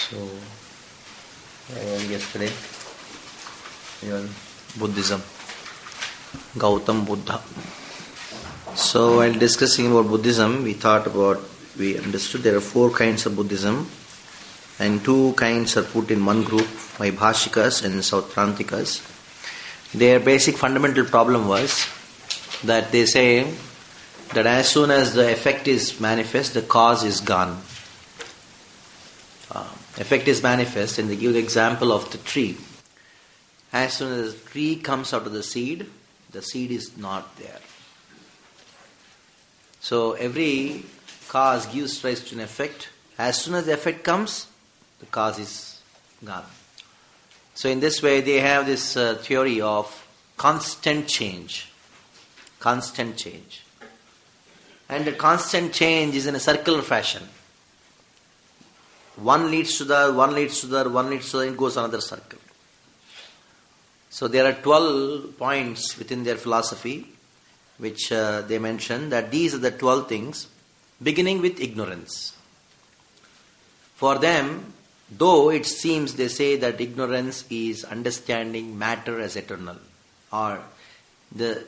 So, yesterday, even Buddhism, Gautam Buddha. So, while discussing about Buddhism, we understood there are 4 kinds of Buddhism, and 2 kinds are put in one group, Vaibhashikas and Sautrantikas. Their basic fundamental problem was that they say that as soon as the effect is manifest, the cause is gone. Effect is manifest, and they give the example of the tree. As soon as the tree comes out of the seed is not there. So every cause gives rise to an effect. As soon as the effect comes, the cause is gone. So in this way, they have this theory of constant change. Constant change. And the constant change is in a circular fashion. One leads to the other, one leads to the other, one leads to the other, it goes another circle. So there are 12 points within their philosophy which they mention that these are the 12 things, beginning with ignorance. For them, though it seems they say that ignorance is understanding matter as eternal, or the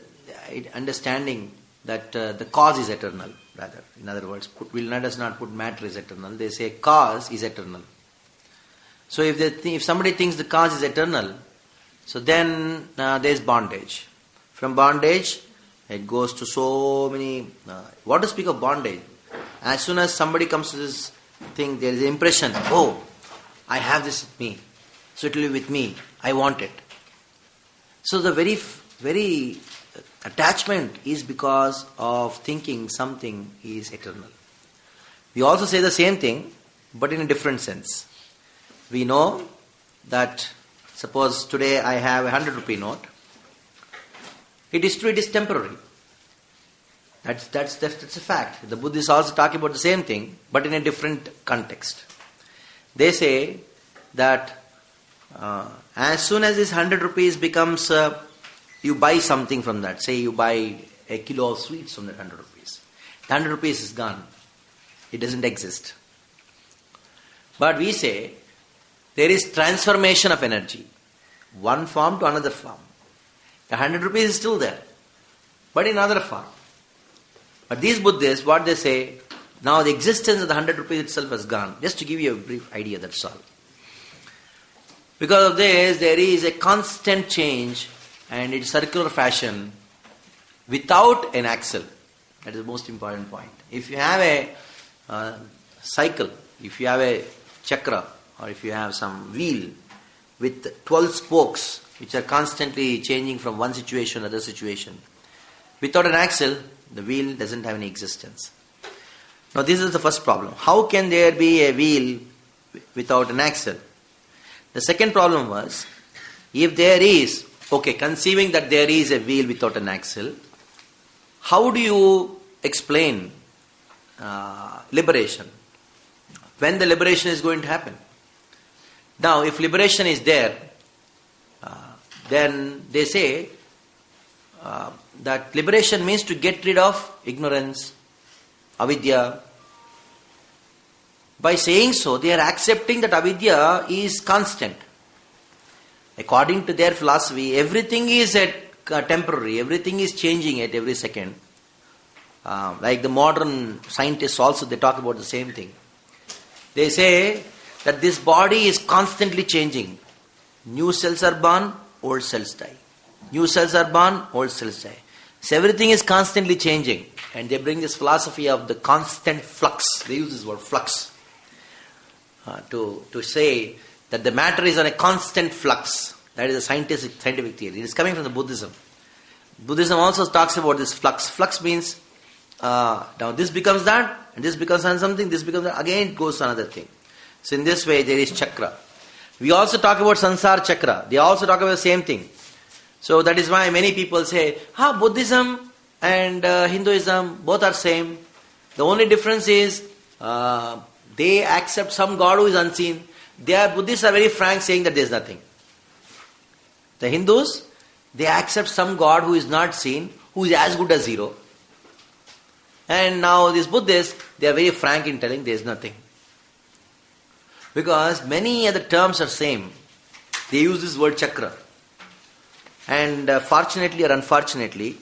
understanding that the cause is eternal, rather. In other words, let us not put matter as eternal. They say cause is eternal. So if somebody thinks the cause is eternal, so then there is bondage. From bondage, it goes to so many. What to speak of bondage? As soon as somebody comes to this thing, there is an impression. Oh, I have this with me, so it will be with me. I want it. So the very attachment is because of thinking something is eternal. We also say the same thing, but in a different sense. We know that, suppose today I have a 100 rupee note. It is true, it is temporary. That's a fact. The Buddhists also talk about the same thing, but in a different context. They say that as soon as this 100 rupees becomes you buy something from that. Say you buy a kilo of sweets from that 100 rupees. The 100 rupees is gone. It doesn't exist. But we say there is transformation of energy. One form to another form. The 100 rupees is still there, but in another form. But these Buddhists, what they say, now the existence of the 100 rupees itself has gone. Just to give you a brief idea, that's all. Because of this, there is a constant change, and it's circular fashion without an axle. That is the most important point. If you have a cycle, if you have a chakra, or if you have some wheel with 12 spokes which are constantly changing from one situation to another situation, without an axle, the wheel doesn't have any existence. Now this is the first problem. How can there be a wheel without an axle? The second problem was, if there is, conceiving that there is a wheel without an axle, how do you explain liberation? When the liberation is going to happen? Now, if liberation is there, then they say that liberation means to get rid of ignorance, avidya. By saying so, they are accepting that avidya is constant. According to their philosophy, everything is temporary, everything is changing at every second. Like the modern scientists also, they talk about the same thing. They say that this body is constantly changing. New cells are born, old cells die. New cells are born, old cells die. So everything is constantly changing. And they bring this philosophy of the constant flux. They use this word flux to say that the matter is on a constant flux. That is a scientific theory. It is coming from the Buddhism. Buddhism also talks about this flux. Flux means now this becomes that, and this becomes something, this becomes that, again it goes to another thing. So in this way there is chakra. We also talk about sansar chakra. They also talk about the same thing. So that is why many people say, Buddhism and Hinduism both are same. The only difference is they accept some God who is unseen. Buddhists are very frank, saying that there is nothing. The Hindus, they accept some God who is not seen, who is as good as zero. And now these Buddhists, they are very frank in telling there is nothing. Because many other terms are same. They use this word chakra. And fortunately or unfortunately,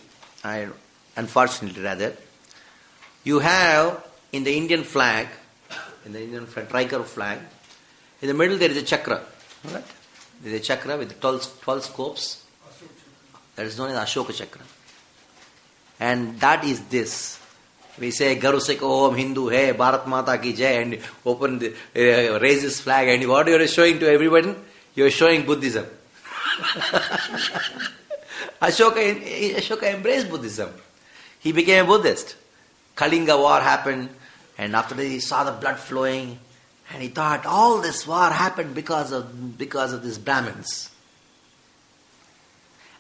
unfortunately rather, you have in the Indian flag, tricolor flag, in the middle there is a chakra. Right? There is a chakra with 12 scopes. That is known as Ashoka chakra. And that is this. We say Garu Sikh Om Hindu Hai Bharat Mata Ki Jai and raise this flag, and what you are showing to everyone? You are showing Buddhism. Ashoka embraced Buddhism. He became a Buddhist. Kalinga war happened, and after that he saw the blood flowing, and he thought all this war happened because of these Brahmins.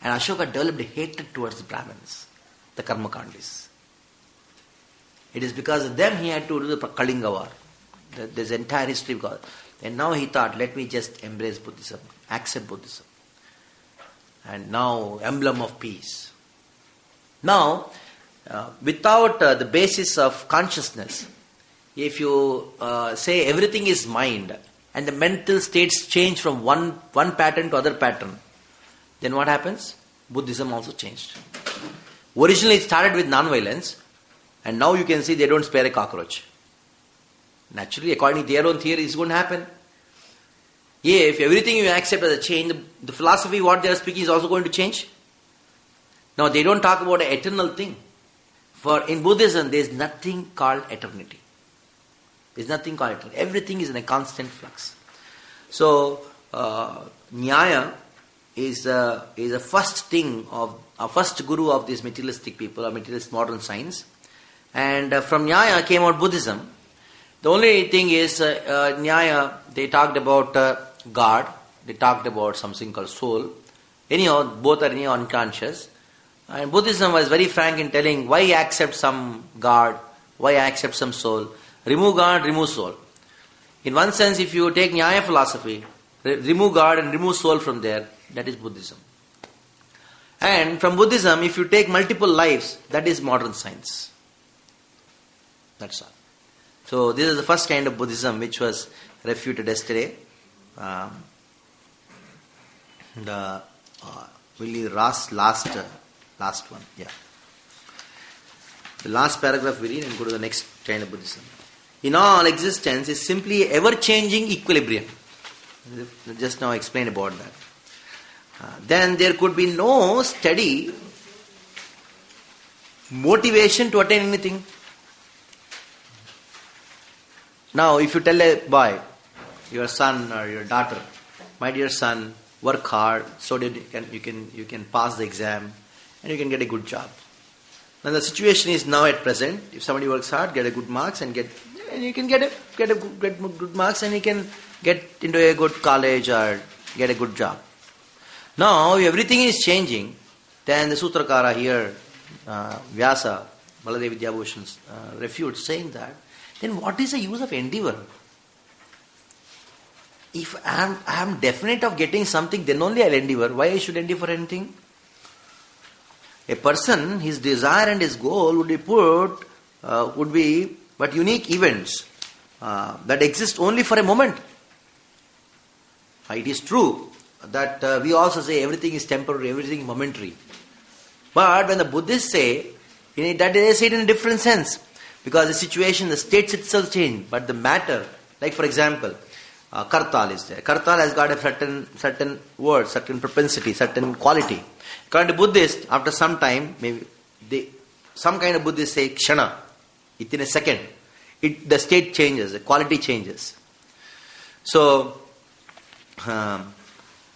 And Ashoka developed hatred towards the Brahmins, the Karmakandis. It is because of them he had to do the Kalinga war. There's entire history because. And now he thought, let me just embrace Buddhism, accept Buddhism. And now, emblem of peace. Now, without the basis of consciousness, if you say everything is mind, and the mental states change from one pattern to other pattern, then what happens? Buddhism also changed. Originally it started with non-violence, and now you can see they don't spare a cockroach. Naturally, according to their own theory, it's going to happen. If everything you accept as a change, the philosophy what they are speaking is also going to change. Now, they don't talk about an eternal thing. For in Buddhism, there is nothing called eternity. There is nothing called eternity. Everything is in a constant flux. So, Nyaya is a first thing of a first guru of these materialistic people or materialist modern science. And from Nyaya came out Buddhism. The only thing is, Nyaya, they talked about God, they talked about something called soul. Anyhow, both are anyhow unconscious. And Buddhism was very frank in telling why accept some God, why accept some soul. Remove God, remove soul. In one sense, if you take Nyaya philosophy, remove God and remove soul from there, that is Buddhism. And from Buddhism, if you take multiple lives, that is modern science. That's all. So this is the first kind of Buddhism which was refuted yesterday. The last one. Yeah. The last paragraph we read and go to the next kind of Buddhism. In all, existence is simply ever-changing equilibrium. Just now explain about that. Then there could be no steady motivation to attain anything. Now, if you tell a boy, your son or your daughter, my dear son, work hard so that you can pass the exam and you can get a good job. Now the situation is now at present, if somebody works hard, get a good marks and you can get good marks and you can get into a good college or get a good job. Now, if everything is changing, then the Sutrakara here, Vyasa, Baladev Vidyabhushan refutes saying that, then what is the use of endeavor? If I am definite of getting something, then only I'll endeavor. Why I should endeavor for anything? A person, his desire and his goal would be but unique events that exist only for a moment. It is true that we also say everything is temporary, everything is momentary. But when the Buddhists say, that they say it in a different sense. Because the situation, the states itself change, but the matter, like for example, Kartal is there. Kartal has got a certain word, certain propensity, certain quality. According to Buddhists, after some time, maybe some kind of Buddhists say Kshana, within a second, the state changes, the quality changes. So, and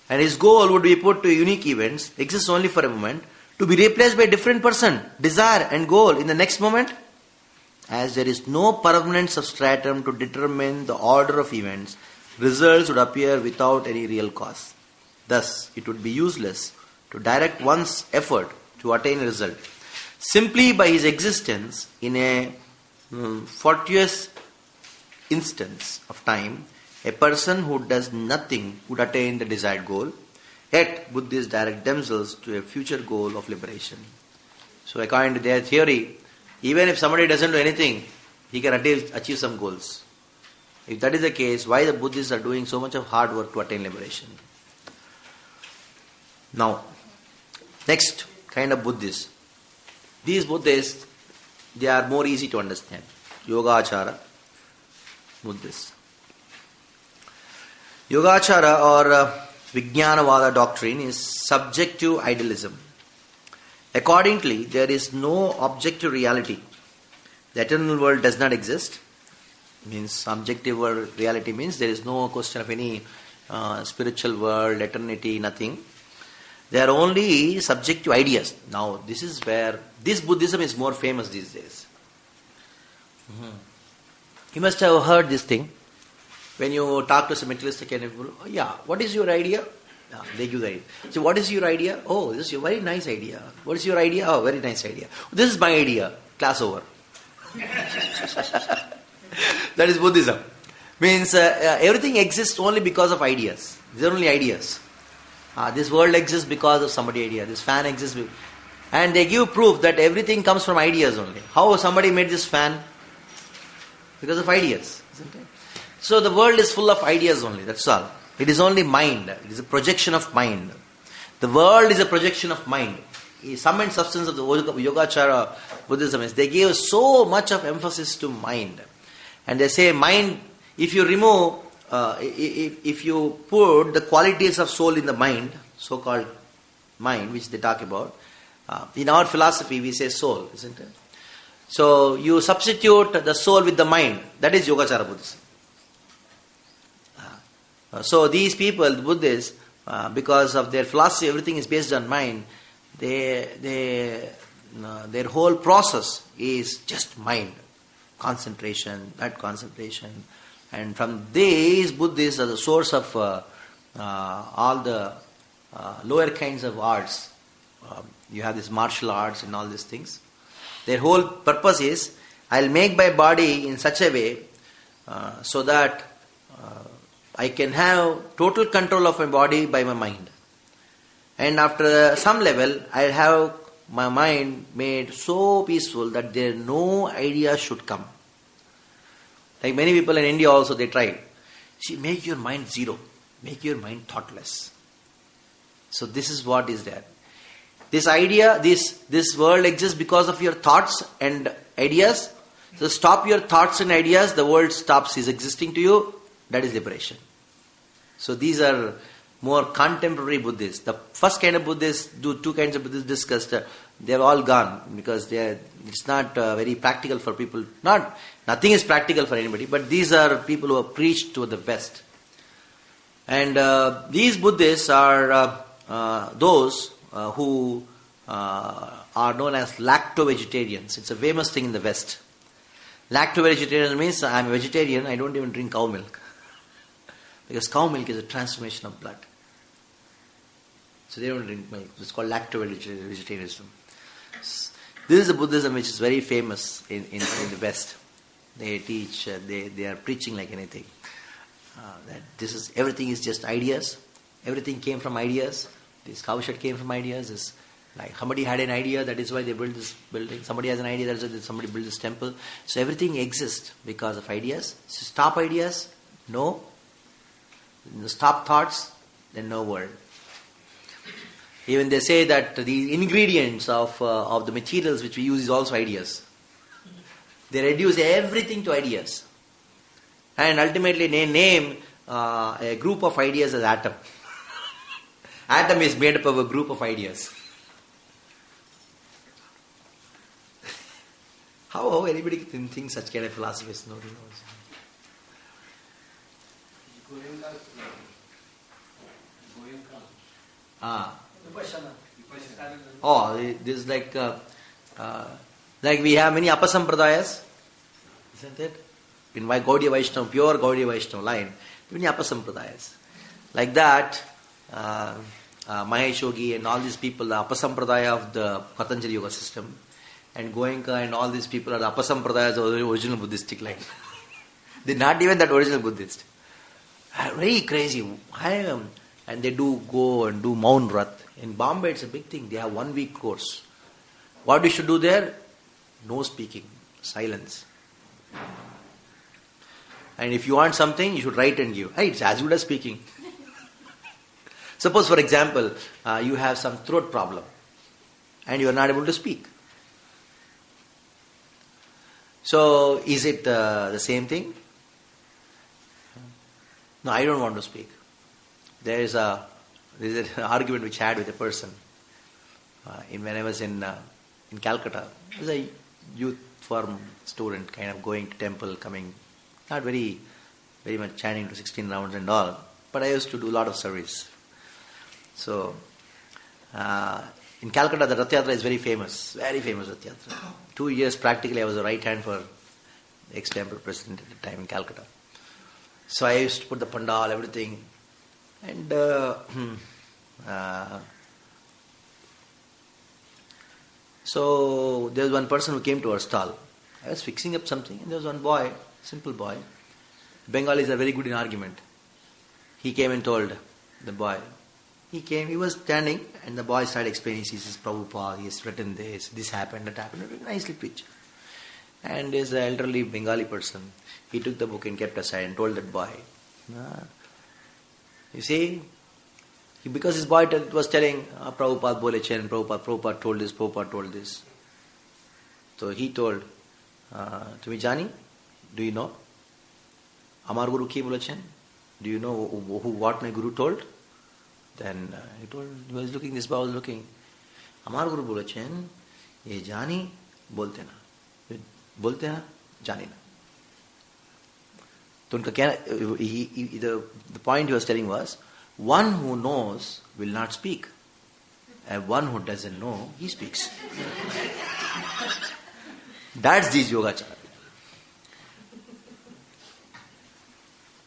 his goal would be put to unique events, exists only for a moment, to be replaced by a different person, desire and goal in the next moment. As there is no permanent substratum to determine the order of events, results would appear without any real cause. Thus, it would be useless to direct one's effort to attain a result. Simply by his existence in a fortuitous instance of time, a person who does nothing would attain the desired goal. Yet, Buddhists direct themselves to a future goal of liberation. So, according to their theory, even if somebody doesn't do anything, he can achieve some goals. If that is the case, why the Buddhists are doing so much of hard work to attain liberation? Now, next kind of Buddhists. These Buddhists, they are more easy to understand. Yogachara Buddhists. Yogachara or Vijnanavada doctrine is subjective idealism. Accordingly, there is no objective reality. The eternal world does not exist. Means objective reality means there is no question of any spiritual world, eternity, nothing. They are only subjective ideas. Now, this is where this Buddhism is more famous these days. You must have heard this thing. When you talk to some materialistic kind of people, what is your idea? They give the idea. So, what is your idea? Oh, this is a very nice idea. What is your idea? Oh, very nice idea. This is my idea. Class over. That is Buddhism. Means everything exists only because of ideas. These are only ideas. This world exists because of somebody's idea. This fan exists. And they give proof that everything comes from ideas only. How somebody made this fan? Because of ideas. Isn't it? So the world is full of ideas only. That's all. It is only mind. It is a projection of mind. The world is a projection of mind. The sum and substance of the Yogacara Buddhism is they give so much of emphasis to mind. And they say mind, if you remove, if you put the qualities of soul in the mind, so-called mind, which they talk about, in our philosophy we say soul, isn't it? So you substitute the soul with the mind. That is Yogacara Buddhism. So these people, the Buddhists, because of their philosophy, everything is based on mind. Their whole process is just mind, concentration, that concentration, and from these Buddhists are the source of all the lower kinds of arts. You have this martial arts and all these things. Their whole purpose is, I'll make my body in such a way so that I can have total control of my body by my mind. And after some level, I'll have my mind made so peaceful that there no idea should come. Like many people in India also, they try. See, make your mind zero. Make your mind thoughtless. So this is what is there. This idea, this world exists because of your thoughts and ideas. So stop your thoughts and ideas, the world stops is existing to you. That is liberation. So these are more contemporary Buddhists. The first kind of Buddhists, two kinds of Buddhists discussed, they are all gone because it's not very practical for people. Nothing is practical for anybody, but these are people who have preached to the West. And these Buddhists are those who are known as lacto-vegetarians. It's a famous thing in the West. Lacto-vegetarian means I'm a vegetarian, I don't even drink cow milk. Because cow milk is a transformation of blood. So they don't drink milk. It's called lacto-vegetarianism. This is a Buddhism which is very famous in the West. They teach, they are preaching like anything. That everything is just ideas. Everything came from ideas. This cowshed came from ideas. This, like somebody had an idea, that is why they built this building. Somebody has an idea, that is why somebody built this temple. So everything exists because of ideas. So stop ideas, no. Stop thoughts, then no world. Even they say that the ingredients of the materials which we use is also ideas. They reduce everything to ideas. And ultimately they name a group of ideas as atom. Atom is made up of a group of ideas. How anybody can think such kind of philosophies? Nobody knows. Oh, this is like we have many Apasampradayas, isn't it? In Gaudiya Vaishnava, pure Gaudiya Vaishnava line, many Apasampradayas. Like that, Mahesh Yogi and all these people, the Apasampradaya of the Patanjali Yoga system, and Goenka and all these people are the Apasampradayas of the original Buddhistic line. They're not even that original Buddhist. Very crazy. And they do go and do Mount Rat. In Bombay, it's a big thing. They have 1 week course. What we should do there? No speaking. Silence. And if you want something, you should write and give. Hey, it's as good as speaking. Suppose, for example, you have some throat problem and you are not able to speak. So, is it the same thing? No, I don't want to speak. There is an argument which I had with a person when I was in Calcutta. I was a youth firm student, kind of going to temple, coming, not very much chanting to 16 rounds and all, but I used to do a lot of service. So, in Calcutta, the Rath Yatra is very famous Rath Yatra. 2 years practically I was the right hand for the ex-temple president at the time in Calcutta. So I used to put the pandal, everything. And so there was one person who came to our stall. I was fixing up something and there was one boy, simple boy. Bengalis are very good in argument. He came and told the boy. He was standing and the boy started explaining, he says, Prabhupada, he has written this happened, that happened. Nicely pitched. And there's an elderly Bengali person. He took the book and kept aside and told that boy, you see, because his boy was telling, Prabhupada bolechen, Prabhupada told this. So he told, Tumi Jani, do you know? Amar Guru ki bolechen? Do you know what my Guru told? Then he was looking, this boy was looking. Amar Guru bolechen, ye Jani bolte na. Bolte na, Jani na. So the point he was telling was, one who knows will not speak. And one who doesn't know, he speaks. That's this Yogachara.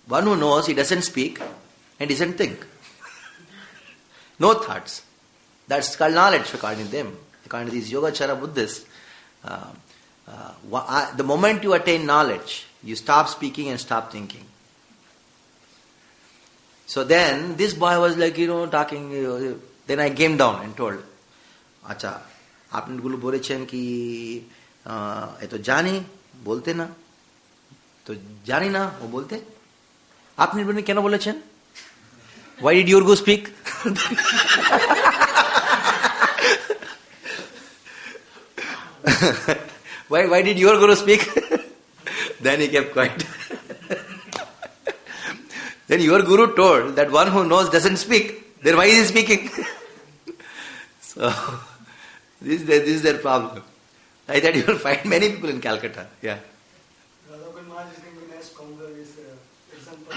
One who knows, he doesn't speak and doesn't think. No thoughts. That's called knowledge according to them. According to these Yogachara Buddhists, the moment you attain knowledge, you stop speaking and stop thinking. So then, this boy was like, talking. Then I came down and told, Acha, aapne Guru bolechen ki, to jani, bolte na. To jani na, wo bolte. Aapne Guru kena bolechen? Why did your Guru speak? Why did your Guru speak? Then he kept quiet. Then your Guru told that one who knows doesn't speak. Then why is he speaking? So, this is their problem. I thought you will find many people in Calcutta. Yeah. Example,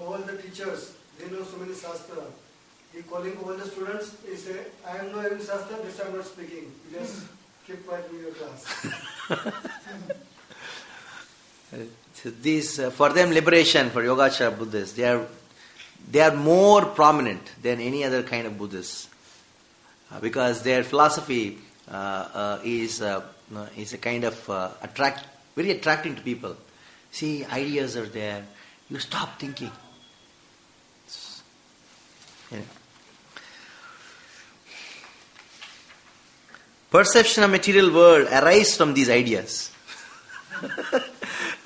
all the teachers, they know so many Shastra. He calling all the students, he say, I am not having Shastra, this I am not speaking. You just keep quiet in your class. So these, for them, liberation, for Yogachara Buddhists, they are more prominent than any other kind of Buddhists. Because their philosophy is a kind of very attracting to people. See, ideas are there. You stop thinking. Perception of material world arises from these ideas.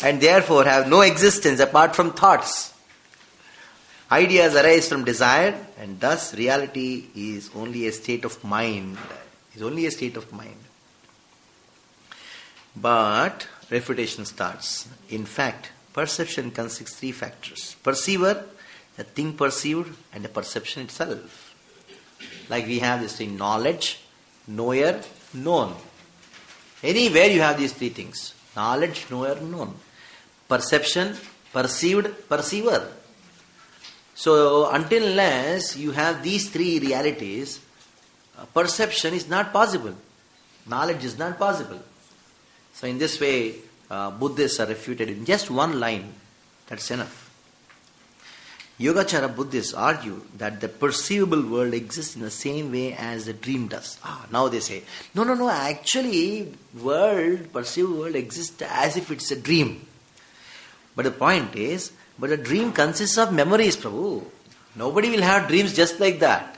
And therefore have no existence apart from thoughts. Ideas arise from desire, and thus reality is only a state of mind. But refutation starts. In fact, perception consists three factors: perceiver, the thing perceived, and the perception itself. Like we have this thing: knowledge, knower, known. Anywhere you have these three things: knowledge, knower, known. Perception, perceived, perceiver. So until unless you have these three realities, perception is not possible. Knowledge is not possible. So in this way, Buddhists are refuted in just one line. That's enough. Yogachara Buddhists argue that the perceivable world exists in the same way as the dream does. Now they say, no, actually, perceived world exists as if it's a dream. But the point is, but a dream consists of memories, Prabhu. Nobody will have dreams just like that.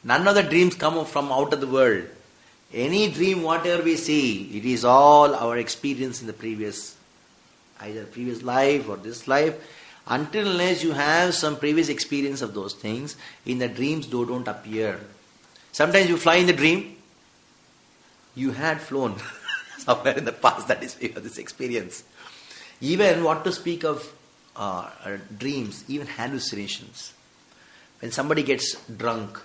None of the dreams come from out of the world. Any dream, whatever we see, it is all our experience in the previous either previous life or this life. Until unless you have some previous experience of those things, in the dreams they don't appear. Sometimes you fly in the dream, you had flown somewhere in the past, that is you have this experience. Even what to speak of dreams, even hallucinations. When somebody gets drunk,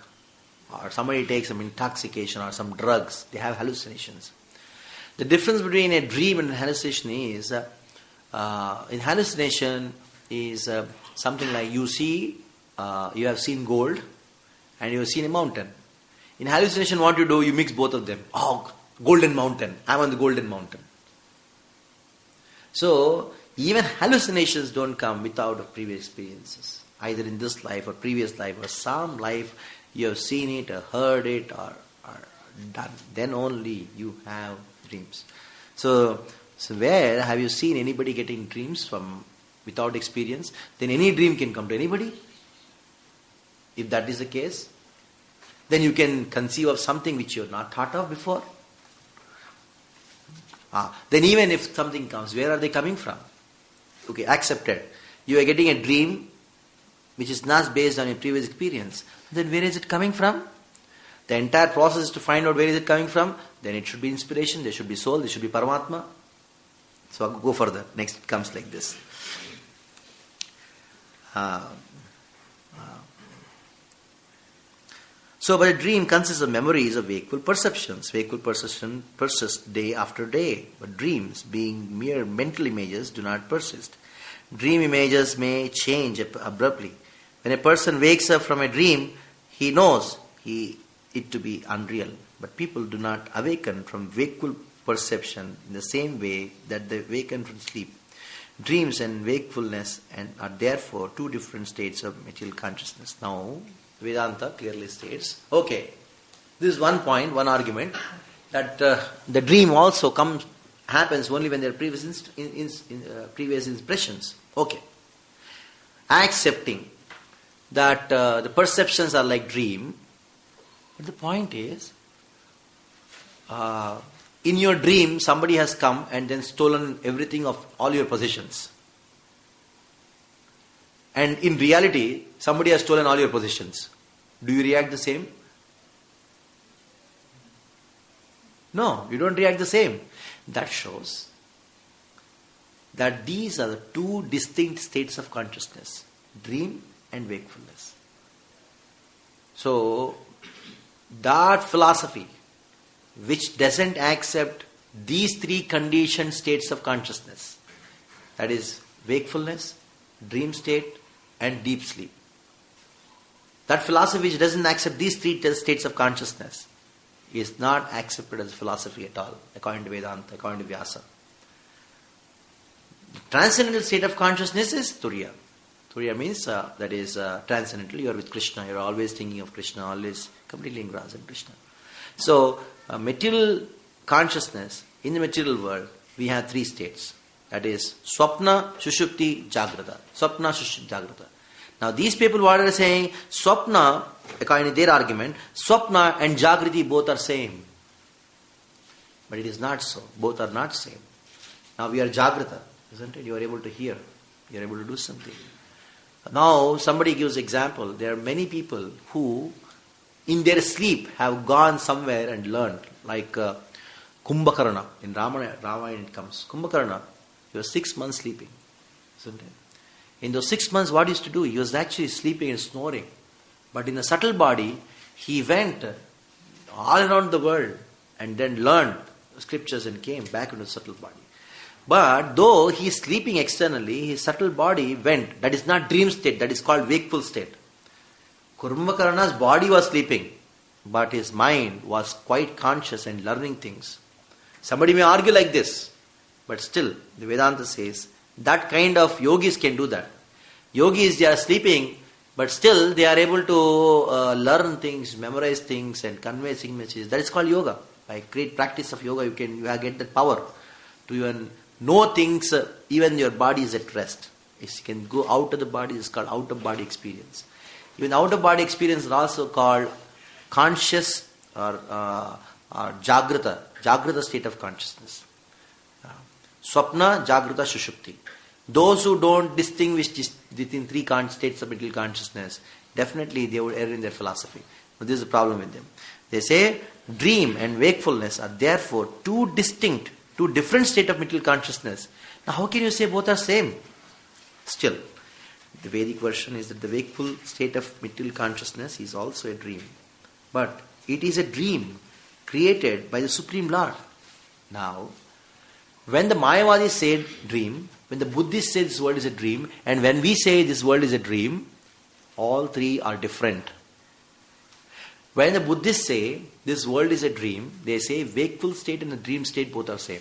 or somebody takes some intoxication or some drugs, they have hallucinations. The difference between a dream and a hallucination is, in hallucination is something like you have seen gold and you have seen a mountain. In hallucination, what you do, you mix both of them. Oh, golden mountain, I'm on the golden mountain. So, even hallucinations don't come without previous experiences. Either in this life or previous life or some life you have seen it or heard it or done. Then only you have dreams. So where have you seen anybody getting dreams from without experience? Then any dream can come to anybody. If that is the case, then you can conceive of something which you have not thought of before. Then even if something comes, where are they coming from? Okay, accepted. You are getting a dream which is not based on your previous experience. Then where is it coming from? The entire process is to find out where is it coming from. Then it should be inspiration, there should be soul, there should be Paramatma. So I'll go further. Next it comes like this. So, but a dream consists of memories of wakeful perceptions. Wakeful perception persists day after day, but dreams, being mere mental images, do not persist. Dream images may change abruptly. When a person wakes up from a dream, he knows it to be unreal. But people do not awaken from wakeful perception in the same way that they awaken from sleep. Dreams and wakefulness are therefore two different states of material consciousness. Now, Vedanta clearly states, okay, this is one point, one argument, that the dream also happens only when there are previous impressions. Okay. Accepting that the perceptions are like dream, but the point is, in your dream, somebody has come and then stolen everything of all your possessions. And in reality, somebody has stolen all your possessions. Do you react the same? No, you don't react the same. That shows that these are the two distinct states of consciousness, dream and wakefulness. So, that philosophy which doesn't accept these three conditioned states of consciousness, that is wakefulness, dream state and deep sleep. That philosophy which doesn't accept these three states of consciousness is not accepted as philosophy at all, according to Vedanta, according to Vyasa. The transcendental state of consciousness is Turiya. Turiya means that is transcendental. You are with Krishna. You are always thinking of Krishna, always completely engrossed in Krishna. So, material consciousness, in the material world, we have three states. That is Swapna, Sushupti, Jagrata. Swapna, Sushupti, Jagrata. Now these people what are saying, Swapna, according to their argument, Swapna and Jagriti both are same. But it is not so. Both are not same. Now we are Jagrata, isn't it? You are able to hear. You are able to do something. Now somebody gives example. There are many people who in their sleep have gone somewhere and learned. Like Kumbhakarna. In Ramayana it comes. Kumbhakarna, he was 6 months sleeping. Isn't it? In those 6 months, what he used to do? He was actually sleeping and snoring. But in the subtle body, he went all around the world and then learned scriptures and came back into the subtle body. But though he is sleeping externally, his subtle body went. That is not dream state, that is called wakeful state. Kumbhakarna's body was sleeping, but his mind was quite conscious and learning things. Somebody may argue like this, but still, the Vedanta says, that kind of yogis can do that. Yogis, they are sleeping, but still they are able to learn things, memorize things and convey messages. That is called yoga. By great practice of yoga, you get that power to even know things, even your body is at rest. If you can go out of the body, it's called out of body experience. Even out of body experience is also called conscious or Jagrata state of consciousness. Swapna, Jagruta, Shushupti. Those who don't distinguish within three states of mental consciousness, definitely they would err in their philosophy. But this is the problem with them. They say dream and wakefulness are therefore two different states of mental consciousness. Now how can you say both are same? Still, the Vedic version is that the wakeful state of mental consciousness is also a dream. But it is a dream created by the Supreme Lord. Now, when the Mayavadis say dream, when the Buddhists say this world is a dream, and when we say this world is a dream, all three are different. When the Buddhists say this world is a dream, they say wakeful state and the dream state both are same.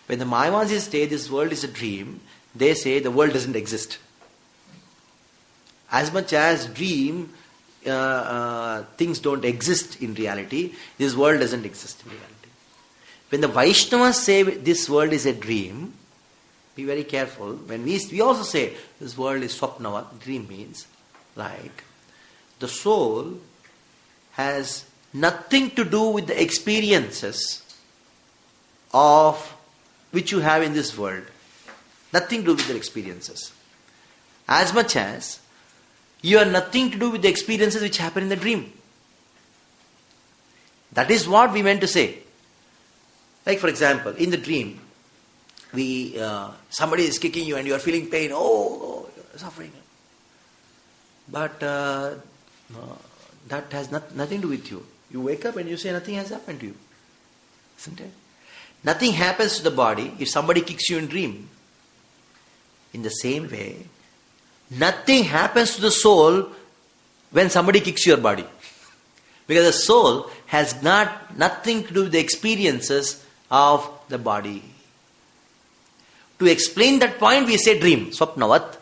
When the Mayavadis say this world is a dream, they say the world doesn't exist. As much as dream, things don't exist in reality, this world doesn't exist in reality. When the Vaishnavas say this world is a dream, be very careful. When we also say this world is swapnava, dream means like the soul has nothing to do with the experiences of which you have in this world. Nothing to do with the experiences. As much as you have nothing to do with the experiences which happen in the dream. That is what we meant to say. Like for example, in the dream, somebody is kicking you and you are feeling pain. Oh, you're suffering. But that has nothing to do with you. You wake up and you say nothing has happened to you. Isn't it? Nothing happens to the body if somebody kicks you in dream. In the same way, nothing happens to the soul when somebody kicks your body. Because the soul has nothing to do with the experiences of the body. To explain that point, we say dream, swapnavat.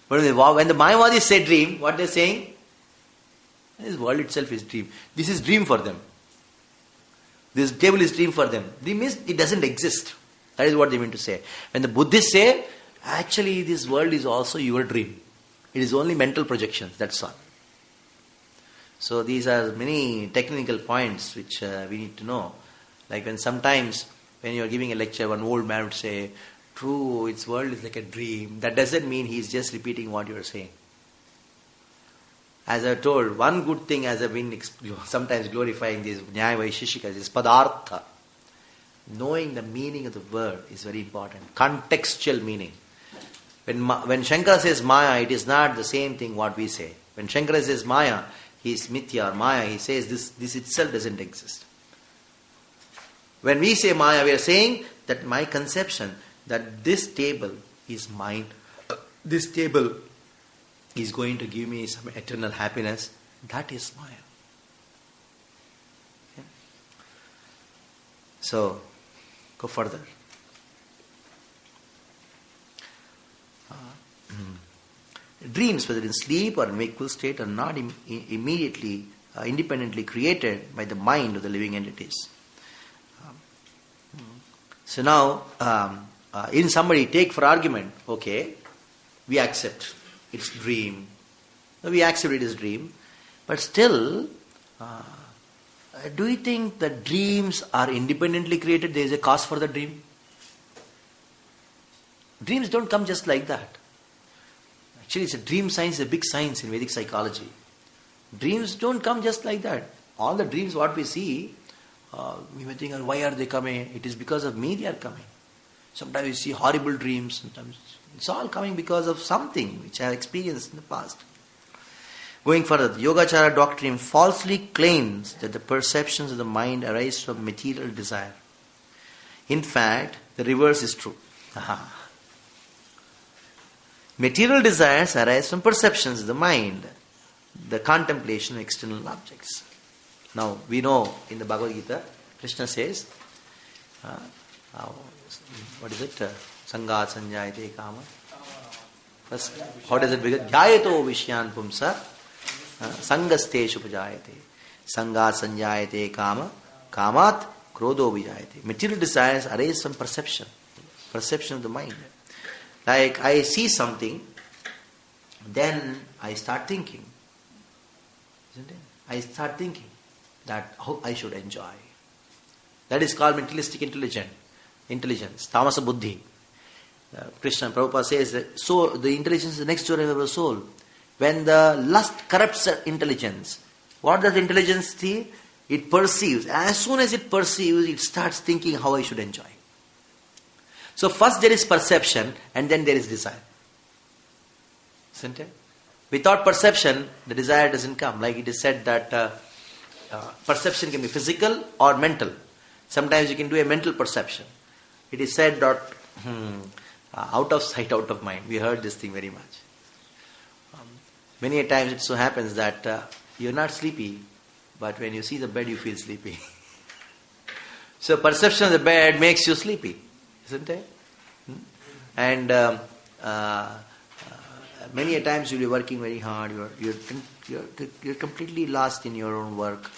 But when the Mayavadis say dream, what they are saying? This world itself is dream. This is dream for them. This table is dream for them. Dream means it doesn't exist. That is what they mean to say. When the Buddhists say, actually this world is also your dream. It is only mental projections, that's all. So these are many technical points which we need to know. Like sometimes when you are giving a lecture, one old man would say, true, its world is like a dream. That doesn't mean he is just repeating what you are saying. As I told, one good thing as I've been sometimes glorifying these Nyaya Vaisheshikas is Padartha. Knowing the meaning of the word is very important. Contextual meaning. When Shankara says Maya, it is not the same thing what we say. When Shankara says Maya, he is Mithya or Maya, he says this itself doesn't exist. When we say Maya, we are saying that my conception, that this table is mine, this table is going to give me some eternal happiness, that is Maya. Okay. So, go further. Dreams, whether in sleep or in wakeful state, are not immediately, independently created by the mind of the living entities. So now, in somebody, take for argument, okay, we accept it's dream. We accept it as dream. But still, do you think that dreams are independently created? There is a cause for the dream? Dreams don't come just like that. Actually, it's a dream science, a big science in Vedic psychology. Dreams don't come just like that. All the dreams what we see, we may think, why are they coming? It is because of me they are coming. Sometimes we see horrible dreams. Sometimes it's all coming because of something which I have experienced in the past. Going further, the Yogacara doctrine falsely claims that the perceptions of the mind arise from material desire. In fact, the reverse is true. Material desires arise from perceptions of the mind, the contemplation of external objects. Now, we know in the Bhagavad Gita, Krishna says, what is it? Sangat sanjayate kama. First, how does it begin? Dhyayato vishyan pumsa sangasteshu pujayate. Sangat sanjayate kama. Kamat krodho vijayate. Material desires arise from perception of the mind. Like I see something, then I start thinking. Isn't it? I start thinking that how I should enjoy. That is called materialistic intelligence. intelligence, tamasa buddhi. Krishna Prabhupada says that so the intelligence is the next door of our soul. When the lust corrupts the intelligence, what does intelligence see? It perceives. As soon as it perceives, it starts thinking how I should enjoy. So first there is perception and then there is desire. Isn't it? Without perception, the desire doesn't come. Like it is said that perception can be physical or mental. Sometimes you can do a mental perception. It is said that out of sight, out of mind. We heard this thing very much. Many a times it so happens that you're not sleepy, but when you see the bed, you feel sleepy. So perception of the bed makes you sleepy, isn't it? And many a times you'll be working very hard. You're completely lost in your own work,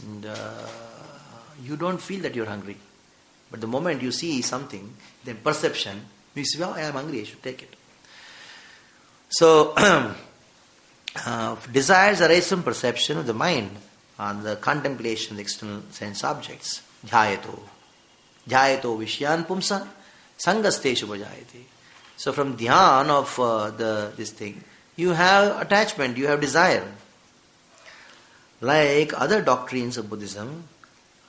and you don't feel that you're hungry. But the moment you see something, then perception, you say, "Well, I am hungry. I should take it." So, desires arise from perception of the mind and the contemplation of the external sense objects. Dhyayato. Dhyayato vishyan pumsa sangasteshu bhajayate. So from dhyan of this thing, you have attachment, you have desire. Like other doctrines of Buddhism,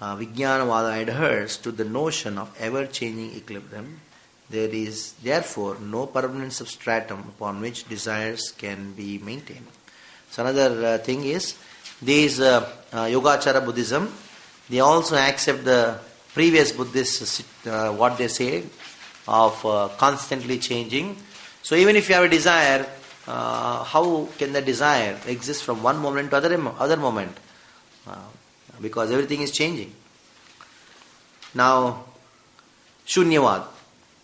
Vijnanavada adheres to the notion of ever-changing equilibrium. There is therefore no permanent substratum upon which desires can be maintained. So another thing is, these Yogacara Buddhism, they also accept the previous Buddhists, what they say, of constantly changing. So even if you have a desire, how can the desire exist from one moment to other moment? Because everything is changing. Now, Shunyavad.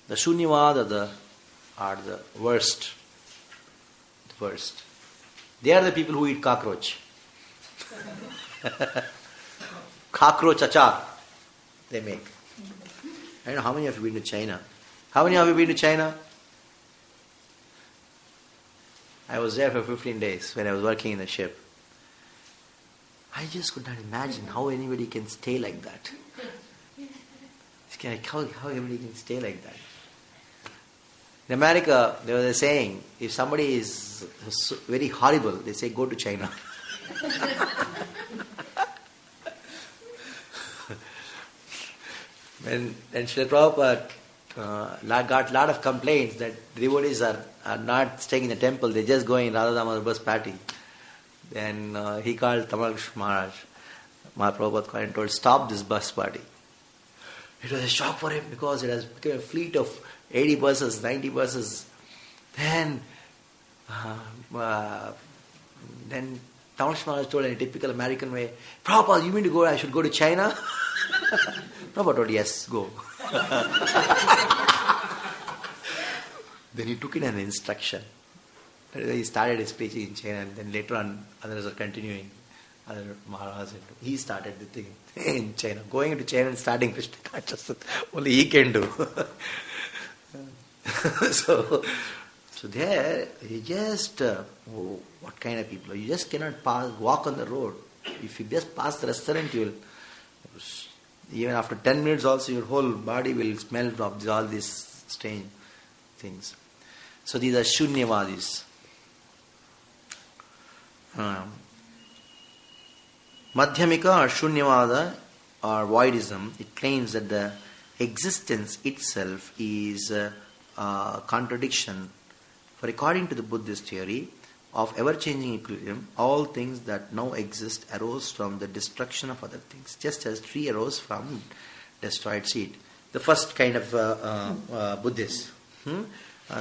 The Shunyavad are the worst. The worst. They are the people who eat cockroach. Cockroach achar they make. I don't know how many of you have been to China. How many of you have been to China? I was there for 15 days when I was working in a ship. I just could not imagine how anybody can stay like that. How anybody can stay like that. In America, they were saying, if somebody is very horrible, they say, go to China. And Srila Prabhupada got a lot of complaints that devotees are not staying in the temple, they're just going Radha Damodar's bus party. Then he called Tamal Maharaj. Mahaprabhupada called and told, stop this bus party. It was a shock for him because it has become a fleet of 80 buses, 90 buses. Then Tamal Maharaj told in a typical American way, Prabhupada, you mean to go, I should go to China? Prabhupada told, yes, go. Then he took it as an instruction. He started his preaching in China, and then later on others are continuing. Other Maharaj, he started the thing in China. Going into China and starting Krishna consciousness, only he can do. So there, you just, what kind of people? You just cannot walk on the road. If you just pass the restaurant, you will, even after 10 minutes also, your whole body will smell of all these strange things. So these are Shunyavadis. Madhyamika or Shunyavada or voidism, it claims that the existence itself is a contradiction. For according to the Buddhist theory of ever-changing equilibrium, all things that now exist arose from the destruction of other things, just as tree arose from destroyed seed. The first kind of Buddhist.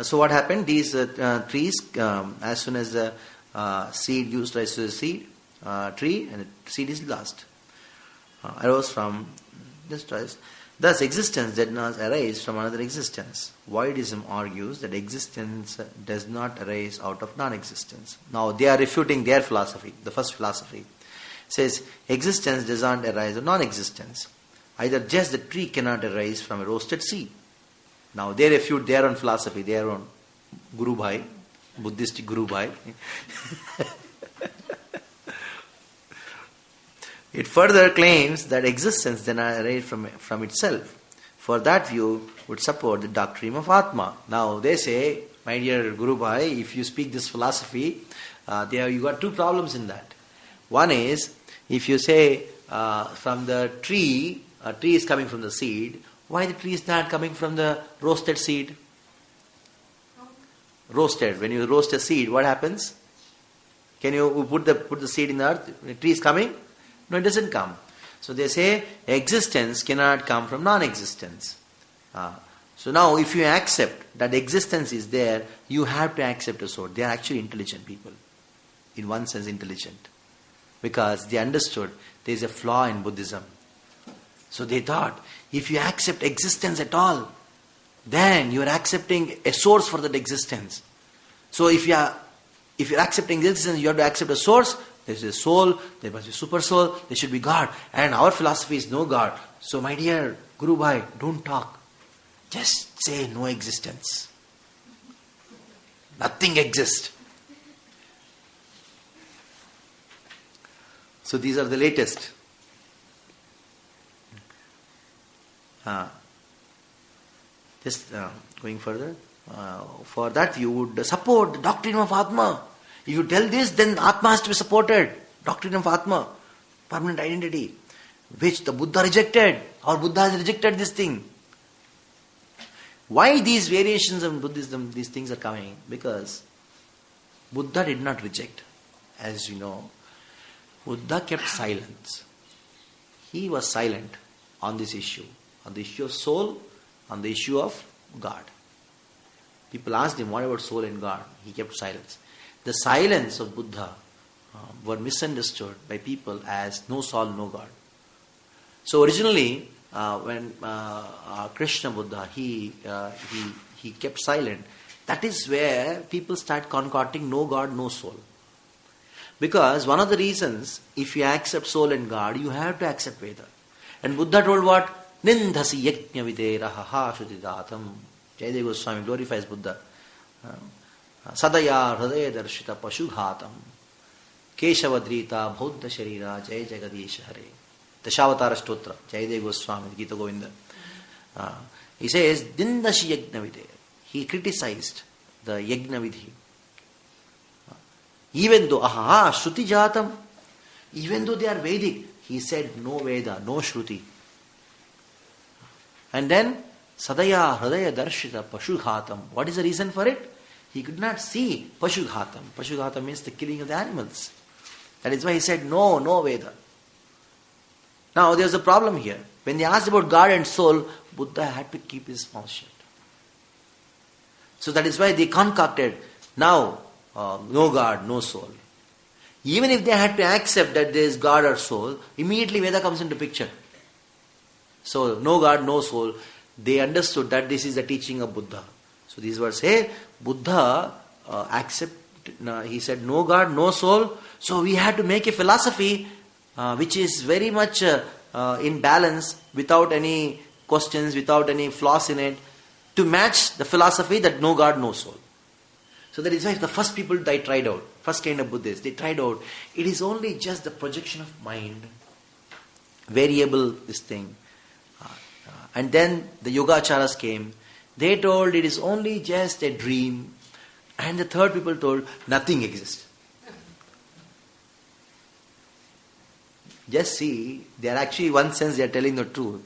So what happened? These trees, as soon as the seed used rise to the seed, tree, and the seed is lost. Arose from destroys. Thus, existence did not arise from another existence. Voidism argues that existence does not arise out of non-existence. Now, they are refuting their philosophy. The first philosophy says existence does not arise out of non-existence. Either just the tree cannot arise from a roasted seed. Now, they refute their own philosophy, their own Guru Bhai, Buddhist Guru Bhai. It further claims that existence does not arise from itself. for that view would support the doctrine of Atma. Now they say, my dear Guru Bhai, if you speak this philosophy, you got two problems in that. One is, if you say from the tree, a tree is coming from the seed, why the tree is not coming from the roasted seed? Roasted. When you roast a seed, what happens? Can you put the seed in the earth? The tree is coming? No, it doesn't come. So they say existence cannot come from non-existence. So now if you accept that existence is there, you have to accept a source. They are actually intelligent people. In one sense intelligent. Because they understood there is a flaw in Buddhism. So they thought, if you accept existence at all, then you are accepting a source for that existence. So if you are accepting existence, you have to accept a source. There is a soul, there must be super soul, there should be God. And our philosophy is no God. So my dear Guru Bhai, don't talk. Just say no existence. Nothing exists. So these are the latest. Going further. For that you would support the doctrine of Atma. If you tell this, then Atma has to be supported. Doctrine of Atma, permanent identity, which the Buddha rejected. Our Buddha has rejected this thing. Why these variations of Buddhism, these things are coming? Because Buddha did not reject. As you know, Buddha kept silence. He was silent on this issue. On the issue of soul, on the issue of God. People asked him, what about soul and God? He kept silence. The silence of Buddha were misunderstood by people as no soul, no God. So originally, when Krishna Buddha, he kept silent. That is where people start concocting no God, no soul. Because one of the reasons, if you accept soul and God, you have to accept Veda. And Buddha told what? Nindhasi yajna videraha shutidatam. Jayadeva Goswami glorifies Buddha. Sadaya hradaya darshita pashughatam. Keshavadrita bauddha sharira jay jagadish hare. Dashavatara stotra. Jayadeva Goswami, Gita Govinda. He says, Nindhasi yajna videra. He criticized the yajna vidhi. Even though, Shruti Jatam, even though they are Vedic, he said no Veda, no Shruti. And then, Sadaya Hradaya Darshita Pashughatam. What is the reason for it? He could not see Pashughatam. Pashughatam means the killing of the animals. That is why he said no Veda. Now, there's a problem here. When they asked about God and soul, Buddha had to keep his mouth shut. So that is why they concocted now, no God, no soul. Even if they had to accept that there is God or soul, immediately Veda comes into picture. So, no God, no soul. They understood that this is the teaching of Buddha. So these words say, Buddha he said no God, no soul. So we had to make a philosophy which is very much in balance, without any questions, without any flaws in it, to match the philosophy that no God, no soul. So that is why the first people they tried out, first kind of Buddhists, they tried out, it is only just the projection of mind, variable this thing. And then the Yogacharas came, they told it is only just a dream. And the third people told nothing exists. Just see, they are actually, in one sense, they are telling the truth.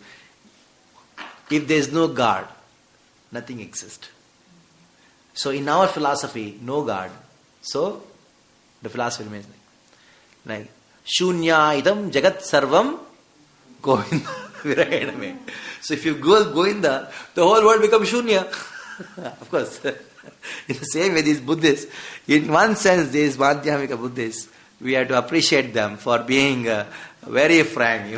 If there is no God, nothing exists. So in our philosophy, no God. So the philosophy remains like Shunya idam jagat sarvam Govinda virayadame. So if you go Govinda, the whole world becomes Shunya. Of course. In the same way, these Buddhists, in one sense, these Madhyamika Buddhists, we have to appreciate them for being very frank.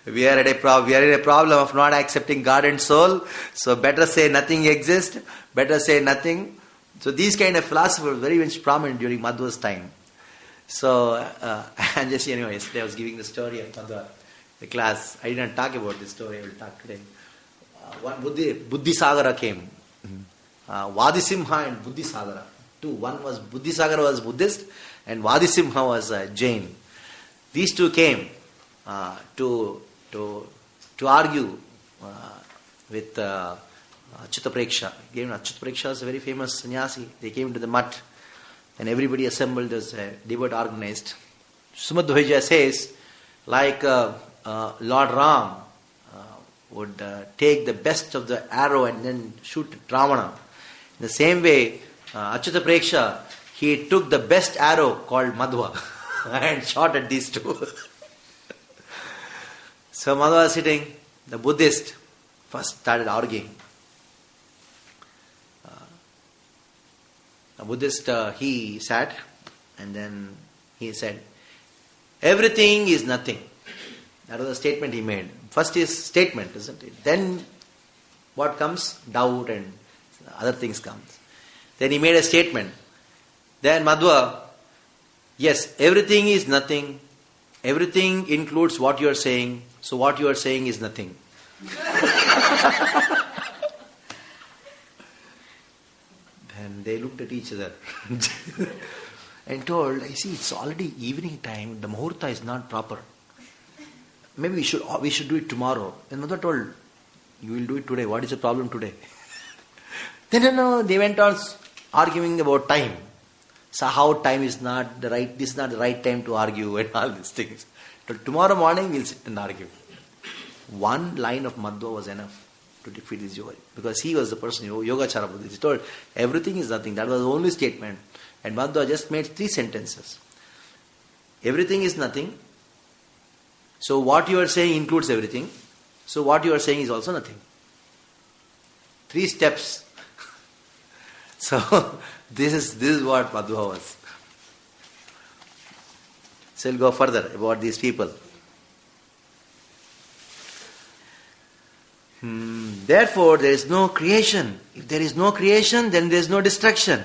We are at a problem of not accepting God and soul. So better say nothing exists. Better say nothing. So these kind of philosophers were very much prominent during Madhva's time. So, and just yesterday I was giving the story of Madhva, the class. I didn't talk about this story. I will talk today. One Buddhisagara came. Vadisimha and Buddhisagara. Two. One was Buddhisagara was Buddhist, and Vadisimha was Jain. These two came to argue with Achyuta Preksha. Achyuta Preksha is a very famous sannyasi. They came to the mutt and everybody assembled as a debate organized. Srimad Bhagavad says, like Lord Ram would take the best of the arrow and then shoot at Ravana. In the same way, Achyuta Preksha, he took the best arrow called Madhva and shot at these two. So Madhva was sitting, the Buddhist first started arguing. The Buddhist, he sat and then he said, everything is nothing. That was the statement he made. First is statement, isn't it? Then what comes? Doubt and other things comes. Then he made a statement. Then Madhva, yes, everything is nothing. Everything includes what you are saying. So what you are saying is nothing. Then they looked at each other and told, I see it's already evening time. The muhurta is not proper. Maybe we should do it tomorrow. And Mother told, you will do it today. What is the problem today? Then no, they went on arguing about time. So how time is not the right, this is not the right time to argue and all these things. Till tomorrow morning we'll sit and argue. One line of Madhva was enough to defeat this yoga. Because he was the person, Yogachara Buddhist. He told, everything is nothing. That was the only statement. And Madhva just made 3 sentences. Everything is nothing. So what you are saying includes everything. So what you are saying is also nothing. 3 steps. So this is what Madhva was. So we'll go further about these people. Therefore, there is no creation. If there is no creation, then there is no destruction.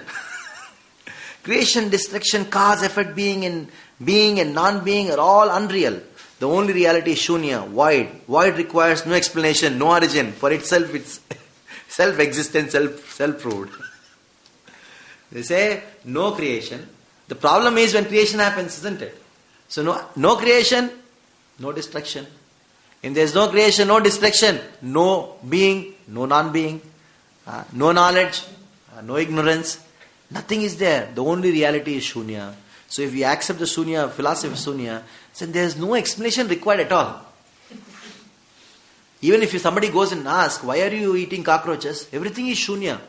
Creation, destruction, cause, effect, being and non-being are all unreal. The only reality is shunya, void. Void requires no explanation, no origin. For itself, it's self-existent, self-proved. They say, no creation. The problem is when creation happens, isn't it? So no creation, no destruction. If there is no creation, no destruction, no being, no non-being, no knowledge, no ignorance, nothing is there. The only reality is shunya. So if we accept the shunya, philosophy of shunya, then there is no explanation required at all. Even if somebody goes and asks, why are you eating cockroaches? Everything is shunya.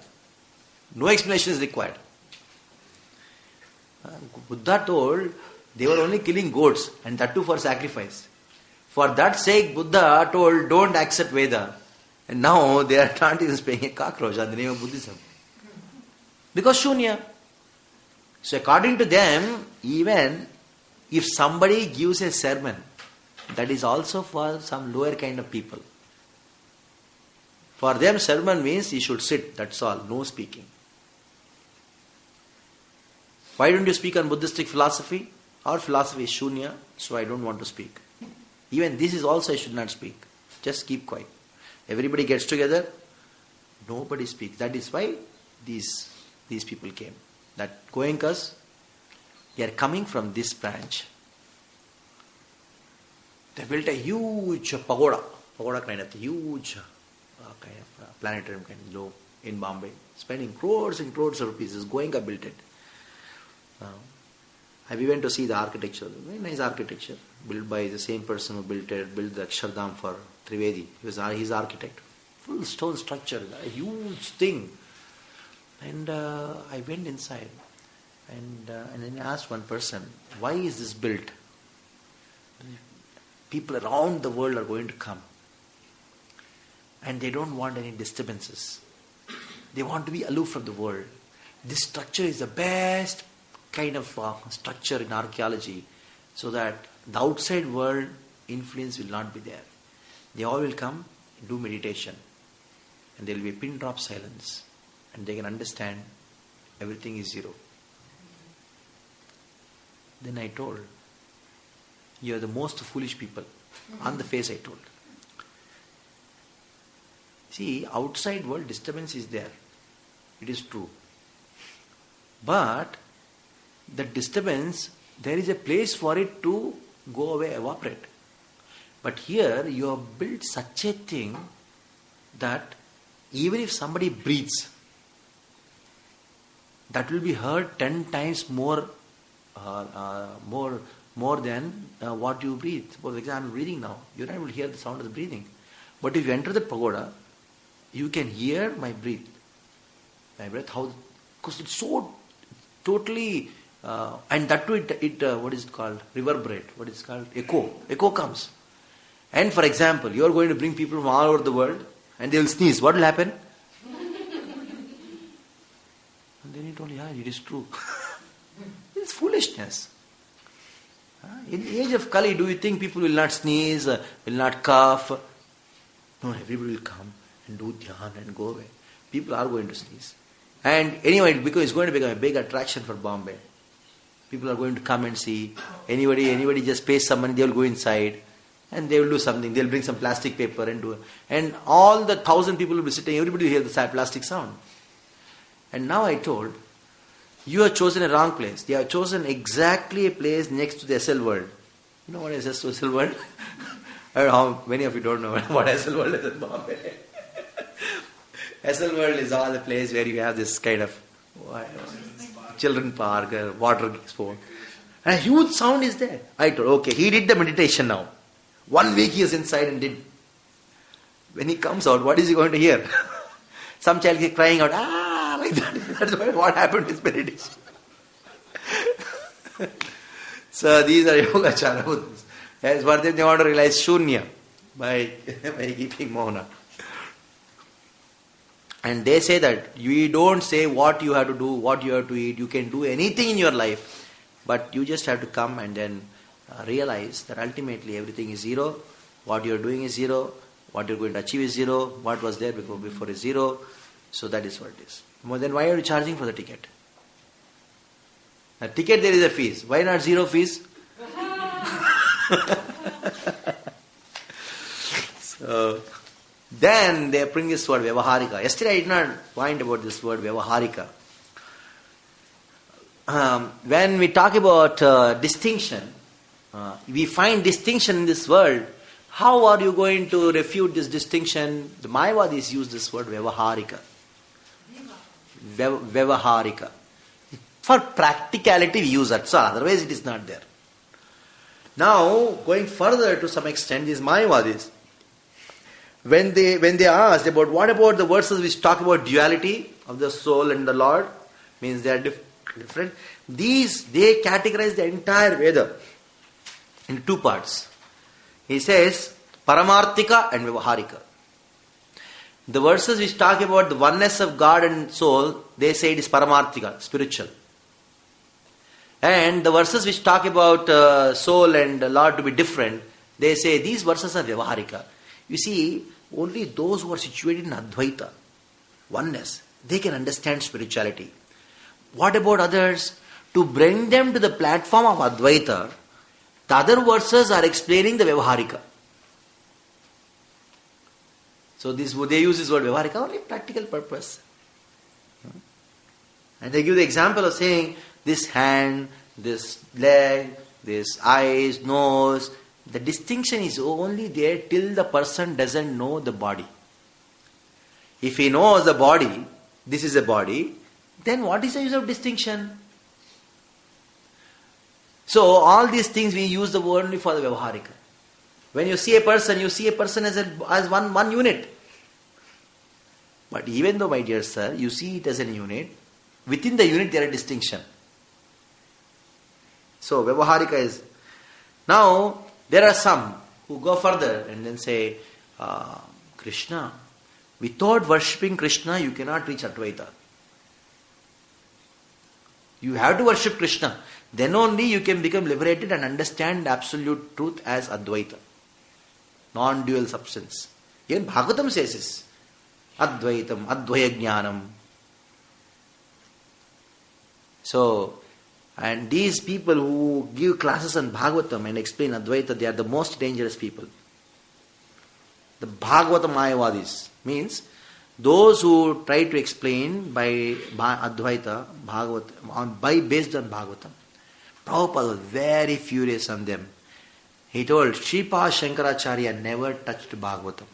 No explanation is required. Buddha told they were only killing goats and that too for sacrifice. For that sake, Buddha told, don't accept Veda. And now they are not even spraying a cockroach on the name of Buddhism. Because shunya. So according to them, even if somebody gives a sermon, that is also for some lower kind of people. For them, sermon means you should sit, that's all, no speaking. Why don't you speak on Buddhistic philosophy? Our philosophy is shunya, so I don't want to speak. Even this is also I should not speak. Just keep quiet. Everybody gets together, nobody speaks. That is why these people came. That Goenkas, they are coming from this branch. They built a huge pagoda kind of huge kind of planetarium kind of globe in Bombay, spending crores and crores of rupees. Goenka built it. We went to see the architecture. Very nice architecture, built by the same person who built the Akshardham for Trivedi. He was his architect. Full stone structure, a huge thing. And I went inside, and then I asked one person, why is this built? People around the world are going to come, and they don't want any disturbances. They want to be aloof from the world. This structure is the best kind of structure in archaeology, so that the outside world influence will not be there. They all will come, do meditation, and there will be a pin drop silence, and they can understand everything is zero. Then I told, you are the most foolish people. On the face I told. See, outside world disturbance is there. It is true. But the disturbance, there is a place for it to go away, evaporate. But here you have built such a thing that even if somebody breathes, that will be heard 10 times more than what you breathe. For example, I'm breathing now. You're not able to hear the sound of the breathing. But if you enter the pagoda, you can hear my breath. How? Because it's so totally, and that too, what is it called? Reverberate. What is it called? Echo. Echo comes. And for example, you're going to bring people from all over the world, and they will sneeze. What will happen? And then you told, yeah, it is true. It's foolishness. In the age of Kali, do you think people will not sneeze, will not cough? No, everybody will come and do dhyan and go away. People are going to sneeze. And anyway, because it's going to become a big attraction for Bombay. People are going to come and see. Anybody just pays some money, they will go inside and they will do something. They will bring some plastic paper and do it. And all the 1,000 people will be sitting, everybody will hear the plastic sound. And now I told, you have chosen a wrong place. You have chosen exactly a place next to the SL World. You know what is SL World? I don't know how many of you don't know what SL World is in Bombay. SL World is all the place where you have this kind of children park, water sport. And a huge sound is there. I told, okay, he did the meditation now. 1 week he is inside and did. When he comes out, what is he going to hear? Some child is crying out, like that. That's what happened in his meditation. So these are Yogachara Buddhas. As for them, they want to realize Shunya by keeping Mohana. And they say that you don't say what you have to do, what you have to eat. You can do anything in your life. But you just have to come and then realize that ultimately everything is zero. What you are doing is zero. What you are going to achieve is zero. What was there before is zero. So that is what it is. Well, then why are you charging for the ticket? The ticket, there is a fees. Why not zero fees? So then they bring this word Vyavaharika. Yesterday I did not point about this word Vyavaharika. When we talk about distinction, we find distinction in this world. How are you going to refute this distinction? The Mayavadis use this word Vyavaharika. Vyavaharika. For practicality we use that. So otherwise it is not there. Now, going further to some extent, these Mayavadis, when they asked about what about the verses which talk about duality of the soul and the Lord, means they are different. These, they categorize the entire Veda in two parts. He says Paramarthika and Vyavaharika. The verses which talk about the oneness of God and soul, they say it is Paramarthika, spiritual. And the verses which talk about soul and Lord to be different, they say these verses are Vyavaharika. You see, only those who are situated in Advaita, oneness, they can understand spirituality. What about others? To bring them to the platform of Advaita, the other verses are explaining the Vyavaharika. So they use this word Vyavaharika only practical purpose. And they give the example of saying this hand, this leg, this eyes, nose. The distinction is only there till the person doesn't know the body. If he knows the body, this is a body, then what is the use of distinction? So all these things we use the word only for the Vyavaharika. When you see a person as one unit. But even though, my dear sir, you see it as a unit, within the unit there is distinction. So Vyavaharika is... Now, there are some who go further and then say, Krishna, without worshipping Krishna, you cannot reach Advaita. You have to worship Krishna. Then only you can become liberated and understand absolute truth as Advaita. Non-dual substance. Even Bhagavatam says this. Advaitam, Advaya Jnanam. So, and these people who give classes on Bhagavatam and explain Advaita, they are the most dangerous people. The Bhagavata Mayavadis means those who try to explain by Advaita, Bhagavata, based on Bhagavatam. Prabhupada was very furious on them. He told, Sripad Shankaracharya never touched Bhagavatam.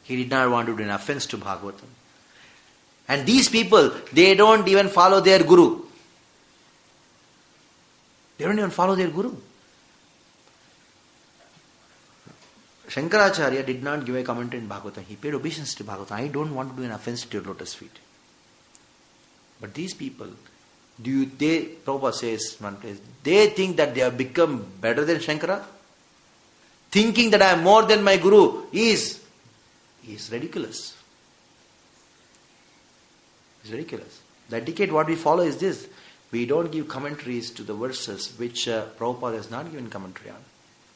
He did not want to do an offense to Bhagavatam. And these people, they don't even follow their guru. They don't even follow their guru. Shankaracharya did not give a commentary in Bhagavatam. He paid obeisance to Bhagavatam. I don't want to do an offense to your lotus feet. But these people, Prabhupada says one place, they think that they have become better than Shankara. Thinking that I am more than my guru is ridiculous. It's ridiculous. The etiquette what we follow is this. We don't give commentaries to the verses which Prabhupada has not given commentary on.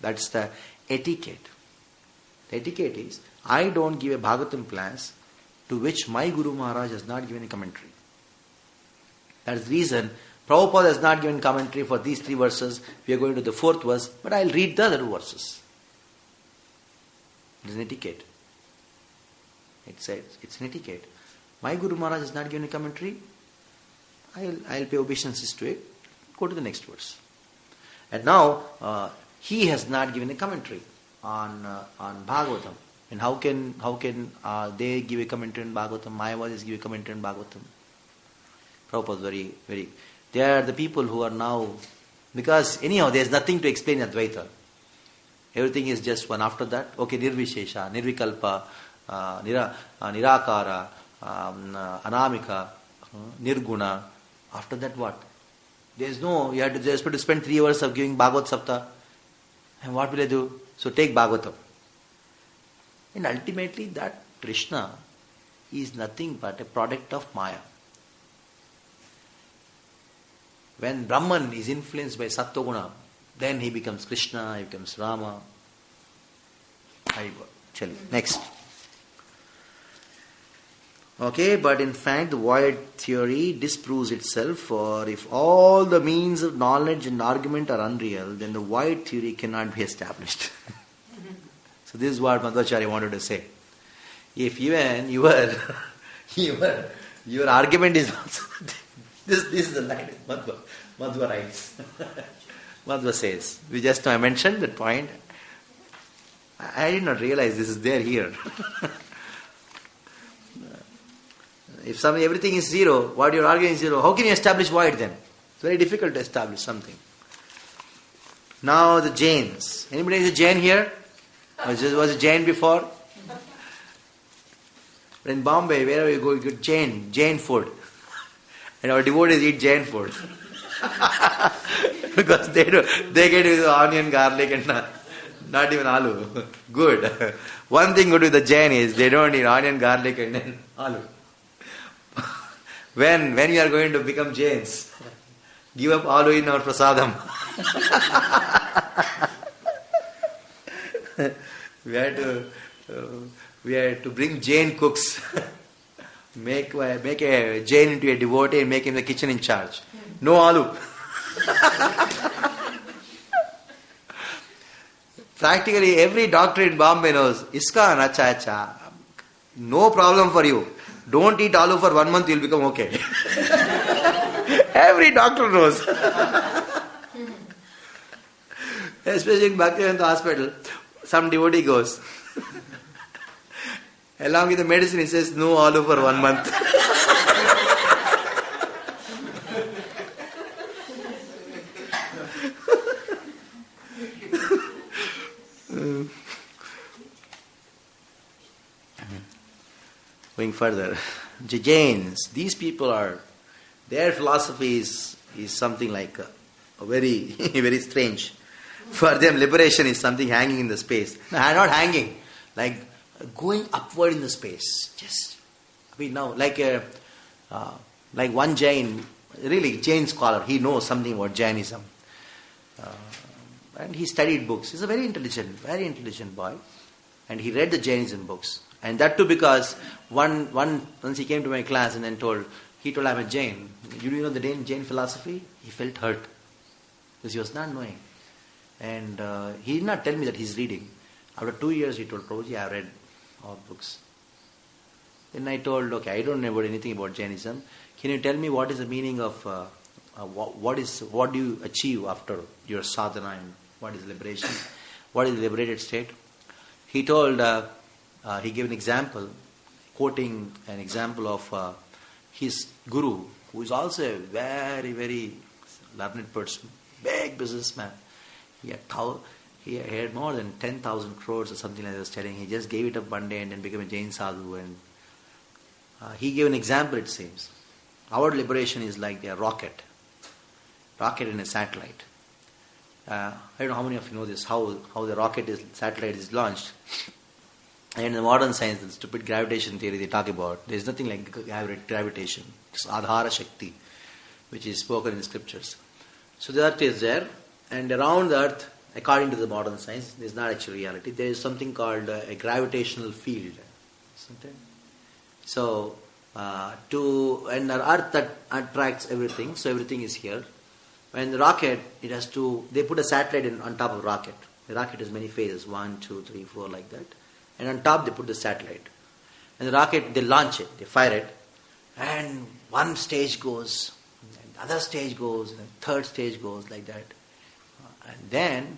That's the etiquette. The etiquette is, I don't give a Bhagavatam class to which my Guru Maharaj has not given a commentary. That's the reason Prabhupada has not given commentary for these 3 verses. We are going to the 4th verse, but I'll read the other 2 verses. It is an etiquette. It's an etiquette. My Guru Maharaj has not given a commentary. I'll pay obeisances to it. Go to the next verse. And now he has not given a commentary on Bhagavatam. And how can they give a commentary on Bhagavatam? Mayavadis give a commentary on Bhagavatam. Prabhupada very, very. They are the people who are now, because anyhow there is nothing to explain Advaita. Everything is just one. After that, okay, Nirvishesha, Nirvikalpa, Nirakara, Anamika, Nirguna. After that what? There is no, you have to spend 3 hours of giving Bhagavad Sapta. And what will I do? So take Bhagavatam. And ultimately that Krishna is nothing but a product of Maya. When Brahman is influenced by Sattva-guna, then he becomes Krishna, he becomes Rama. Next. Okay, but in fact the void theory disproves itself, for if all the means of knowledge and argument are unreal, then the void theory cannot be established. So this is what Madhvacharya wanted to say. If even your argument is also this is the line Madhva writes. Madhva says, I mentioned that point. I did not realize this is there here. If everything is zero, what you are arguing is zero, how can you establish void then? It's very difficult to establish something. Now the Jains. Anybody is a Jain here? Was a Jain before? But in Bombay, wherever you go, you get Jain food. And our devotees eat Jain food. Because they get with onion, garlic and not even aloo. Good. One thing good with the Jain is they don't eat onion, garlic and then aloo. When we are going to become Jains, give up aloo in our prasadam. we had to bring Jain cooks. Make a Jain into a devotee and make him the kitchen in charge. No aloo. Practically every doctor in Bombay knows, Iska acha. No problem for you. Don't eat aloo for 1 month, you'll become okay. Every doctor knows. Especially in Bhaktivedanta hospital, some devotee goes. Along with the medicine, he says, no aloo for 1 month. Going further, Jains, these people their philosophy is something like a very, very strange. For them, liberation is something hanging in the space. No, not hanging, like going upward in the space. Like one Jain, really Jain scholar, he knows something about Jainism. And he studied books. He's a very intelligent boy. And he read the Jainism books. And that too because once he came to my class and then he told I'm a Jain. You know the Jain philosophy? He felt hurt. Because he was not knowing. And he did not tell me that he's reading. After 2 years he told Prabhuji, I have read all books. Then I told, okay, I don't know anything about Jainism. Can you tell me what is the meaning of, what do you achieve after your sadhana and what is liberation? What is the liberated state? He told, he gave an example, quoting an example of his guru, who is also a very, very learned person, big businessman. He had more than 10,000 crores or something like that, was telling. He just gave it up one day and then became a Jain sadhu. And he gave an example, it seems. Our liberation is like a rocket in a satellite. I don't know how many of you know this, how the satellite is launched. And in the modern science, the stupid gravitation theory they talk about, there is nothing like gravitation. It's Adhara Shakti, which is spoken in the scriptures. So the earth is there, and around the earth, according to the modern science, this is not actually reality. There is something called a gravitational field. Isn't it? So, and the earth that attracts everything, so everything is here. When the rocket, they put a satellite on top of the rocket. The rocket has many phases, 1, 2, 3, 4, like that. And on top they put the satellite. And the rocket, they launch it, they fire it, and one stage goes, and the other stage goes, and the third stage goes, like that. And then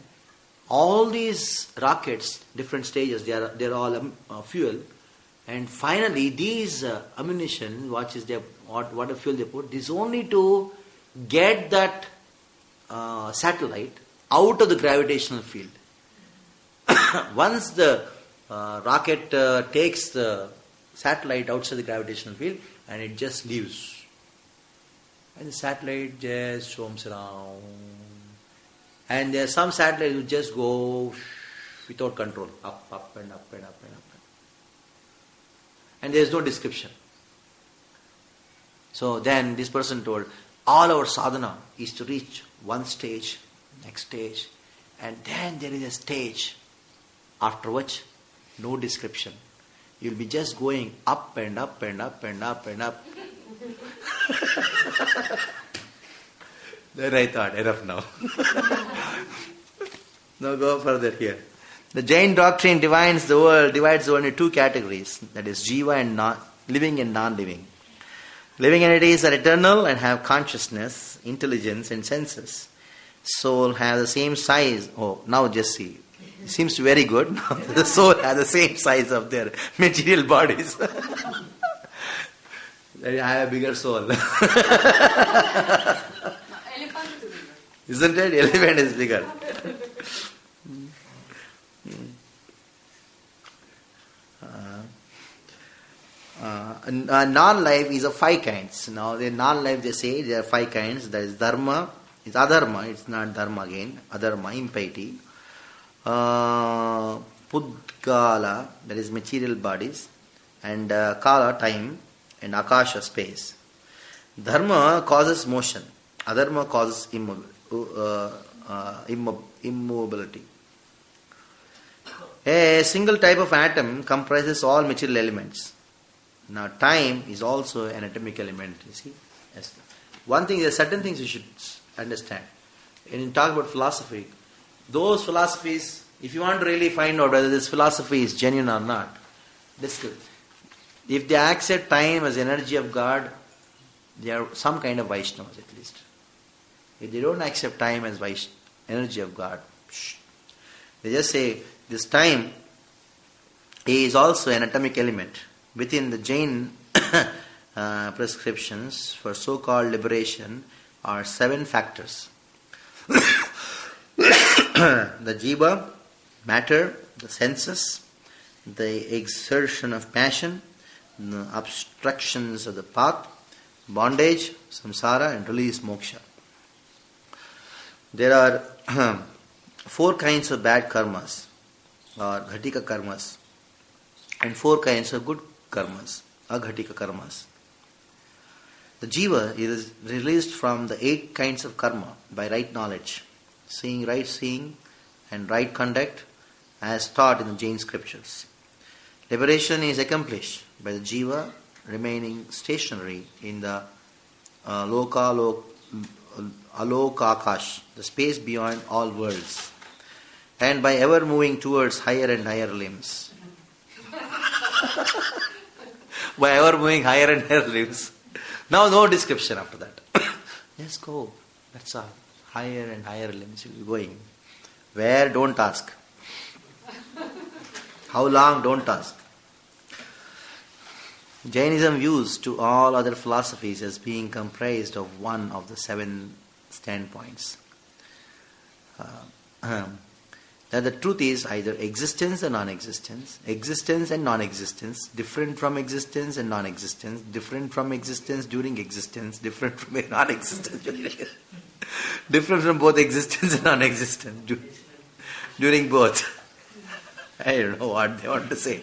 all these rockets, different stages, they're all fuel. And finally, these ammunition, what fuel they put, is only to get that satellite out of the gravitational field. Once the rocket takes the satellite outside the gravitational field, and it just leaves. And the satellite just roams around. And there are some satellites who just go without control, up and up and up and up. And there is no description. So then this person told, all our sadhana is to reach one stage, next stage, and then there is a stage after which no description. You'll be just going up and up and up and up and up. Then I thought, enough now. Now go further here. The Jain doctrine divides the world into two categories, that is jiva and living and non-living. Living entities are eternal and have consciousness, intelligence and senses. Soul has the same size. Oh, now just see. It seems very good. Now the soul has the same size of their material bodies. I have a bigger soul. Isn't it? Elephant is bigger. Non-life is of 5 kinds. Now, the non-life, they say there are 5 kinds. That is dharma, it's adharma, it's not dharma again, adharma, impiety. Pudgala, that is material bodies, and kala, time, and akasha, space. Dharma causes motion, adharma causes immobility. A single type of atom comprises all material elements. Now, time is also an atomic element, you see. Yes. One thing, there are certain things you should understand. When you talk about philosophy, those philosophies, if you want to really find out whether this philosophy is genuine or not, if they accept time as energy of God, they are some kind of Vaishnavas at least. If they don't accept time as energy of God, they just say this time is also an atomic element. Within the Jain prescriptions for so-called liberation are 7 factors. The jiva, matter, the senses, the exertion of passion, the obstructions of the path, bondage, samsara, and release, moksha. There are 4 kinds of bad karmas, or ghatika karmas, and 4 kinds of good karmas, aghatika karmas. The jiva is released from the 8 kinds of karma by right knowledge, seeing, and right conduct as taught in the Jain scriptures. Liberation is accomplished by the jiva remaining stationary in the alokakash, the space beyond all worlds, and by ever moving towards higher and higher limbs. By ever moving higher and higher limbs. Now no description after that. Just go. That's all. Higher and higher limbs you'll be going. Where? Don't ask. How long? Don't ask. Jainism views to all other philosophies as being comprised of one of the 7 standpoints. That the truth is either existence or non-existence, existence and non-existence, different from existence and non-existence, different from existence during existence, different from non-existence during existence, different from both existence and non-existence during both. I don't know what they want to say.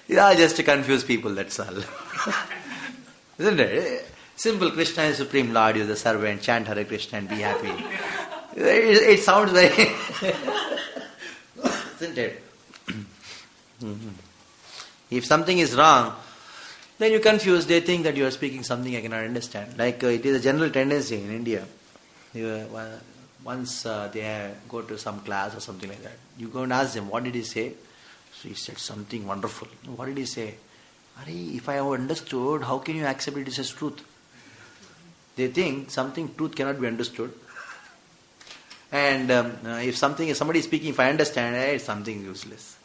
Yeah, just to confuse people, that's all. Isn't it? Simple, Krishna is Supreme Lord, you are the servant, chant Hare Krishna and be happy. It sounds very... Isn't it? If something is wrong, then you confuse, they think that you are speaking something I cannot understand. Like it is a general tendency in India. Once they go to some class or something like that, you go and ask them, what did he say? So he said something wonderful. What did he say? If I have understood, how can you accept it as truth? They think truth cannot be understood. And if somebody is speaking, if I understand, it's something useless.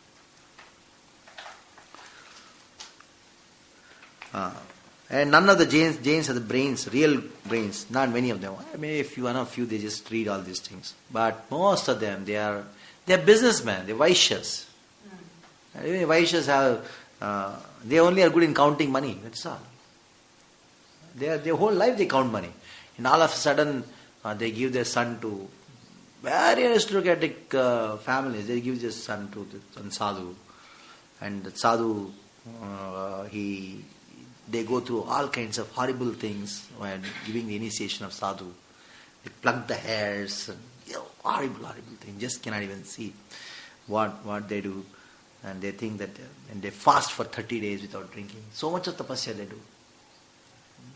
And none of the Jains have the brains, real brains. Not many of them. Maybe one of few, they just read all these things. But most of them, they are businessmen. They are Vaishyas. Vaishyas have, they only are good in counting money. That's all. Their whole life they count money. And all of a sudden, they give their son to very aristocratic families. They give their son to the sadhu. And the sadhu, they go through all kinds of horrible things when giving the initiation of sadhu. They pluck the hairs, and, horrible things. Just cannot even see what they do. And they think that, and they fast for 30 days without drinking. So much of tapasya they do.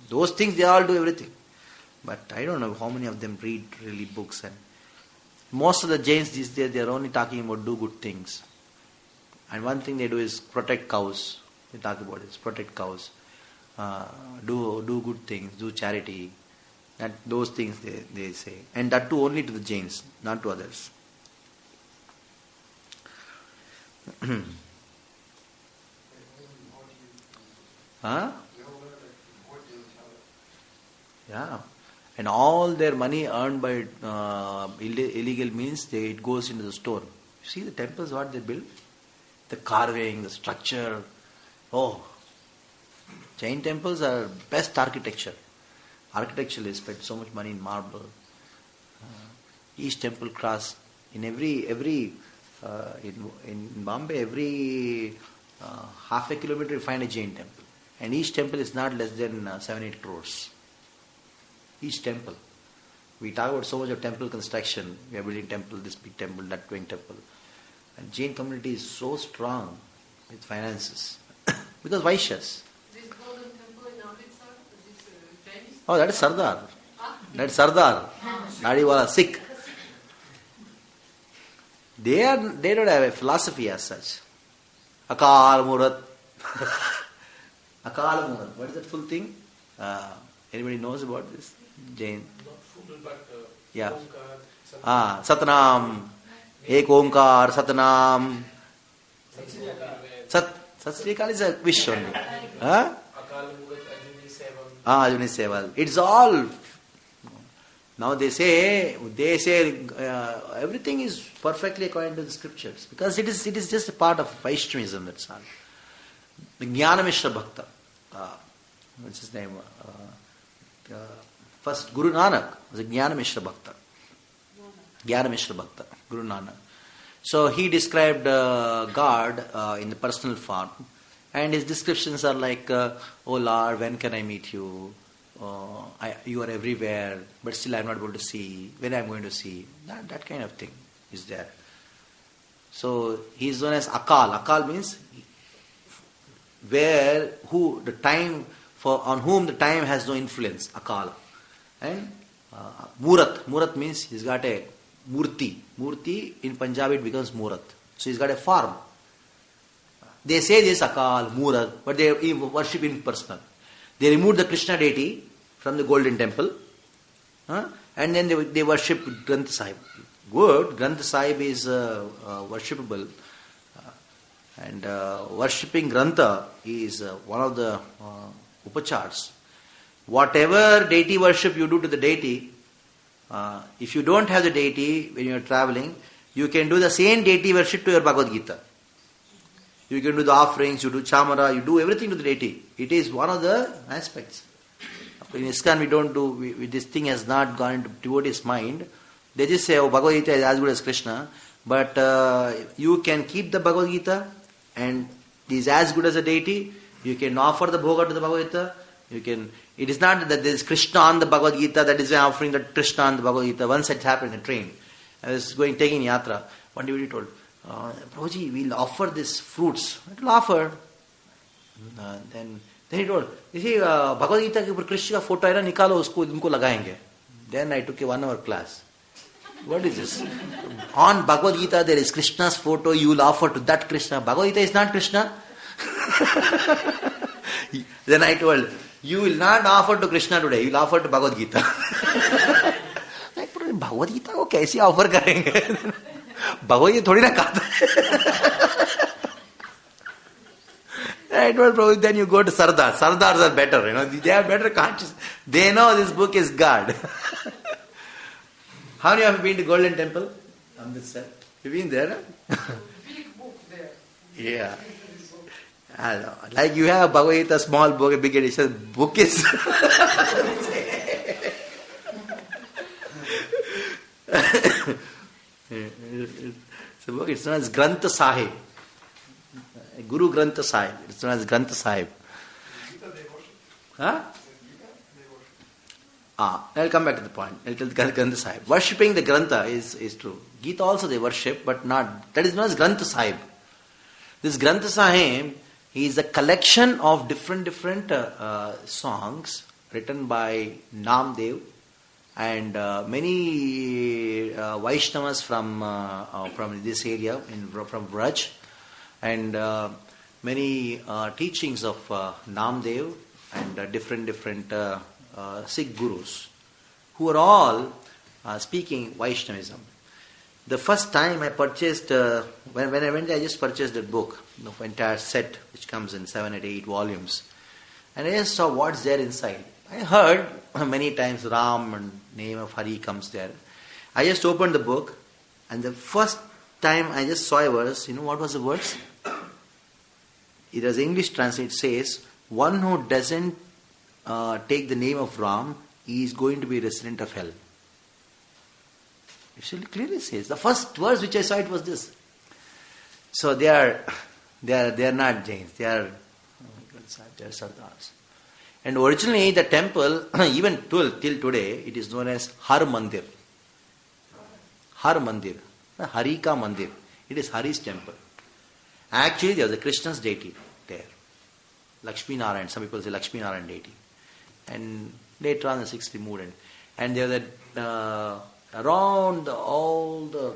Those things they all do everything. But I don't know how many of them read really books. And most of the Jains these days, they are only talking about do good things. And one thing they do is protect cows. They talk about this, protect cows. Do good things, do charity. Those things they say. And that too only to the Jains, not to others. Huh? Yeah. And all their money earned by illegal means, it goes into the store. You see the temples, what they build? The carving, the structure. Oh, Jain temples are best architecture. Architecturally spent so much money in marble. Each temple cross in in Bombay, every half a kilometer you find a Jain temple. And each temple is not less than 7-8 crores. Each temple. We talk about so much of temple construction. We are building temple, this big temple, that big temple. And Jain community is so strong with finances. Because Vaishyas. This golden temple in Amritsar, this Chinese? Oh, that is Sardar. That is Sardar. Nadiwala, Sikh. They don't have a philosophy as such. Akal Murat. Akal Murat. What is that full thing? Anybody knows about this? Jain. Not full, but yeah. Omkar, Satnam. Ek Omkar, Satnam. Sat Sri Akal is a wish only. Huh? Akal Murat, Ajuni Sevam. Ajuni Seval. It's all. Now they say everything is perfectly according to the scriptures, because it is just a part of Vaishnavism, that's all. The Jnana Mishra Bhakta, what's his name? First Guru Nanak was a Jnana Mishra Bhakta. Jnana Mishra Bhakta, Guru Nanak. So he described God in the personal form, and his descriptions are like, "Oh Lord, when can I meet you? You are everywhere, but still I am not able to see. When I am going to see?" That kind of thing is there. So he is known as Akal. Akal means on whom the time has no influence. Akal. And Murat. Murat means he's got a Murti. Murti in Punjabi it becomes Murat. So he's got a form. They say this Akal, Murat, but they worship in personal. They removed the Krishna deity from the golden temple, and then they worship Granth Sahib. Good, Granth Sahib is worshipable, And worshipping Grantha is one of the upachars. Whatever deity worship you do to the deity, if you don't have the deity when you are traveling, you can do the same deity worship to your Bhagavad Gita. You can do the offerings, you do chamara, you do everything to the deity. It is one of the aspects. In ISKCON we don't do, this thing has not gone into devotee's mind. They just say, oh, Bhagavad Gita is as good as Krishna. But you can keep the Bhagavad Gita and it is as good as a deity. You can offer the bhoga to the Bhagavad Gita. It is not that there is Krishna on the Bhagavad Gita, that is why I am offering the Krishna on the Bhagavad Gita. Once it happened in a train. I was taking yatra. One devotee told, Prabhuji, we'll offer these fruits. I will offer. Then he told, you see, Bhagavad Gita ke upar Krishna ka photo hai na, nikalo usko, unko lagayenge. Then I took a 1 hour class. What is this? On Bhagavad Gita there is Krishna's photo, you will offer to that Krishna. Bhagavad Gita is not Krishna. Then I told, you will not offer to Krishna today, you will offer to Bhagavad Gita. Bhagavad Gita को कैसे offer करेंगे? भगवद गीता थोड़ी ना खाता है. I told Prabhu, then you go to Sardar. Sardars are better, they are better conscious. They know this book is God. How many have been to Golden Temple? On this side. You've been there? Big book there. Yeah. Like you have Bhagavad Gita, small book, a big edition. Book is... It's a book, it's known as Grantha Sahib. Guru Grantha Sahib. It's known as Grantha Sahib. Huh? I'll come back to the point. I'll tell Grantha Sahib. Worshipping the Grantha is true. Gita also they worship, but not. That is known as Grantha Sahib. This Grantha Sahib is a collection of different songs written by Namdev and many Vaishnavas from this area, from Braj, and many teachings of Namdev and different Sikh gurus, who are all speaking Vaishnavism. The first time I purchased, when I went there, I just purchased that book, the entire set, which comes in 7 or 8 volumes. And I just saw what's there inside. I heard many times Ram and name of Hari comes there. I just opened the book, and the first time I just saw a verse, what was the verse? It was English translation. It says, one who doesn't take the name of Ram is going to be a resident of hell. It clearly says. The first verse which I saw it was this. So they are not Jains. They are Sardars. And originally the temple, even till today, it is known as Har Mandir. Har Mandir. Harika Mandir. It is Hari's temple. Actually there was a Krishna's deity there. Lakshmi Narayan. Some people say Lakshmi Narayan deity. And later on the 6th removed. And there was around all the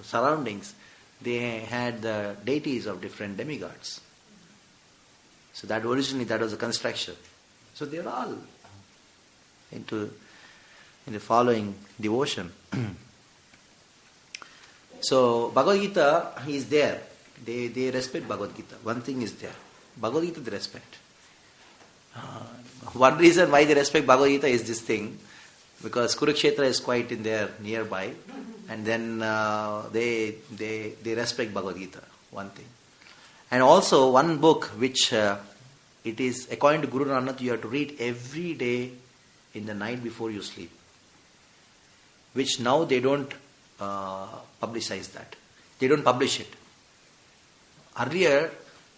surroundings, they had the deities of different demigods. So that originally that was a construction. So they are all into following devotion. So Bhagavad Gita is there. They respect Bhagavad Gita. One thing is there. Bhagavad Gita they respect. One reason why they respect Bhagavad Gita is this thing, because Kurukshetra is quite in there nearby, and then they respect Bhagavad Gita. One thing, and also one book which it is according to Guru Nanak you have to read every day in the night before you sleep. Which now they don't publicize that. They don't publish it. Earlier,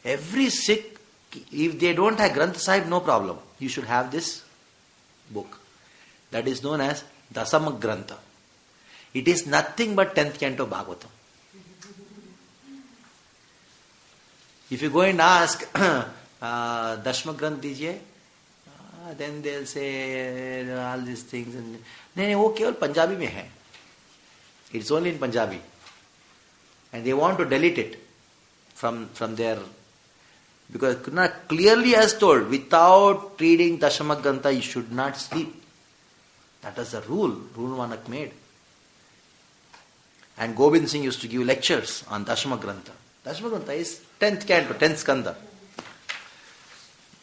every Sikh, if they don't have Granth Sahib, no problem. You should have this book. That is known as Dasama Grantha. It is nothing but 10th canto Bhagavatam. If you go and ask, Dashma Granth dijiye, then they'll say all these things. And then, वो केवल Punjabi में है. It's only in Punjabi. And they want to delete it from their... Because Krishna clearly has told, without reading Dashama Grantha, you should not sleep. That was the rule Nanak made. And Gobind Singh used to give lectures on Dashama Grantha. Darshan Grantha is 10th canto, 10th skanda.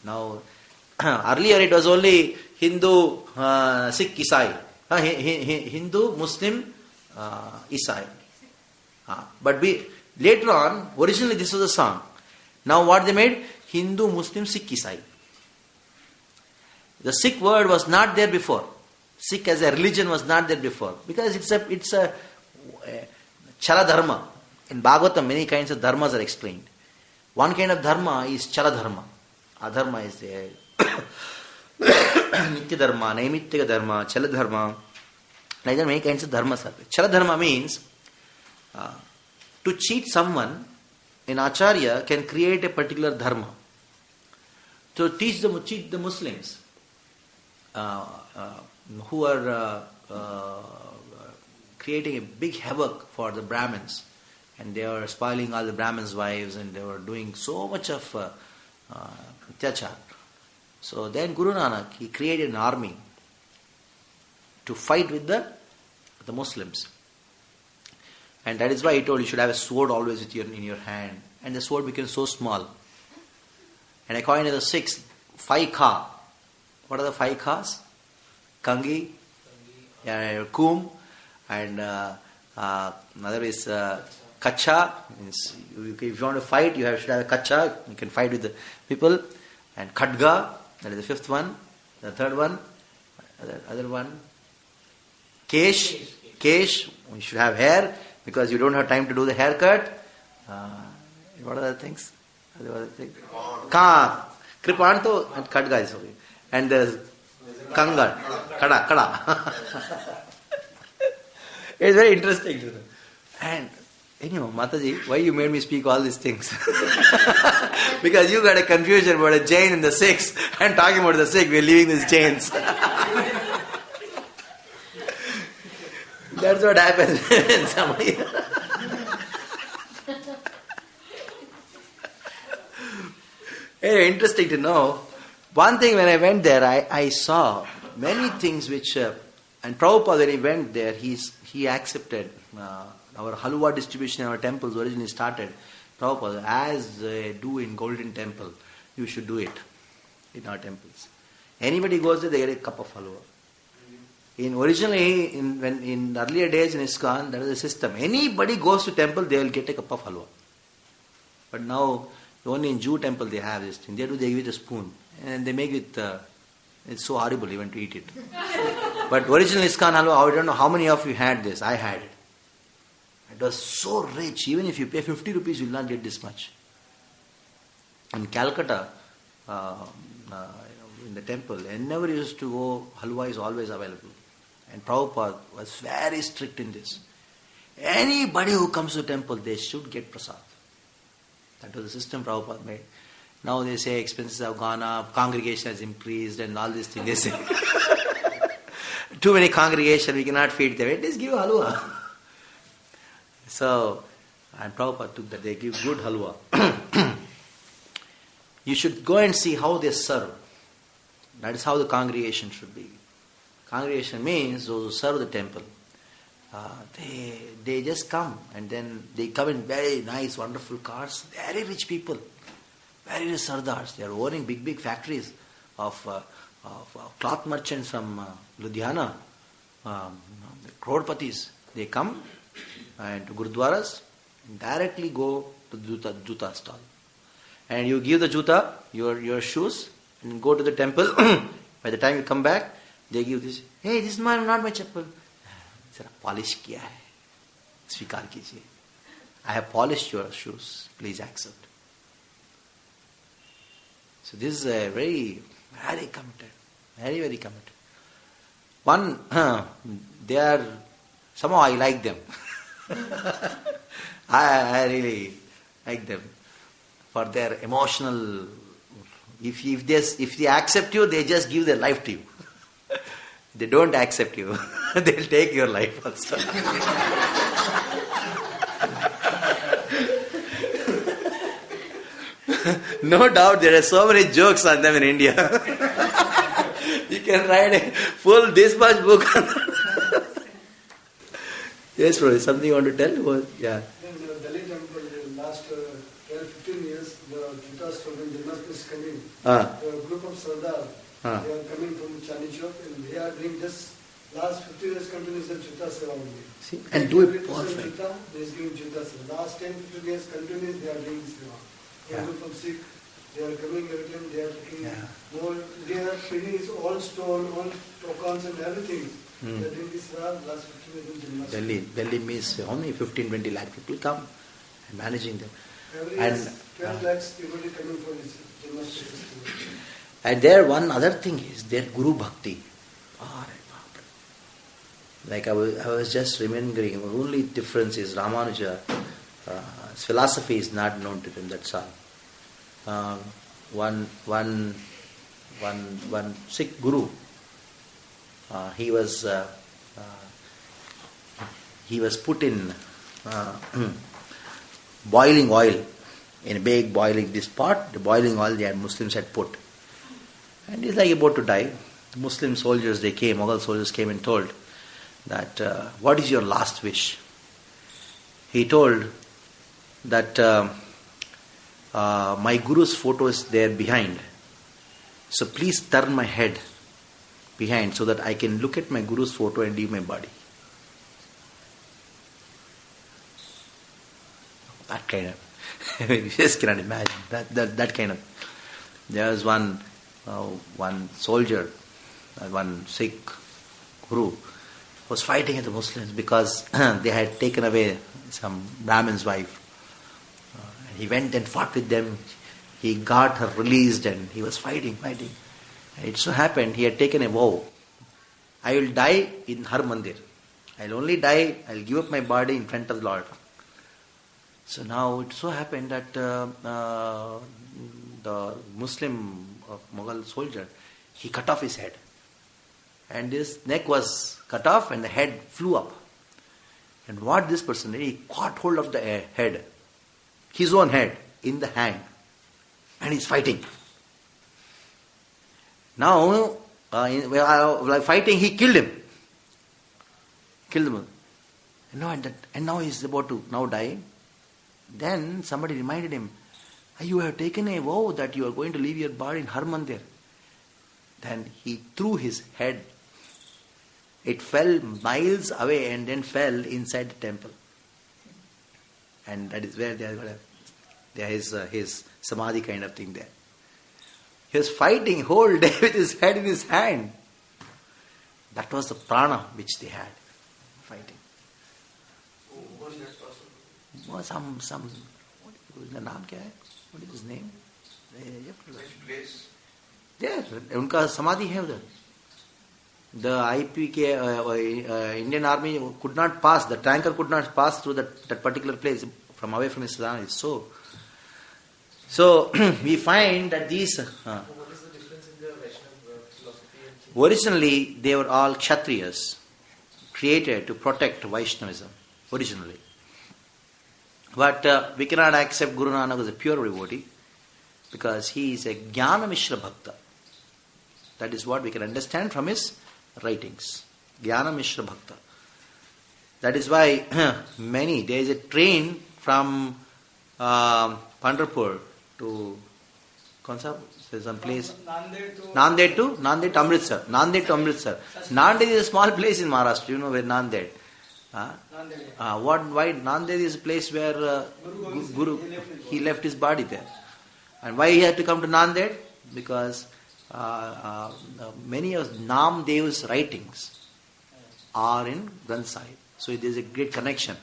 Now, earlier it was only Hindu, Sikh, Isai. Hindu, Muslim, Isai. But later on, originally this was a song. Now what they made? Hindu, Muslim, Sikh, Isai. The Sikh word was not there before. Sikh as a religion was not there before. Because it's a Chala Dharma. In Bhagavatam, many kinds of dharmas are explained. One kind of dharma is Chala Dharma. Adharma is there. Nitya Dharma, Naimittika Dharma, Chala Dharma. Like that, many kinds of dharmas are there. Chala Dharma means to cheat someone, an acharya can create a particular dharma. To cheat the Muslims who are creating a big havoc for the Brahmins, and they were spoiling all the Brahmins' wives, and they were doing so much of atyachar. So then Guru Nanak, he created an army to fight with the Muslims. And that is why he told you should have a sword always in your hand. And the sword became so small. And according to the Sikhs, 5 ka. What are the 5 kas? Kangi, Kum, and another is Kacha. If you want to fight, you should have a Kacha. You can fight with the people. And Khadga, that is the 5th one. The 3rd one, other one. Kesh, you should have hair because you don't have time to do the haircut. What are the things? Kripan to and Khadga is okay. And there's Kangar, Kada. It's very interesting to know. And anyhow, Mataji, why you made me speak all these things? Because you got a confusion about a Jain and the Sikhs, and talking about the Sikh, we're leaving these Jains. That's what happens in somebody. Very interesting to know. One thing, when I went there, I saw many things which, and Prabhupada, when he went there, he accepted our halwa distribution in our temples originally started. Prabhupada, as they do in Golden Temple, you should do it in our temples. Anybody goes there, they get a cup of halwa. Originally, in earlier days in ISKCON, there was a system. Anybody goes to temple, they will get a cup of halwa. But now, only in Jew temple they have this thing. They give it a spoon. And they make it, it's so horrible even to eat it. But original ISKCON halwa, I don't know how many of you had this. I had it. It was so rich. Even if you pay 50 rupees, you will not get this much. In Calcutta, in the temple, whenever you used to go, halwa is always available. And Prabhupada was very strict in this. Anybody who comes to the temple, they should get prasad. That was the system Prabhupada made. Now they say expenses have gone up, congregation has increased, and all these things. They say, too many congregation, we cannot feed them. Just give halwa. So, and Prabhupada took that. They give good halwa. You should go and see how they serve. That is how the congregation should be. Congregation means those who serve the temple. They just come, and then they come in very nice, wonderful cars. Very rich people, very rich sardars. They are owning big factories of cloth merchants from Ludhiana, crorpatis. They come and to Gurudwaras, directly go to the juta stall, and you give the juta, your shoes, and go to the temple. By the time you come back, they give this. Hey, this is not my chappal. Sir, polish kiya hai. Svikar kijiye. I have polished your shoes. Please accept. So this is a very committed. Very committed. One, they are, somehow I like them. I really like them for their emotional. If they accept you, they just give their life to you. They don't accept you. They'll take your life also. No doubt there are so many jokes on them in India. You can write a full this much book on them. Yes, bro, something you want to tell? Yeah. In the Delhi temple, the last Jutas from Janmashtami is coming. Ah. The group of Sardar, Ah. they are coming from Chandni Chowk and they are doing just last 15 years continuous Juta Seva only. See, and do it Every person perfect. Juta, they is giving Juta Seva. Last 10-15 years continuous they are doing this Seva. Yeah. Group of Sikh, they are coming every time, they are taking Yeah. more, they are feeding his all stone, all tokens and everything. Hmm. They are doing this Seva last 15 years in Janmashtami. Delhi means only 15-20 lakh people come and managing them. Every And, year 12 lakhs people are coming for this Janmashtami festival. And there one other thing is their Guru Bhakti. Like I was just remembering, the only difference is Ramanuja, his philosophy is not known to them, that's all. One Sikh Guru, he was put in boiling oil, in a big boiling this pot, the boiling oil the Muslims had put. And he's like about to die. The Muslim soldiers, they came, Mughal soldiers came and told that, what is your last wish? He told that my Guru's photo is there behind. So please turn my head behind so that I can look at my Guru's photo and leave my body. That kind of, you just cannot imagine. That kind of. There was one soldier, one Sikh Guru, was fighting with the Muslims because they had taken away some Brahmin's wife. He went and fought with them. He got her released and he was fighting. And it so happened he had taken a vow. I will die in Har Mandir. I'll only die, I'll give up my body in front of the Lord. So now it so happened that the Muslim Mughal soldier, he cut off his head. And his neck was cut off and the head flew up. And what this person did, he caught hold of the head, his own head, in the hand. And he's fighting. Now, while fighting, he killed him. And now he's about to now die. Then somebody reminded him, you have taken a vow that you are going to leave your body in Har Mandir. Then he threw his head. It fell miles away and then fell inside the temple. And that is where there is his samadhi kind of thing there. He was fighting whole day with his head in his hand. That was the prana which they had, fighting. Who was that person? Some the name क्या है? What is his name? Which place? There, उनका समाधि है उधर. The IPK Indian Army could not pass. The tanker could not pass through that particular place from away from his land. So we find that these. What is the difference in the Vaishnava philosophy and teaching? Originally, they were all Kshatriyas, created to protect Vaishnavism. Originally. But we cannot accept Guru Nanak as a pure devotee because he is a Jnana Mishra Bhakta. That is what we can understand from his writings. Jnana Mishra Bhakta. That is why there is a train from Pandharpur to some place. Nanded to Amritsar. Nanded to Amritsar. Nanded is a small place in Maharashtra. You know where Nanded? Why Nanded is a place where Guru he left his body there. And why he had to come to Nanded? Because many of Namdev's writings are in Granth Sahib. So there is a great connection.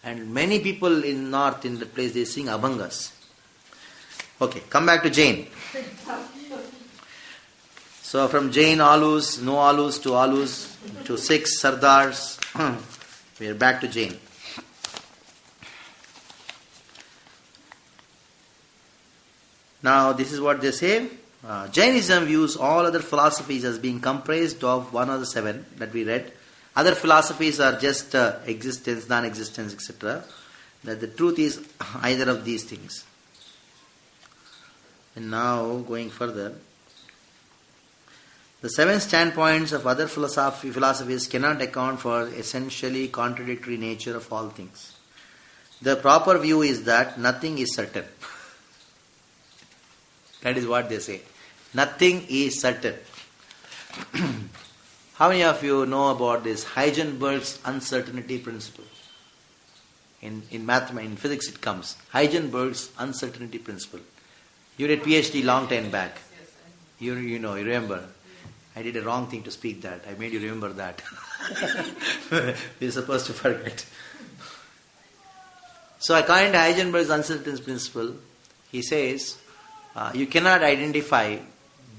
And many people in north, in the place, they sing Abhangas. Okay, come back to Jain. So from Jain Alus, no Alus to Sikhs, Sardars, we are back to Jain. Now this is what they say. Jainism views all other philosophies as being comprised of one of the seven that we read. Other philosophies are just existence, non-existence, etc. That the truth is either of these things. And now, going further, the seven standpoints of other philosophies cannot account for essentially contradictory nature of all things. The proper view is that nothing is certain. That is what they say. Nothing is certain. How many of you know about this Heisenberg's uncertainty principle? In mathematics, in physics it comes. Heisenberg's uncertainty principle. You did PhD long time back. You remember. I did a wrong thing to speak that. I made you remember that. We're supposed to forget. So according to Heisenberg's uncertainty principle, he says, you cannot identify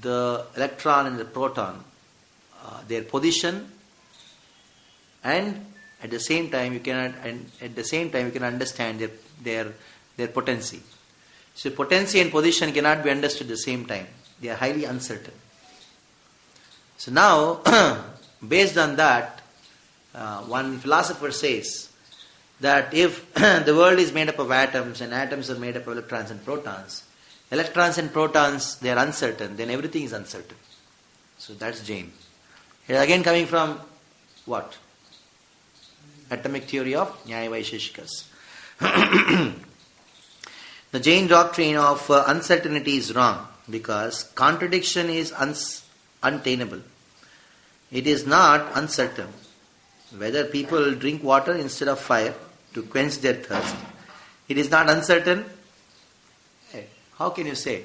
the electron and the proton, their position, and at the same time you can understand their potency. So potency and position cannot be understood at the same time. They are highly uncertain. So now, based on that, one philosopher says that if the world is made up of atoms and atoms are made up of electrons and protons, they are uncertain, then everything is uncertain. So that's Jain. It is again coming from what? Atomic theory of Nyaya Vaisheshikas. The Jain doctrine of uncertainty is wrong because contradiction is untenable. It is not uncertain whether people drink water instead of fire to quench their thirst. It is not uncertain. How can you say?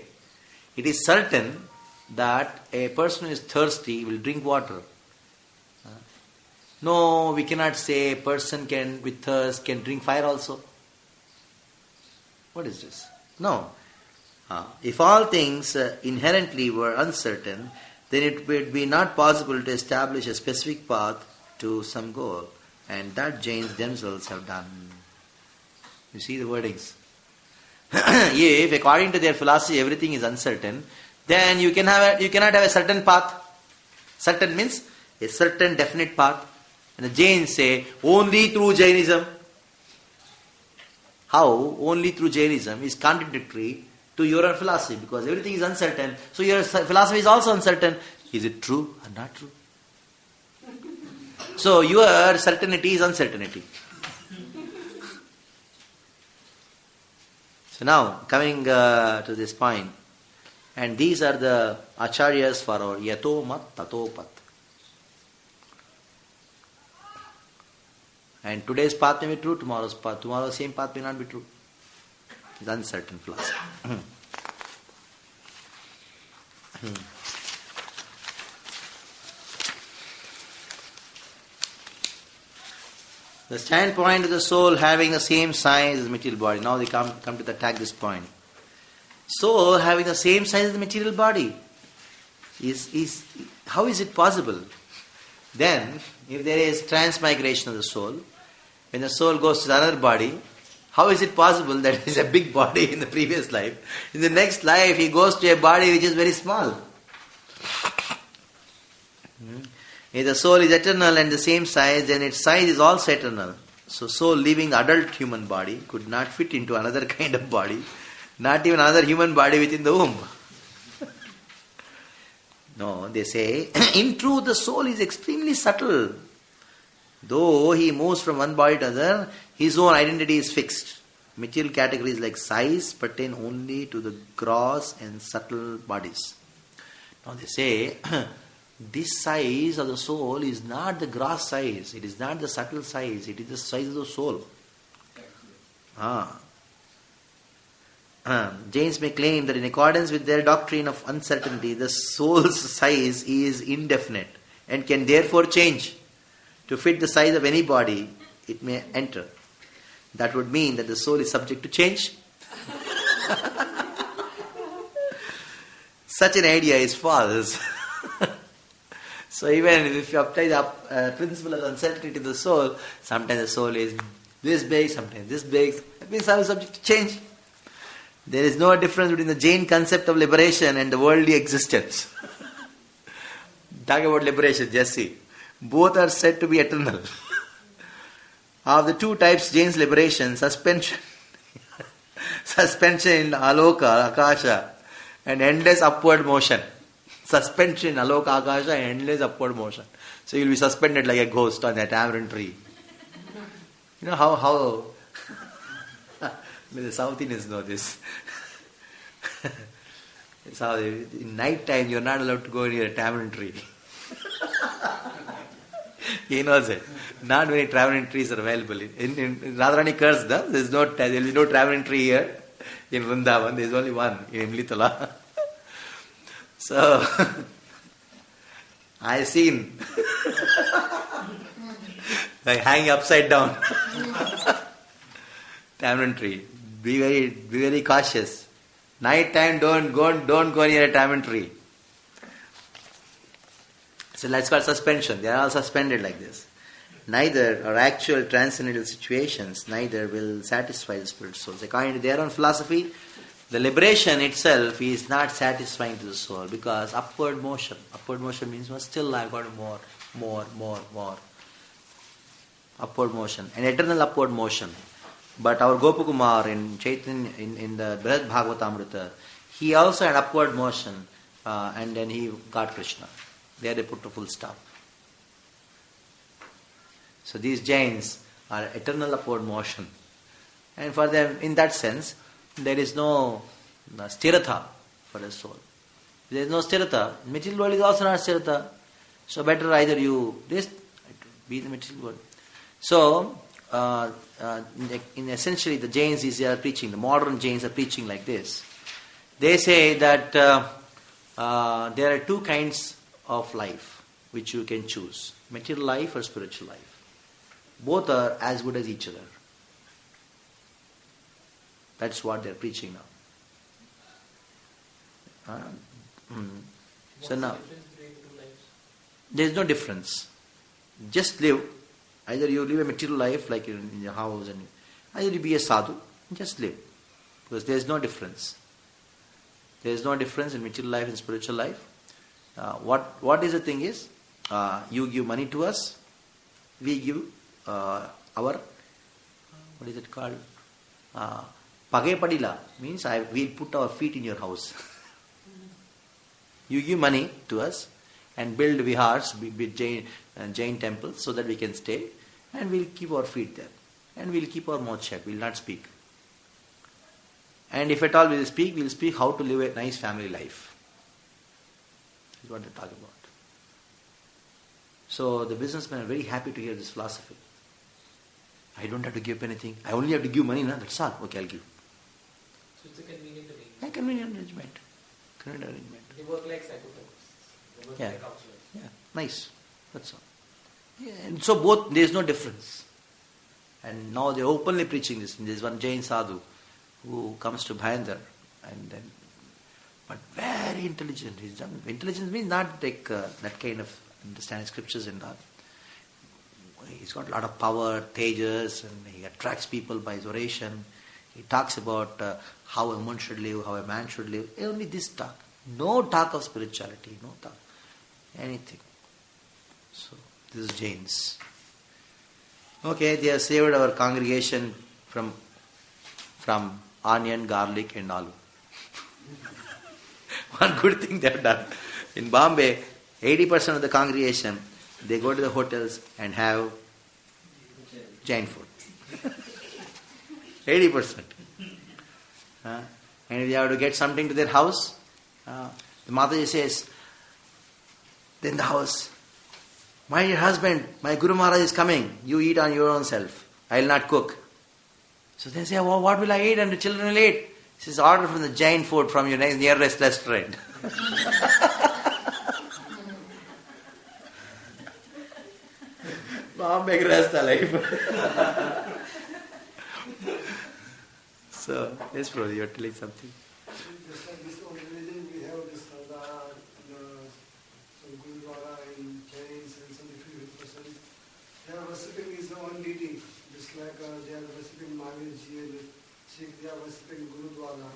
It is certain that a person who is thirsty will drink water. No, we cannot say a person with thirst can drink fire also. What is this? No. If all things inherently were uncertain, then it would be not possible to establish a specific path to some goal. And that Jains themselves have done. You see the wordings. If according to their philosophy everything is uncertain, then you cannot have a certain path. Certain means a certain definite path. And the Jains say only through Jainism. How? Only through Jainism is contradictory to your own philosophy because everything is uncertain. So your philosophy is also uncertain. Is it true or not true? So your certainty is uncertainty. So now coming to this point, and these are the acharyas for our yato mat tato pat. And today's path may be true, tomorrow's same path may not be true. It's uncertain philosophy. The standpoint of the soul having the same size as the material body. Now they come to attack this point. Soul having the same size as the material body. How is it possible? Then, if there is transmigration of the soul, when the soul goes to another body, how is it possible that it is a big body in the previous life? In the next life, he goes to a body which is very small. If the soul is eternal and the same size, then its size is also eternal. So soul leaving adult human body could not fit into another kind of body, not even another human body within the womb. No, they say, in truth the soul is extremely subtle. Though he moves from one body to another, his own identity is fixed. Material categories like size pertain only to the gross and subtle bodies. Now they say, this size of the soul is not the gross size, it is not the subtle size, it is the size of the soul. Jains may claim that in accordance with their doctrine of uncertainty, the soul's size is indefinite and can therefore change to fit the size of any body it may enter. That would mean that the soul is subject to change. Such an idea is false. So even if you apply the principle of uncertainty to the soul, sometimes the soul is this big, sometimes this big. That means I am subject to change. There is no difference between the Jain concept of liberation and the worldly existence. Talk about liberation, Jesse. Both are said to be eternal. Of the two types, Jain's liberation, suspension in aloka, akasha, and endless upward motion. Suspension in aloka, akasha, and endless upward motion. So you will be suspended like a ghost on that tamarind tree. You know how the South Indians know this. So in night time you're not allowed to go near a tamarind tree. He knows it. Not many tamarind trees are available. In Radharani curse, there is no tamarind tree here. In Vrindavan, there is only one in Imlitala. So I seen like hanging upside down. Tamarind tree. Be very cautious. Night time, don't go near a tamarind tree. So that's called suspension. They are all suspended like this. Neither are actual transcendental situations, neither will satisfy the spirit souls. According to their own philosophy, the liberation itself is not satisfying to the soul because upward motion means, well, still I've got more. Upward motion, an eternal upward motion. But our Gopakumar in Chaitanya, in the Brihad Bhagavatamrita, he also had upward motion and then he got Krishna. There they put a full stop. So these Jains are eternal upward motion. And for them, in that sense, there is no sthirata for the soul. There is no sthirata. Material world is also not sthirata. So better either you be the material world. So, in essentially the Jains are preaching, the modern Jains are preaching like this. They say that there are two kinds of life which you can choose. Material life or spiritual life. Both are as good as each other. That's what they're preaching now. So now, there's no difference. Just live. Either you live a material life like in your house, and either you be a sadhu, just live. Because there's no difference. There's no difference in material life and spiritual life. What is the thing is, you give money to us, we give our, what is it called? Page padila means we'll put our feet in your house. You give money to us and build vihars, build Jain temples so that we can stay, and we'll keep our feet there. And we'll keep our mouth shut, we'll not speak. And if at all we'll speak how to live a nice family life. That's what they talk about. So the businessmen are very happy to hear this philosophy. I don't have to give anything. I only have to give money, that's all. Okay, I'll give. So it's a convenient arrangement. Yeah, convenient arrangement. They work like psychopaths. They work like counselors. Yeah, nice. That's all. Yeah, and so both, there is no difference. And now they are openly preaching this. There is one Jain sadhu who comes to Bhayandar, and then, but very intelligent. Intelligence means not like that kind of understanding scriptures and all. He's got a lot of power, tejas, and he attracts people by his oration. He talks about how a woman should live, how a man should live. Only this talk. No talk of spirituality, no talk. Anything. So, this is Jains. Okay, they have saved our congregation from onion, garlic and aloo. One good thing they have done. In Bombay, 80% of the congregation, they go to the hotels and have Jain food. 80%. And if they have to get something to their house, the Mataji says, then the house, my dear husband, my Guru Maharaj is coming, you eat on your own self. I will not cook. So they say, well, what will I eat and the children will eat? He says, order from the Jain food from your nearest restaurant. Bombay resta life. So, yes, brother, you are telling something. Just like this old religion, we have this Sardar, some Gurudwara in Jains and some different persons. They are worshipping his own deity, just like they are worshipping Mahavir and Sikh, they are worshipping Gurudwara.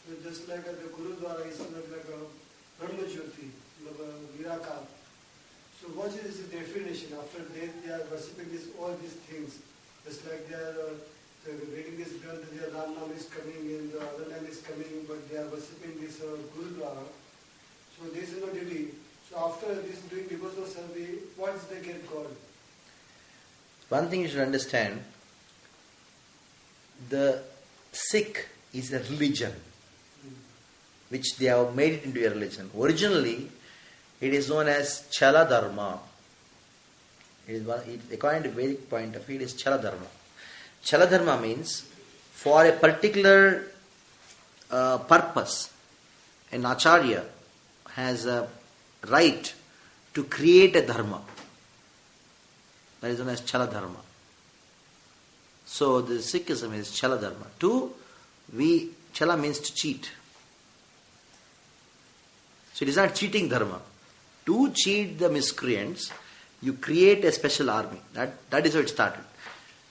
So just like the Gurudwara is not like a Brahma Jyoti, like a Virakar. So what is the definition? After death, they are worshipping all these things. Just like they are reading this Granth, their Ram Nam is coming and the other name is coming, but they are worshipping this Gurudwara. So this is no duty. So after this doing devotional survey, what is they get God? One thing you should understand, the Sikh is a religion. which they have made it into a religion. Originally, it is known as Chala Dharma. According to Vedic point of view, it is Chala Dharma. Chala Dharma means for a particular purpose, an acharya has a right to create a dharma. That is known as Chala Dharma. So the Sikhism is Chala Dharma. Chala means to cheat. So it is not cheating dharma. To cheat the miscreants, you create a special army. That is how it started.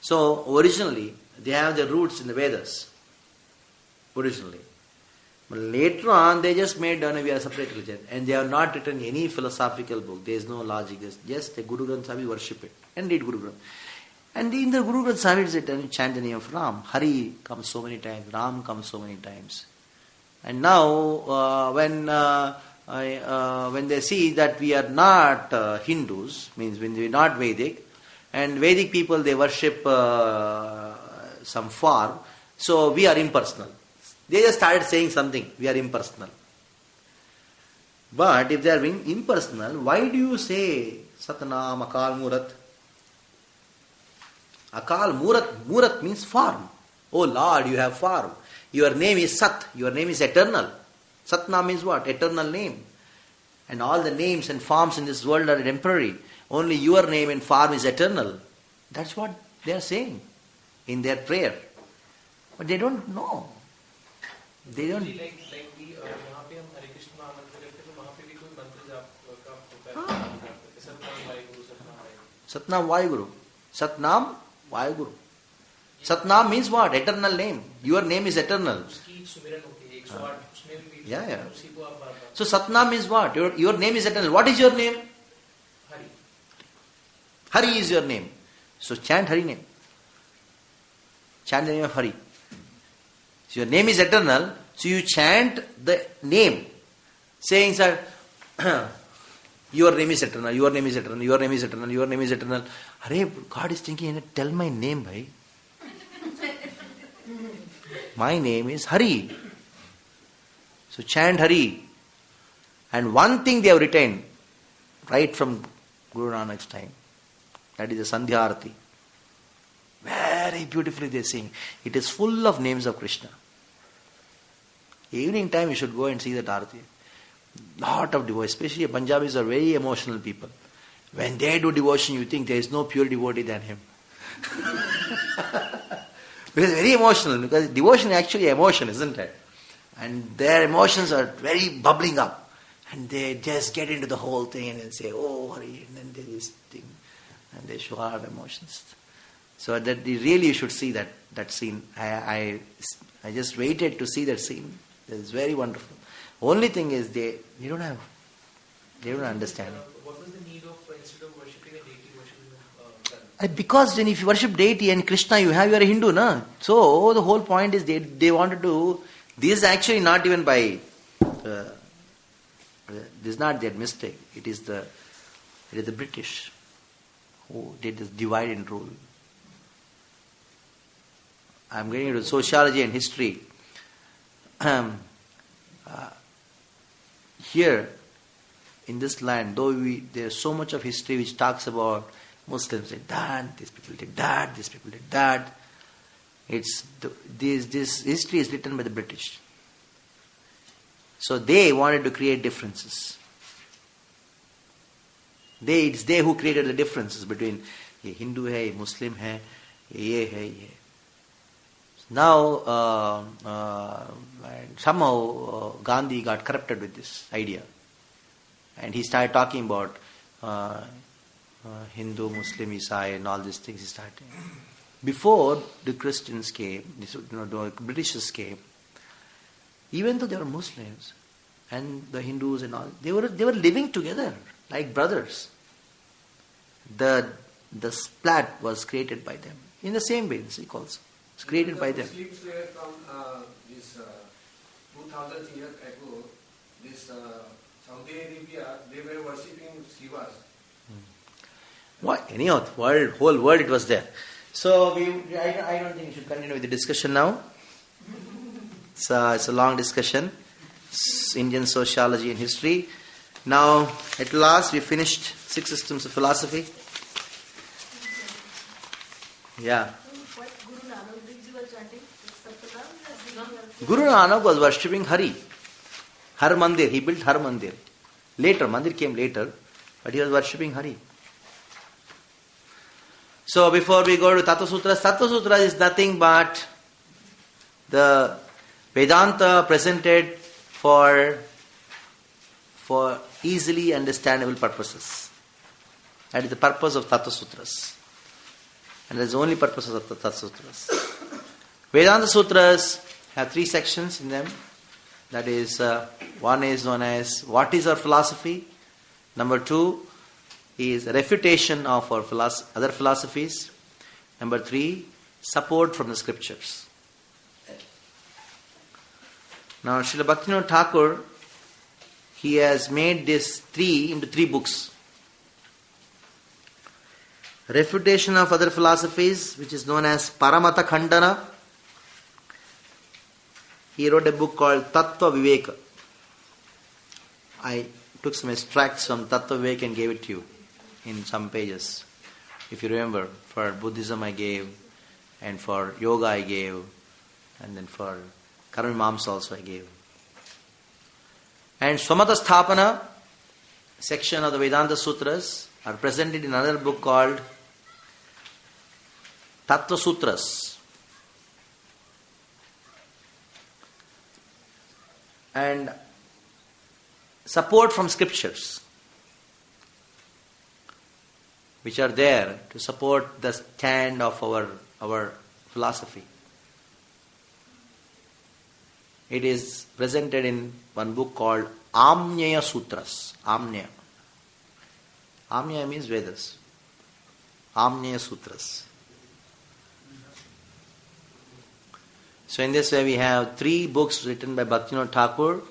So originally, they have their roots in the Vedas. Originally. But later on, they just made we are a separate religion. And they have not written any philosophical book. There is no logic. Just the Guru Granth Sahib, worship it. And read Guru Granth. And in the Guru Granth Sahib, it said, chant the name of Ram. Hari comes so many times. Ram comes so many times. And now, when they see that we are not Hindus, means when we are not Vedic, and Vedic people, they worship some form, so we are impersonal. They just started saying something, we are impersonal. But if they are impersonal, why do you say Satnam, Akal, Murat? Akal, Murat means form. Oh Lord, you have form. Your name is Sat, your name is eternal. Satnam means what? Eternal name. And all the names and forms in this world are temporary. Only your name and form is eternal. That's what they are saying in their prayer. But they don't know. They don't. Like we वहाँ पे हम हरे कृष्ण महामंत्र करते हैं तो वहाँ पे भी कोई मंत्र जाप का Satnam Vayuguru. Satnam Vayuguru. Satnam means what? Eternal name. Your name is eternal. उसकी सुमिरन होती है 108 उसमें भी Yeah. उसी को आप बार-बार So Satnam means what? Your name is eternal. What is your name? Hari Hari is your name. So chant Hari name. Chant the name of Hari. So your name is eternal. So you chant the name. Saying, sir, your name is eternal, your name is eternal, your name is eternal, your name is eternal. Hare, God is thinking, tell my name, bhai. My name is Hari. So chant Hari. And one thing they have retained right from Guru Nanak's time. That is the Sandhya Arati. Very beautifully they sing. It is full of names of Krishna. Evening time you should go and see that Arati. Lot of devotion. Especially Punjabis are very emotional people. When they do devotion, you think there is no pure devotee than him. Because very emotional. Because devotion is actually emotion, isn't it? And their emotions are very bubbling up. And they just get into the whole thing and then say, oh, Hari, and then there is thing. And they show a lot of emotions. So that really you should see that scene. I just waited to see that scene. It's very wonderful. Only thing is they don't understand. What was the need of instead of worshipping a deity, worshipping a God? Because then if you worship deity and Krishna you are a Hindu, na? So the whole point is they wanted to. This is actually not even by. This is not their mistake. It is the British who did this divide and rule. I'm getting into sociology and history. Here, in this land, though there's so much of history which talks about Muslims did that, these people did that, these people did that. This history is written by the British. So they wanted to create differences. It's they who created the differences between ye Hindu hai, ye Muslim hai, ye hai, ye. Now, somehow Gandhi got corrupted with this idea. And he started talking about Hindu, Muslim, Isai and all these things he started. Before the Christians came, the Britishers came, even though they were Muslims and the Hindus and all, they were living together like brothers. The splat was created by them. In the same way, the Sikh also. It's created by them. Muslims were from this 2000 years ago, this Saudi Arabia, they were worshipping Shivas. What? Anyhow, whole world it was there. So I don't think we should continue with the discussion now. It's a long discussion. Indian sociology and history. Now, at last, we finished 6 systems of philosophy. Yeah. What Guru Nanak Dev Ji was chanting? Satnam? Guru Nanak was worshipping Hari. Har Mandir. He built Har Mandir. Later, Mandir came later, but he was worshipping Hari. So, before we go to Tattva Sutras is nothing but the Vedanta presented for easily understandable purposes. That is the purpose of Tattva Sutras. And that is the only purpose of the Tattva Sutras. Vedanta Sutras have 3 sections in them. That is, one is known as what is our philosophy. Number 2 is refutation of our other philosophies. Number 3, support from the scriptures. Now, Srila Bhaktivinoda Thakur, he has made this 3 into 3 books. Refutation of other philosophies, which is known as Paramata Khandana. He wrote a book called Tattva Viveka. I took some extracts from Tattva Viveka and gave it to you in some pages. If you remember, for Buddhism I gave, and for Yoga I gave, and then for Karma Mimamsa also I gave. And Swamata Sthapana section of the Vedanta Sutras are presented in another book called Tattva Sutras. And support from scriptures, which are there to support the stand of our philosophy. It is presented in one book called Amnyaya Sutras. Amnyaya. Amnyaya means Vedas. Amnyaya Sutras. So in this way we have 3 books written by Bhaktivinoda Thakur,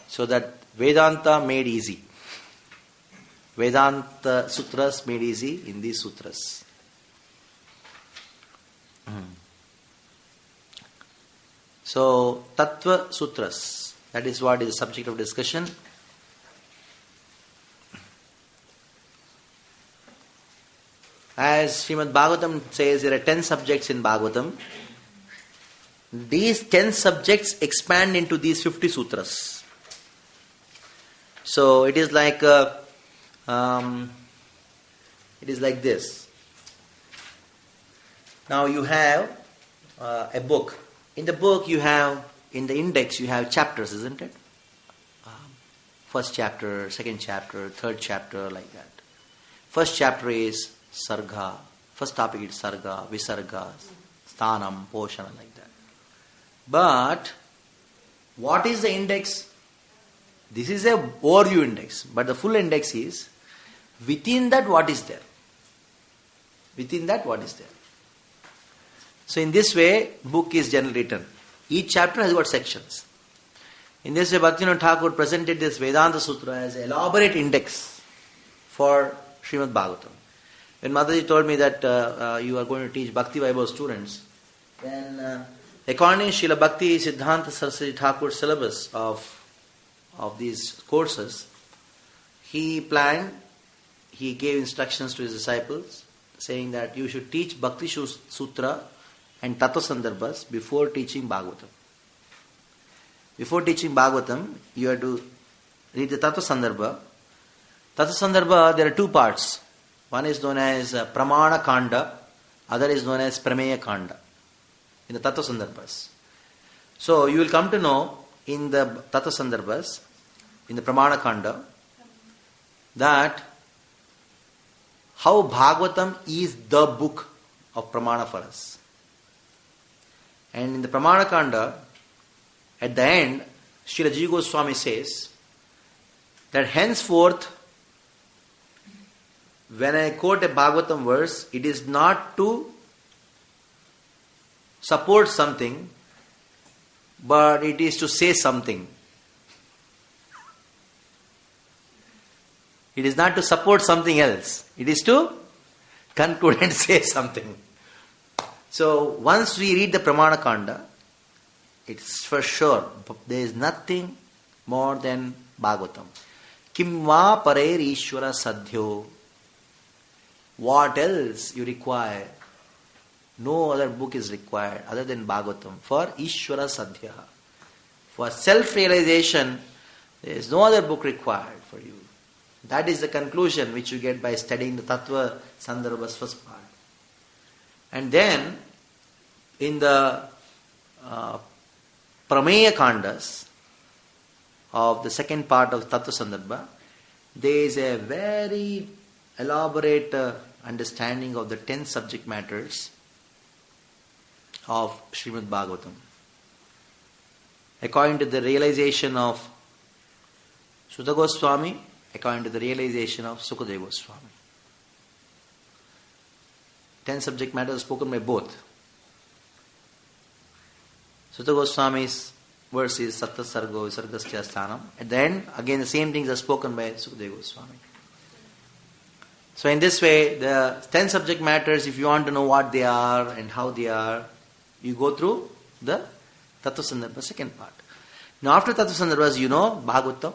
so that Vedanta made easy. Vedanta Sutras made easy in these sutras. So, Tattva Sutras, that is what is the subject of discussion. As Srimad Bhagavatam says, there are 10 subjects in Bhagavatam. These 10 subjects expand into these 50 sutras. So it is like this. Now you have a book. In the book you have, in the index you have chapters, isn't it? First chapter, second chapter, third chapter, like that. First chapter is Sarga. First topic is Sarga, Visarga, Sthanam, Poshana, like that. But what is the index? This is a overview index, but the full index is within that what is there. Within that what is there. So in this way, book is generally written. Each chapter has got sections. In this way, Bhaktivinoda Thakur presented this Vedanta Sutra as an elaborate index for Srimad Bhagavatam. When Mataji told me that you are going to teach Bhakti Vaibhav students, then according to Srila Bhakti Siddhanta Saraswati Thakur's syllabus of these courses, he gave instructions to his disciples saying that you should teach Bhakti Sutra and Tattva Sandarbhas before teaching Bhagavatam. Before teaching Bhagavatam, you have to read the Tattva Sandarbha. Tattva Sandarbha, there are 2 parts. One is known as Pramana Kanda, other is known as Prameya Kanda in the Tattva Sandarbhas. So you will come to know in the Tattva Sandarbhas, in the Pramana Kanda, that how Bhagavatam is the book of Pramana for us. And in the Pramana Kanda, at the end, Srila Jiva Goswami says that henceforth, when I quote a Bhagavatam verse, it is not to support something, but it is to say something. It is not to support something else. It is to conclude and say something. So, once we read the Pramana Kanda, It's for sure. There is nothing more than Bhagavatam. Kim va parer Ishvara sadhyo. What else you require? No other book is required other than Bhagavatam for Ishvara sadhya. For self-realization, there is no other book required for you. That is the conclusion which you get by studying the Tattva Sandarbha's first part. And then, in the Prameya Kandas of the second part of Tattva Sandarbha, there is a very elaborate understanding of the 10 subject matters of Srimad Bhagavatam. According to the realization of Sutta Goswami, according to the realization of Sukadeva Goswami. 10 subject matters spoken by both. Sutta Goswami's verse is Satta Sargo Sargasya Sthanam. At the end, again the same things are spoken by Sukadeva Goswami. So in this way, the 10 subject matters, if you want to know what they are and how they are, you go through the Tattva Sandarbha second part. Now after Tattva Sandarbhas, you know Bhagavatam,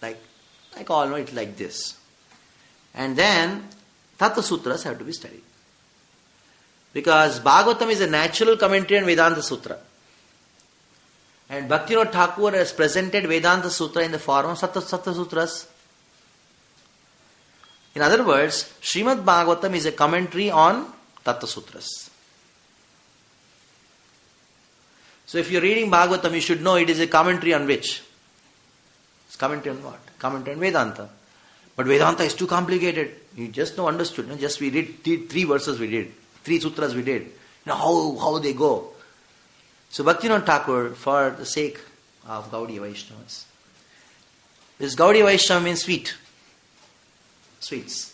like all know it like this. And then Tattva Sutras have to be studied. Because Bhagavatam is a natural commentary on Vedanta Sutra. And Bhaktivinoda Thakur has presented Vedanta Sutra in the form of Tattva Sutras. In other words, Srimad Bhagavatam is a commentary on Tattva Sutras. So if you're reading Bhagavatam, you should know it is a commentary on which? It's commentary on what? Commentary on Vedanta. But Vedanta is too complicated. You just know understood. No? Just we did 3 verses we did. 3 sutras we did. Now how they go. So Bhaktivinoda Thakur, for the sake of Gaudiya Vaishnavas. This Gaudiya Vaishnava means sweet. Sweets.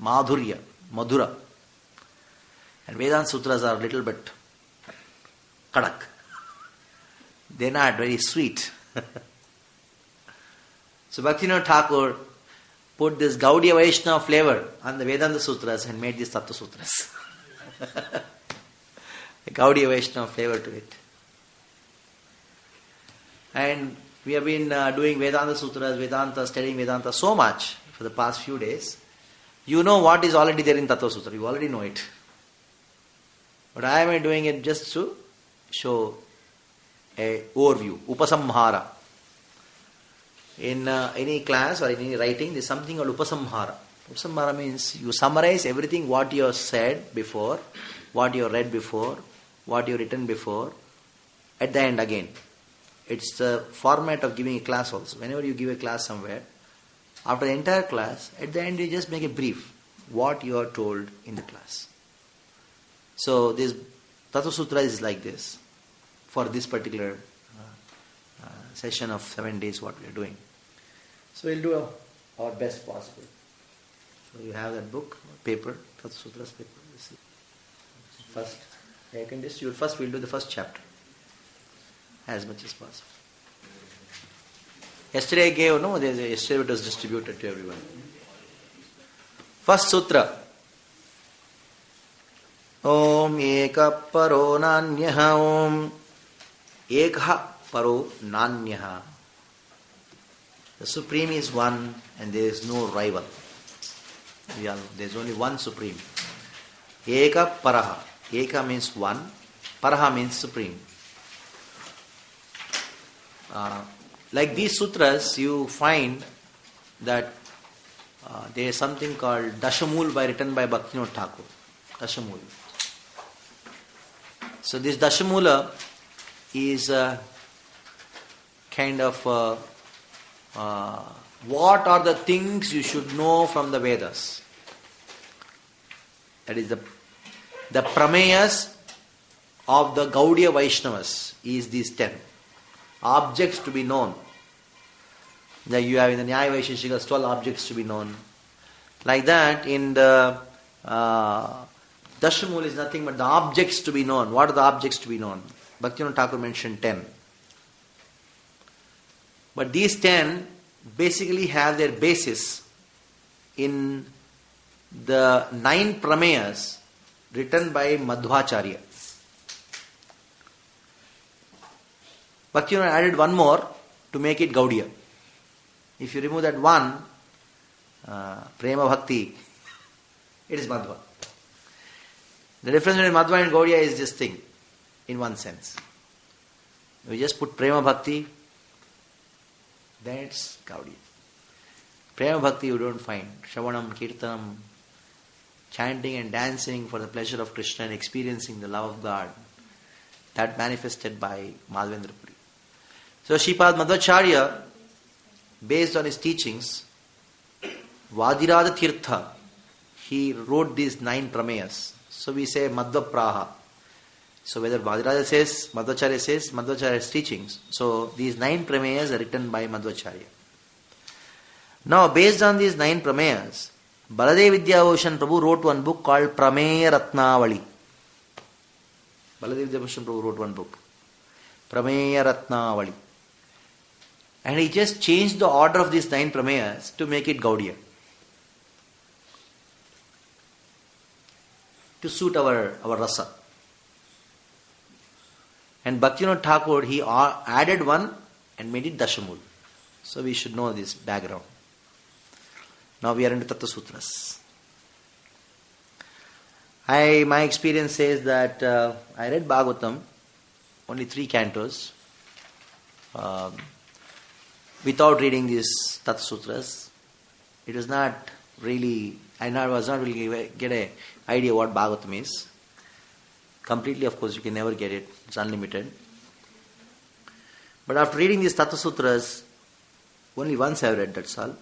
Madhurya. Madhura. And Vedanta Sutras are a little bit kadak. They're not very sweet. So Bhaktivinoda Thakur put this Gaudiya Vaishnava flavor on the Vedanta Sutras and made these Tattva Sutras. A Gaudiya Vaishnava flavor to it. And we have been doing Vedanta Sutras, Vedanta, studying Vedanta so much for the past few days. You know what is already there in Tattva Sutra. You already know it. But I am doing it just to show a overview, upasamhara. In any class or in any writing, there is something called upasamhara. Upasamhara means you summarize everything what you have said before, what you have read before, what you have written before, at the end again. It's the format of giving a class also. Whenever you give a class somewhere, after the entire class, at the end you just make a brief, what you are told in the class. So this Tattva Sutra is like this, for this particular session of 7 days what we are doing. So we'll do our best possible. So you have that book, paper, Tattva Sutras paper. First, we'll do the first chapter as much as possible. Yesterday I gave, yesterday it was distributed to everyone. First sutra. Om eka paro nanyaha om ekha paro nanyaha. The Supreme is one and there is no rival. There is only one Supreme. Eka paraha. Eka means one. Paraha means Supreme. Like these sutras, you find that there is something called Dashamul written by Bhaktivinoda Thakur. Dashamul. So this Dashamula is a kind of what are the things you should know from the Vedas. That is the Prameyas of the Gaudiya Vaishnavas is these 10 objects to be known. That you have in the Nyaya Vaisheshikas 12 objects to be known. Like that, in the Dashamul is nothing but the objects to be known. What are the objects to be known? Bhaktivinoda Thakur mentioned 10. But these 10 basically have their basis in the 9 Prameyas written by Madhvacharya. Bhaktivinoda added one more to make it Gaudiya. If you remove that one, Prema Bhakti, it is Madhva. The difference between Madhva and Gaudiya is this thing, in one sense. We just put Prema Bhakti, then it's Gaudiya. Prema Bhakti you don't find. Shravanam, Kirtanam, chanting and dancing for the pleasure of Krishna and experiencing the love of God. That manifested by Madhavendra Puri. So Sripad Madhvacharya, based on his teachings, Vadirada Tirtha, he wrote these 9 prameyas. So we say Madhva Praha. So whether Vadirada says, Madhvacharya's teachings. So these 9 prameyas are written by Madhvacharya. Now based on these 9 prameyas, Baladev Vidyabhushan Prabhu wrote one book called Prameya Ratnavali. Baladev Vidyabhushan Prabhu wrote one book, Prameya Ratnavali. And he just changed the order of these 9 prameyas to make it Gaudiya. To suit our rasa. And Bhaktivinoda Thakur, he added one and made it Dashamul. So we should know this background. Now we are into Tattva Sutras. My experience says that I read Bhagavatam, only 3 cantos, without reading these Tattva Sutras. It was not really, was not really get an idea what Bhagavatam is. Completely, of course, you can never get it. It's unlimited. But after reading these Tattva Sutras, only once I have read, that's all.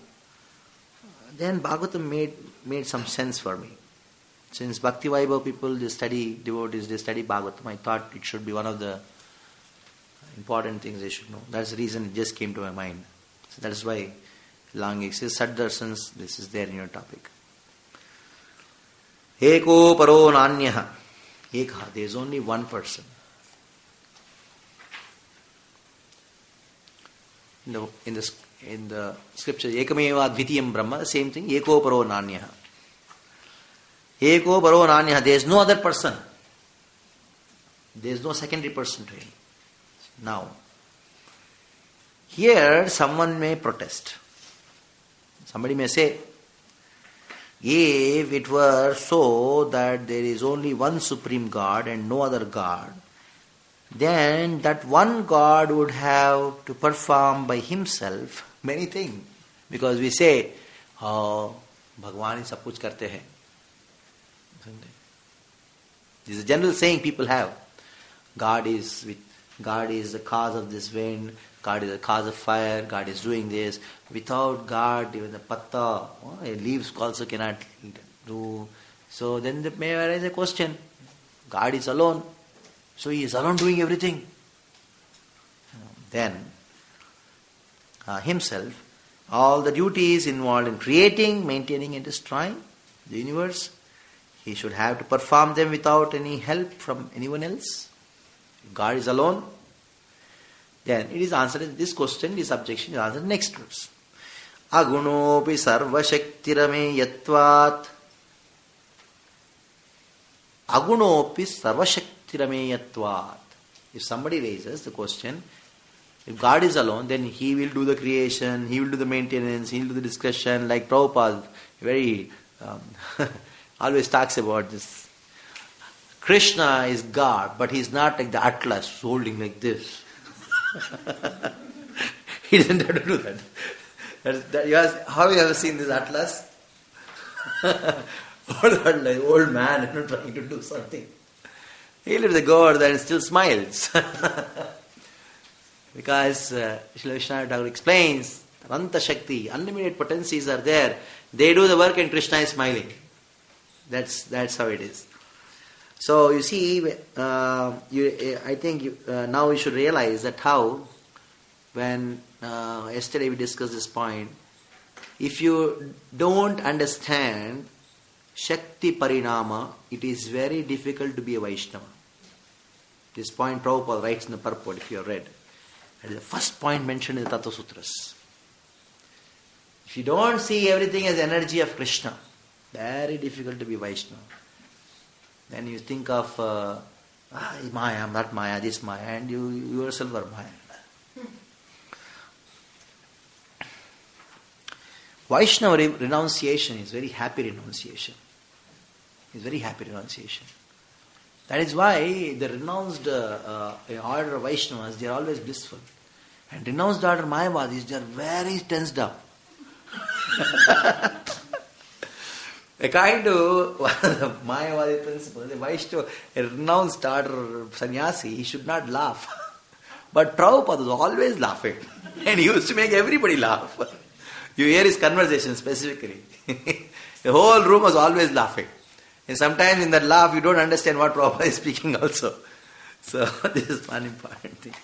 Then Bhagavatam made some sense for me. Since Bhakti Vaibhav people, devotees, they study Bhagavatam, I thought it should be one of the important things they should know. That's the reason it just came to my mind. So that is why long it says Sat Darsans, this is there in your topic. Eko paro nanyaha. Ekha, there is only one person. In the scriptures, Ekameva Dvitiyam Brahma, the same thing, Eko paro nanyaha. Eko paro nanyaha, there is no other person. There is no secondary person to him. Now, here someone may protest. Somebody may say, if it were so that there is only one supreme God and no other God, then that one God would have to perform by himself many things. Because we say, oh, Bhagwan hi sab kuch karte hai. This is a general saying people have. God is the cause of this wind, God is the cause of fire, God is doing this. Without God, even the patta, leaves also cannot do. So then there may arise a question. God is alone. So he is alone doing everything. Then, himself, all the duties involved in creating, maintaining and destroying the universe, he should have to perform them without any help from anyone else. If God is alone, then it is answered, this question, this objection is answered next verse. Agunopi sarva shaktirame yatvat. Agunopi sarva shaktirame yatvat. If somebody raises the question, if God is alone, then he will do the creation, he will do the maintenance, he will do the discussion, like Prabhupada very always talks about this. Krishna is God, but he is not like the Atlas holding like this. He doesn't have to do that. How have you ever seen this Atlas? old man trying to do something. He lifts the gourd and still smiles. Because Srila Vishwanath Thakur explains, Ananta Shakti, unlimited potencies are there. They do the work and Krishna is smiling. That's how it is. So you see, I think now we should realize that how, when yesterday we discussed this point, if you don't understand Shakti Parinama, it is very difficult to be a Vaishnava. This point Prabhupada writes in the purport, if you have read. That is the first point mentioned in the Tattva Sutras. If you don't see everything as energy of Krishna, very difficult to be Vaishnava. Then you think of Maya, I'm not Maya, this Maya, and you yourself are Maya. Vaishnava renunciation is very happy renunciation. It's very happy renunciation. That is why the renounced order of Vaishnavas, they are always blissful. And renounced order Mayavadis, they are very tensed up. According to one of the Mayavadi principles, the Vaishnava, a renounced order sannyasi, he should not laugh. But Prabhupada was always laughing. And he used to make everybody laugh. You hear his conversation specifically. The whole room was always laughing. And sometimes in that laugh, you don't understand what Prabhupada is speaking also. So, this is one important thing.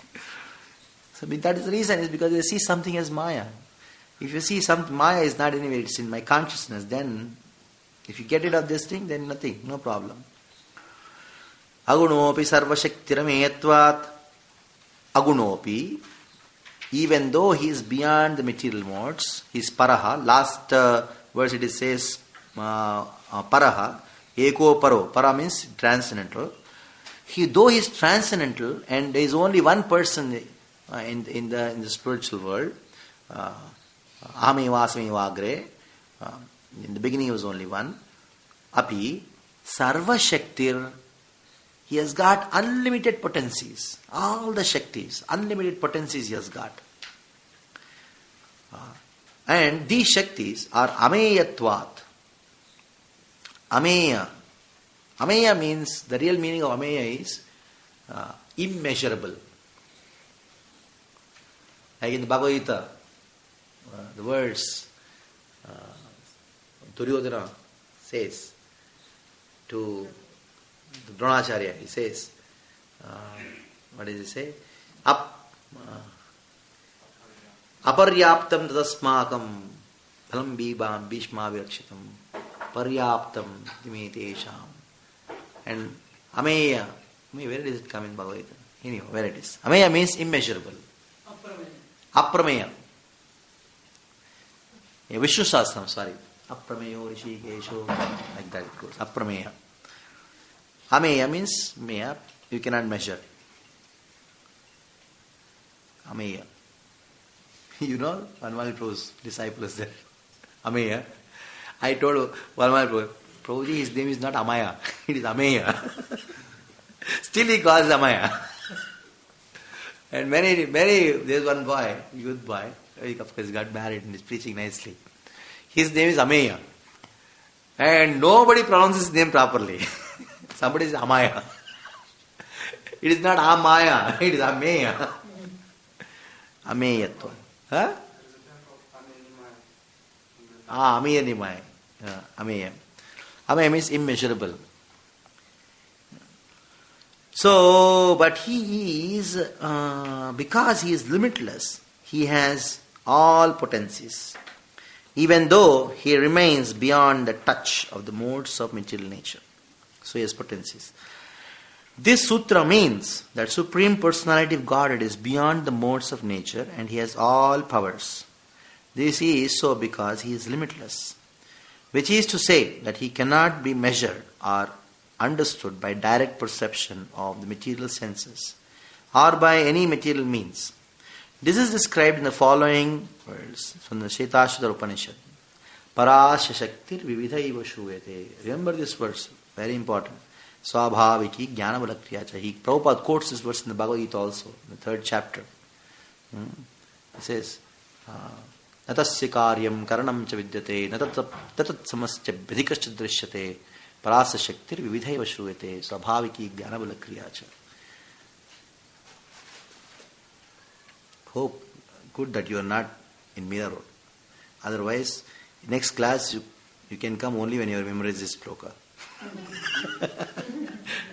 So, that is the reason, is because they see something as Maya. If you see something, Maya is not anywhere, it's in my consciousness, then if you get rid of this thing, then nothing, no problem. Agunopi sarvashaktirameyatvat. Agunopi, even though he is beyond the material modes, he is paraha. Last verse it says paraha, eko paro. Para means transcendental. Though he is transcendental and there is only one person in the spiritual world, ahame vasame vagre, in the beginning he was only one. Api sarva shaktir. He has got unlimited potencies. All the Shaktis, unlimited potencies he has got. And these Shaktis are ameyatvat. Ameya. Ameya means, the real meaning of Ameya is immeasurable. Like in the Bhagavad Gita, the words Duryodhana says to the Dronacharya, he says, what does he say? Aparyaptam tadasmakam phalam bibam bhishma virakshitam paryaptam dimetesham. And Ameya, where does it come in Bhagavad Gita? Anyhow, where it is. Ameya means immeasurable. Aprameya. Vishnu Sahasram, sorry. Aprameyo Rishikesho, like that it goes. Aprameya. Ameya means meya, you cannot measure. Ameya. You know, Vanmali Prabhu's disciple is there. Ameya. I told Vanmali Prabhu, Prabhuji, his name is not Amaya, it is Ameya. Still he calls Amaya. And there's one boy, youth boy, of course got married and is preaching nicely. His name is Ameya. And nobody pronounces his name properly. Somebody is Amaya. It is not Amaya, it is Ameya. Ameyatva. Huh? Ameyanimaya. Ameya. Ameya means immeasurable. So, but he is, because he is limitless, he has all potencies. Even though he remains beyond the touch of the modes of material nature. So he has potencies. This sutra means that Supreme Personality of Godhead is beyond the modes of nature and he has all powers. This is so because he is limitless. Which is to say that he cannot be measured or understood by direct perception of the material senses or by any material means. This is described in the following words from the Shetashvara Upanishad. Parasya Shaktir Vividhaiva Shuvete. Remember this verse, very important. Swabhaviki Jnana Balakriyacha. Prabhupada quotes this verse in the Bhagavad Gita also, in the 3rd chapter. It says, Natasya karyam karanam cha vidyate natat samasya bhidikascha drishyate parasya shaktir vividhaiva shruvete swabhaviki jnana balakriyacha. Hope, good that you are not in Mira Road. Otherwise, next class you can come only when you have memorized this sloka.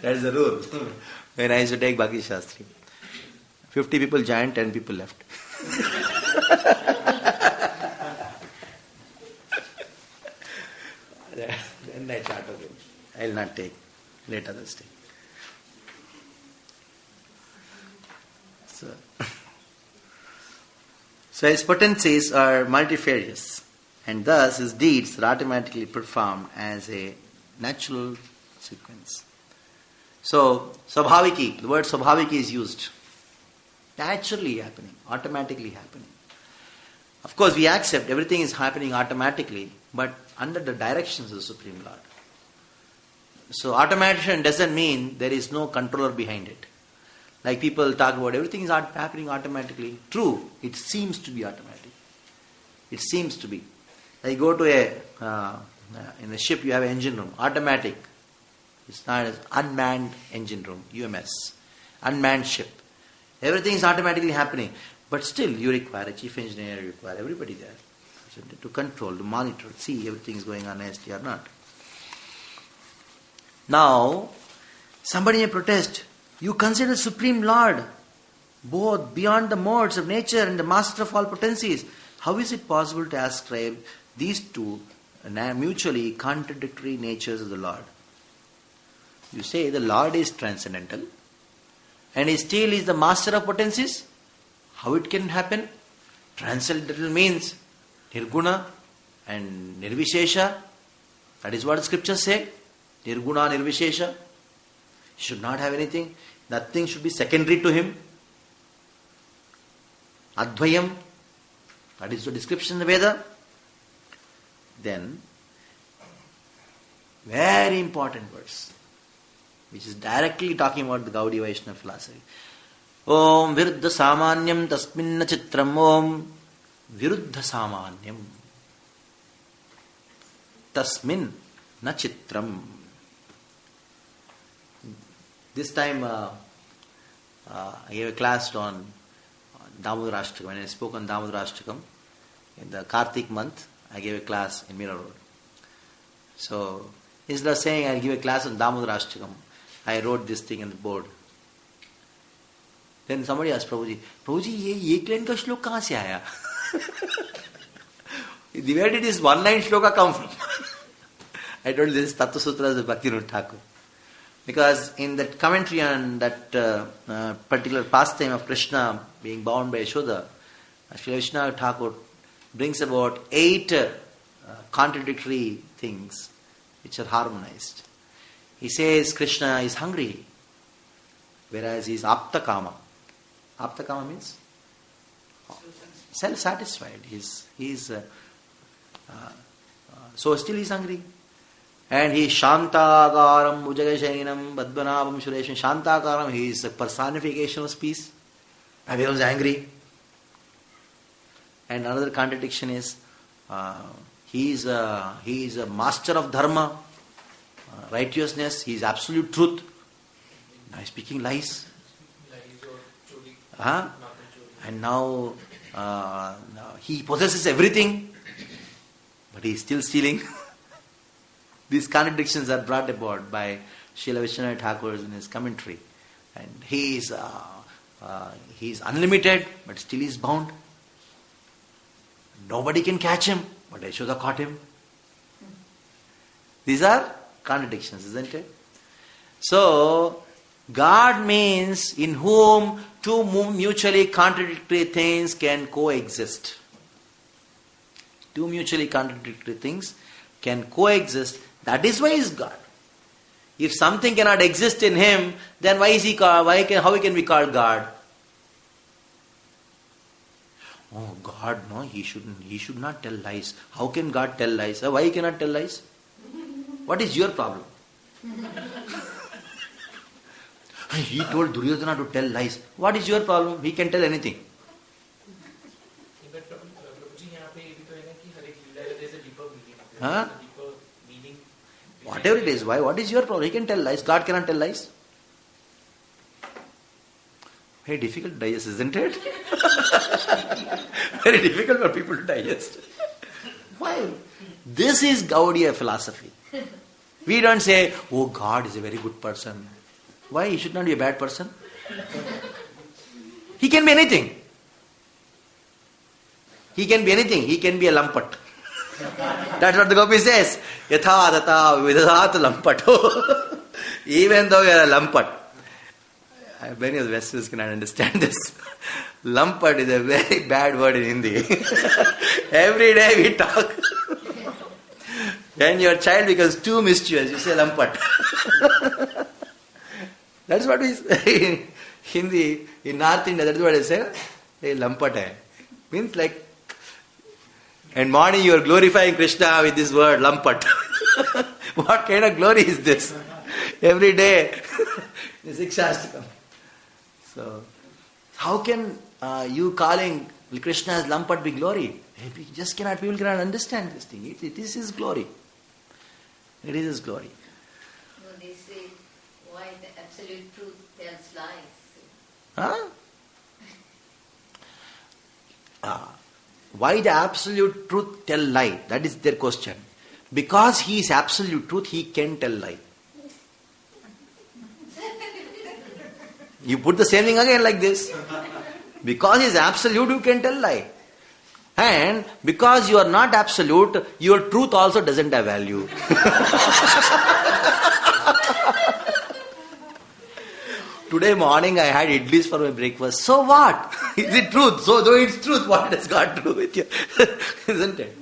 That is the rule. When I used to take Bhakti Shastri, 50 people joined, 10 people left. Then I thought, okay, I will not take. Let others take. So his potencies are multifarious, and thus his deeds are automatically performed as a natural sequence. So, Swabhaviki, the word Swabhaviki is used. Naturally happening, automatically happening. Of course, we accept everything is happening automatically, but under the directions of the Supreme Lord. So automation doesn't mean there is no controller behind it. Like people talk about everything is happening automatically. True, it seems to be automatic. It seems to be. Like you go to in a ship you have an engine room, automatic. It's not an unmanned engine room, UMS. Unmanned ship. Everything is automatically happening. But still you require a chief engineer, you require everybody there to control, to monitor, see everything is going on nicely or not. Now, somebody may protest, you consider Supreme Lord, both beyond the modes of nature and the master of all potencies. How is it possible to ascribe these two mutually contradictory natures of the Lord? You say the Lord is transcendental and he still is the master of potencies. How it can happen? Transcendental means Nirguna and Nirvishesha. That is what the scriptures say. Nirguna, Nirvishesha. He should not have anything. Nothing should be secondary to him. Advayam. That is the description in the Veda. Then, very important verse, which is directly talking about the Gaudiya Vaishnava philosophy. Om Viruddha Samanyam Tasminna Chitram Om Viruddha Samanyam Tasmin Na Chitram. This time I gave a class on Damodarashtakam. When I spoke on Damodarashtakam in the Kartik month, I gave a class in Mira Road. So instead of saying I'll give a class on Damodarashtakam, I wrote this thing on the board. Then somebody asked Prabhuji, ये एक line का श्लोक कहाँ से आया? Where did this one line shloka come from? I told this is Tattva Sutras of Bhaktivinoda Thakur. Because in that commentary on that particular pastime of Krishna being bound by Yashoda, Srila Vishnu Thakur brings about 8 contradictory things which are harmonized. He says Krishna is hungry, whereas he is aptakama. Aptakama means self-satisfied. So still he is hungry. And he is Shantagaram, Bhujagasainam, Badbanabam, Suresham. Shantagaram, he is a personification of peace. And he was angry. And another contradiction is he is a master of dharma, righteousness. He is absolute truth. Now he is speaking lies. And now he possesses everything, but he is still stealing. These contradictions are brought about by Srila Vishnu Thakur in his commentary. And he is unlimited, but still is bound. Nobody can catch him, but Yashoda caught him. These are contradictions, isn't it? So, God means in whom two mutually contradictory things can coexist. Two mutually contradictory things can coexist. That is why he is God. If something cannot exist in him, then why is he called? How he can be called God? Oh, God, no, he should not tell lies. How can God tell lies? Why he cannot tell lies? What is your problem? He told Duryodhana to tell lies. What is your problem? He can tell anything. Huh? Whatever it is, why? What is your problem? He can tell lies. God cannot tell lies. Very difficult to digest, isn't it? Very difficult for people to digest. Why? This is Gaudiya philosophy. We don't say, oh, God is a very good person. Why? He should not be a bad person. He can be anything. He can be anything. He can be a lampat. That's what the Gopi says. Yatha tata vidadat lampato. Even though you are a lampat. Many of the Westerners cannot understand this. Lampat is a very bad word in Hindi. Every day we talk. When your child becomes too mischievous, you say lampat. That's what we say in Hindi. In North India, that's what I say. Hey, lampat hai. Means like And morning you are glorifying Krishna with this word, lampat. What kind of glory is this? Every day, the Sikshastakam. So, how can you calling Krishna as lampat be glory? People cannot understand this thing. It is his glory. It is his glory. No, they say, why the absolute truth tells lies? Huh? Why the absolute truth tell lie? That is their question. Because he is absolute truth, he can tell lie. You put the same thing again like this. Because he is absolute, you can tell lie. And because you are not absolute, your truth also doesn't have value. Today morning I had idlis for my breakfast. So what? Is it truth? So though it's truth, what has got to do with you? Isn't it?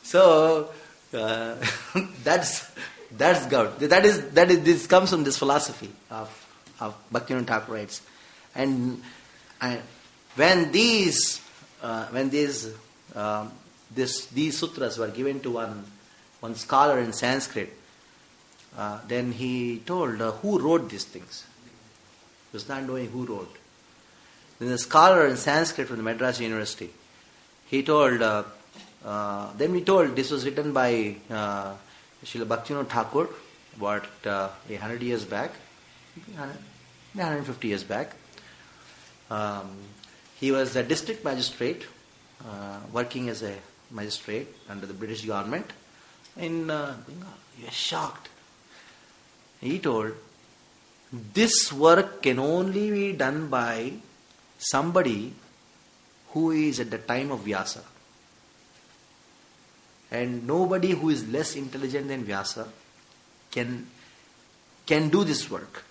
So that's God. That is this comes from this philosophy of Bhaktivinoda Thakur writes. And when these sutras were given to one scholar in Sanskrit, then he told who wrote these things. He was not knowing who wrote. Then the scholar in Sanskrit from the Madras University, he told. Then we told this was written by Srila Bhaktivinoda Thakur about 100 years back, 150 years back. He was a district magistrate, working as a magistrate under the British government in Bengal. He was shocked. He told, this work can only be done by somebody who is at the time of Vyasa. And nobody who is less intelligent than Vyasa can do this work.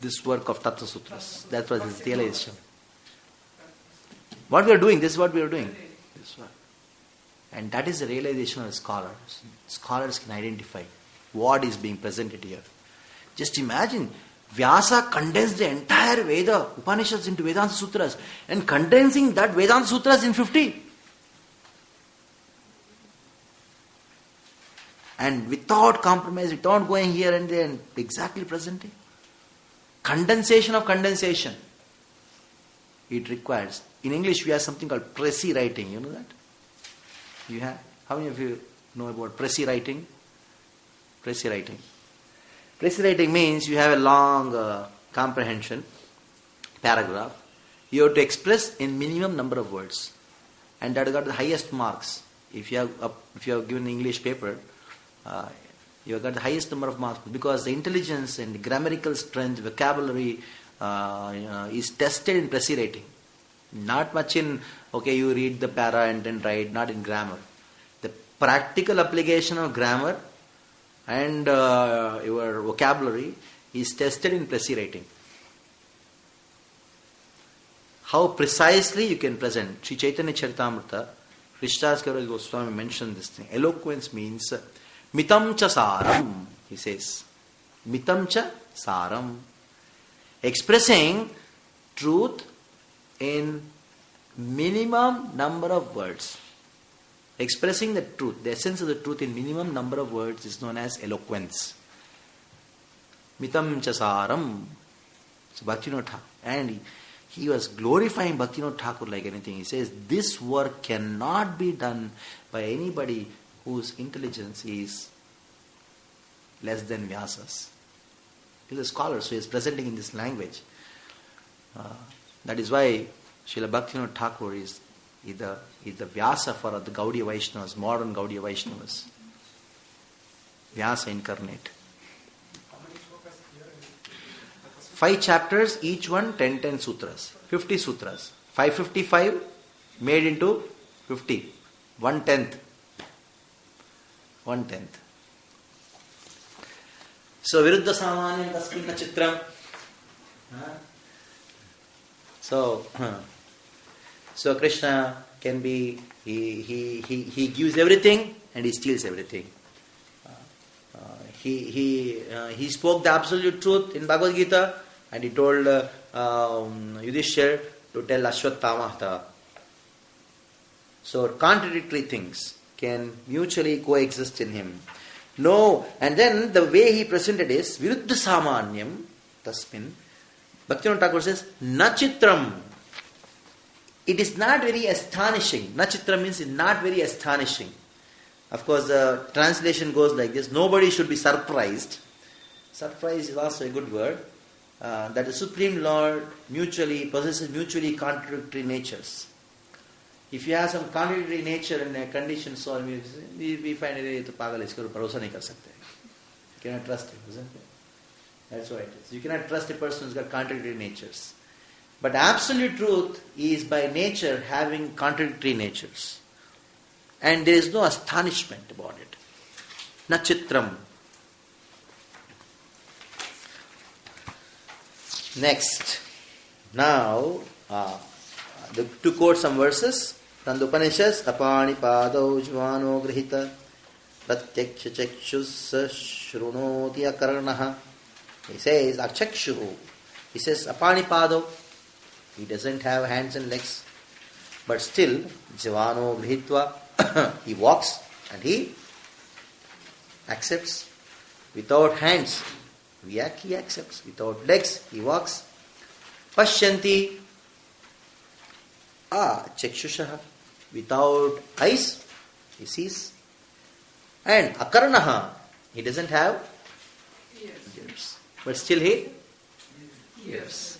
This work of Tattva Sutras. That was his realization. What we are doing, this is what we are doing. This work. And that is the realization of the scholars. Scholars can identify what is being presented here. Just imagine, Vyasa condensed the entire Veda, Upanishads into Vedanta Sutras, and condensing that Vedanta Sutras in 50. And without compromise, without going here and there, and exactly presenting. Condensation of condensation. It requires. In English, we have something called pressy writing. You know that? You have? How many of you know about pressy writing? Pressy writing. Pressy writing means you have a long comprehension, paragraph. You have to express in minimum number of words. And that got the highest marks. If you have given an English paper, you have got the highest number of marks because the intelligence and the grammatical strength, vocabulary is tested in pressy writing. Not much in, you read the para and then write, not in grammar. The practical application of grammar and your vocabulary is tested in pressy writing. How precisely you can present. Sri Chaitanya Charitamrita, Krishnas Kaviraj Goswami mentioned this thing. Eloquence means mitam cha saram, he says. Mitam cha saram. Expressing truth in minimum number of words. Expressing the truth, the essence of the truth in minimum number of words is known as eloquence. Mitam chasaram. So Bhaktivinoda Thakur. And he was glorifying Bhaktivinoda Thakur like anything. He says, this work cannot be done by anybody whose intelligence is less than Vyasa's. He's a scholar, so he's presenting in this language. That is why Srila Bhaktivinoda Thakur is the Vyasa for the Gaudiya Vaishnavas, modern Gaudiya Vaishnavas. Vyasa incarnate. 5 chapters, each one 10 sutras. 50 sutras. 555 made into 50. 1/10. 1/10. So Viruddha Samanyam Tasminna Chitram. So Krishna can be, he gives everything and he steals everything. He spoke the absolute truth in Bhagavad Gita and he told Yudhishthira to tell Ashwatthama. So contradictory things can mutually coexist in him. No, and then the way he presented is viruddha samanyam tasmin. Bhaktivinoda Thakur says nachitram. It is not very astonishing. Nachitram means not very astonishing. Of course, the translation goes like this: nobody should be surprised. Surprise is also a good word. That the Supreme Lord possesses mutually contradictory natures. If you have some contradictory nature in a condition, so we find it to pagal isko bharosa nahi kar sakte. You cannot trust him, isn't it? That's why it is. You cannot trust a person who's got contradictory natures. But absolute truth is by nature having contradictory natures. And there is no astonishment about it. Nachitram. Next. Now, to quote some verses, from the Upanishads, apani padau jvano grihita pratyaksha chakshus shrunoti akarnaha. He says, achakshu. He says, apani padau. He doesn't have hands and legs. But still, jvano grihitva. He walks and he accepts. Without hands, he accepts. Without legs, he walks. Pashyanti. Chakshushaha. Without eyes, he sees. And akarnaha. He doesn't have ears. But still he hears.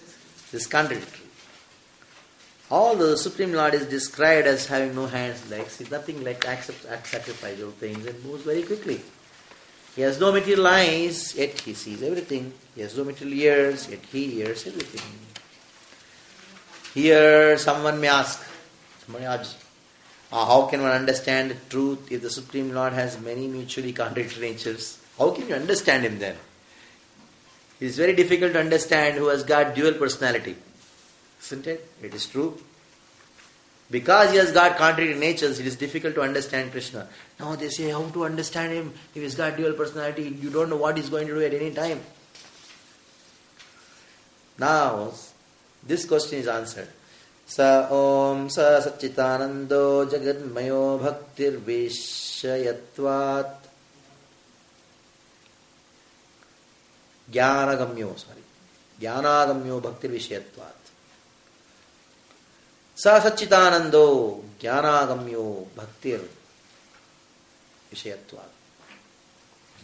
This is contradictory. Although the Supreme Lord is described as having no hands, legs, he is nothing like accepts sacrificial things and moves very quickly. He has no material eyes, yet he sees everything. He has no material ears, yet he hears everything. Here someone may ask, how can one understand the truth if the Supreme Lord has many mutually contradictory natures? How can you understand him then? It is very difficult to understand who has got dual personality. Isn't it? It is true. Because he has got contradictory natures, it is difficult to understand Krishna. Now they say, how to understand him if he has got dual personality? You don't know what he is going to do at any time. Now, this question is answered. Sa om sa satchitanando jagadmayo bhaktir vishayatvat jnanagamyo bhaktir vishayatvat. Sa satchitanando jnanagamyo bhaktir vishayatvat.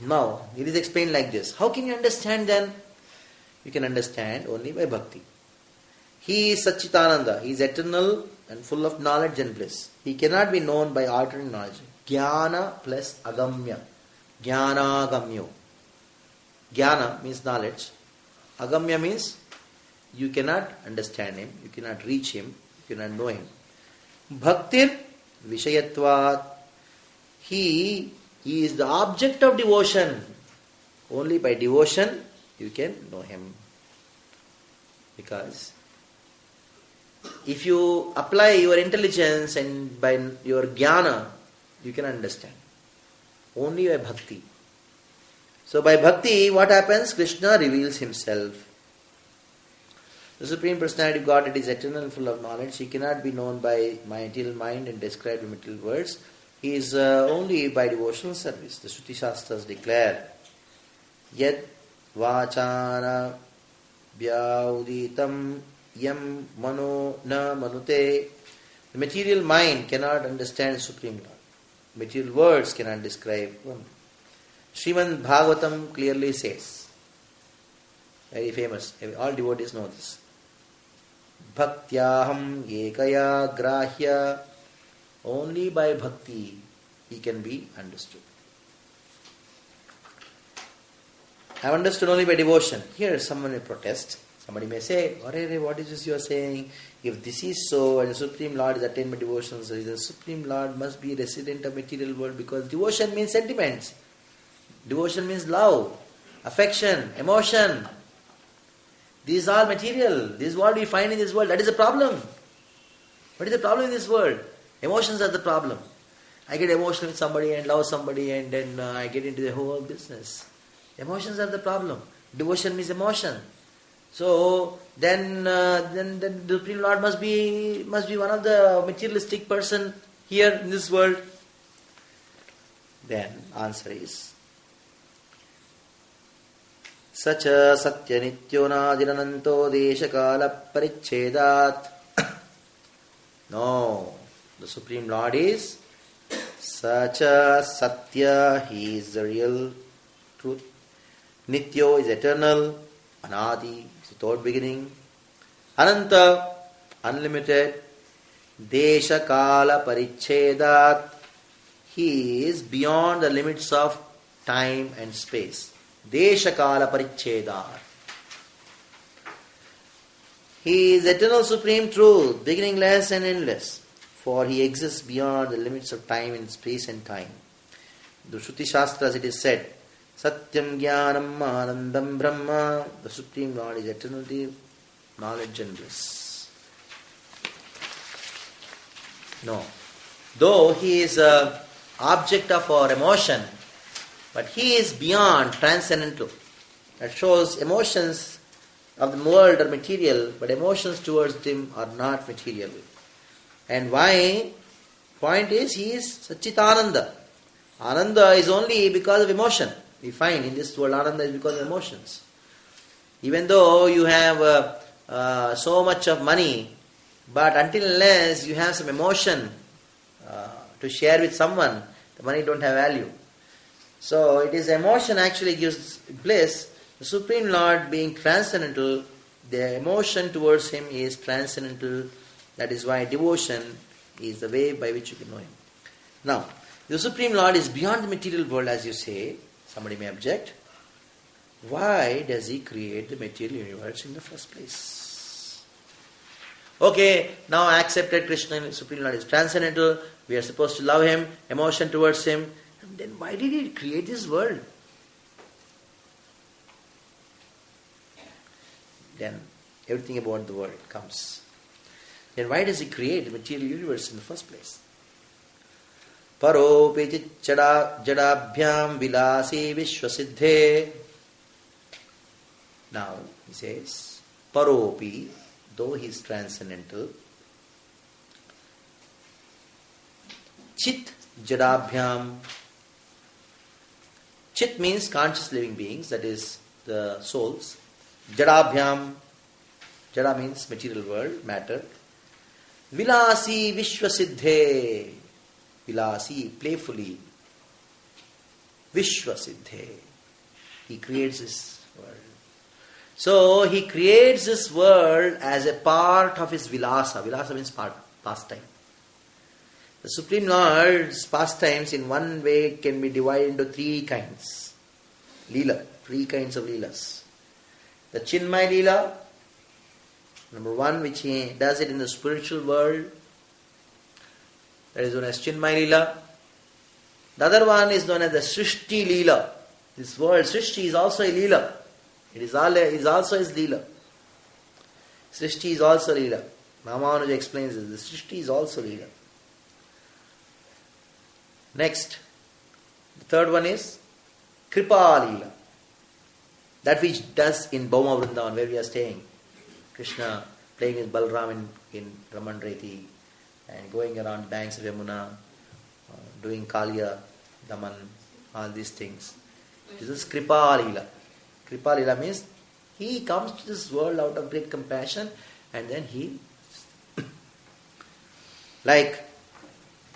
Now, it is explained like this. How can you understand then? You can understand only by bhakti. He is Satchitananda. He is eternal and full of knowledge and bliss. He cannot be known by altering knowledge. Jnana plus agamya. Jnana agamyo. Jnana means knowledge. Agamya means you cannot understand him. You cannot reach him. You cannot know him. Bhaktir vishayatvat. He is the object of devotion. Only by devotion you can know him. Because if you apply your intelligence and by your jnana, you can understand. Only by bhakti. So by bhakti, what happens? Krishna reveals himself. The Supreme Personality of Godhead is eternal and full of knowledge. He cannot be known by material mind and described in material words. He is only by devotional service. The Shruti Shastras declare, Yad vachana vyauditam yam mano na manute. The material mind cannot understand Supreme Lord. Material words cannot describe one. Srimad Bhagavatam clearly says, very famous, all devotees know this. Bhaktyaham ekaya grahya. Only by bhakti he can be understood. I have understood only by devotion. Here someone may protest. Somebody may say, what is this you are saying? If this is so, and the Supreme Lord is attained by devotion, so the Supreme Lord must be resident of material world, because devotion means sentiments. Devotion means love, affection, emotion. These are material. This is what we find in this world. That is the problem. What is the problem in this world? Emotions are the problem. I get emotional with somebody and love somebody, and then I get into the whole business. Emotions are the problem. Devotion means emotion. So then the Supreme Lord must be one of the materialistic person here in this world? Then answer is Sacha Satya Nityo Nadirananto Deshakala Parichedat. No, the Supreme Lord is Sacha Satya, He is the real truth. Nityo is eternal, Anadi is without beginning, Ananta, unlimited, Desha Kala Parichedat, He is beyond the limits of time and space. Desha Kala Parichedat. He is eternal supreme truth, beginningless and endless, for He exists beyond the limits of time and space and time. In the Shruti Shastras it is said, Satyam Jnanam Anandam Brahma, the Supreme Lord is eternity, knowledge and bliss. No. Though He is an object of our emotion, but He is beyond, transcendental. That shows emotions of the world are material, but emotions towards Him are not material. And why? Point is, He is Satchitananda. Ananda is only because of emotion. We find in this world, Ananda is because of emotions. Even though you have so much of money, but until unless you have some emotion to share with someone, the money don't have value. So it is emotion actually gives bliss. The Supreme Lord being transcendental, the emotion towards Him is transcendental. That is why devotion is the way by which you can know Him. Now, the Supreme Lord is beyond the material world, as you say. Somebody may object. Why does He create the material universe in the first place? Okay, now accepted Krishna, the Supreme Lord is transcendental. We are supposed to love Him, emotion towards Him. And then why did He create this world? Then everything about the world comes. Then why does He create the material universe in the first place? Paropi jadabhyam vilasi vishwasiddhe. Now he says, Paropi, though he is transcendental, chit jadabhyam. Chit means conscious living beings, that is the souls. Jadabhyam, jada means material world, matter. Vilasi vishwasiddhe. Vilasi, playfully. Vishwasiddhe. He creates this world. So he creates this world as a part of His vilasa. Vilasa means pastime. The Supreme Lord's pastimes in one way can be divided into three kinds. Leela, three kinds of leelas. The Chinmay Leela, number one, which He does it in the spiritual world. That is known as Chinmay Leela. The other one is known as the Srishti Leela. This word Srishti is also a Leela. It is also His Leela. Srishti is also Leela. Ramanuja explains this. The Srishti is also Leela. Next, the third one is Kripa Leela. That which does in Bhauma Vrindavan, where we are staying. Krishna playing with Balram in Ramanreti and going around banks of Yamuna, doing Kalya, Daman, all these things. This is Kripa Leela. Kripa Leela means He comes to this world out of great compassion and then He like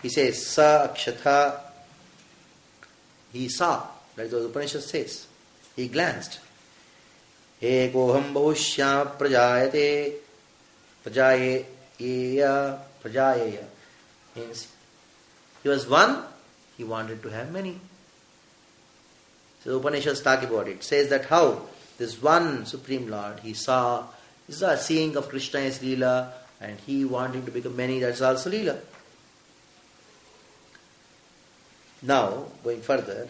He says, Sa Akshatha, He saw, that is what the Upanishad says. He glanced. Ekoham bahushyam prajayate prajayeya means He was one, He wanted to have many. So the Upanishads talk about it. It says that how this one Supreme Lord, He saw, this is a seeing of Krishna as Leela, and He wanting to become many, that's also Leela. Now, going further,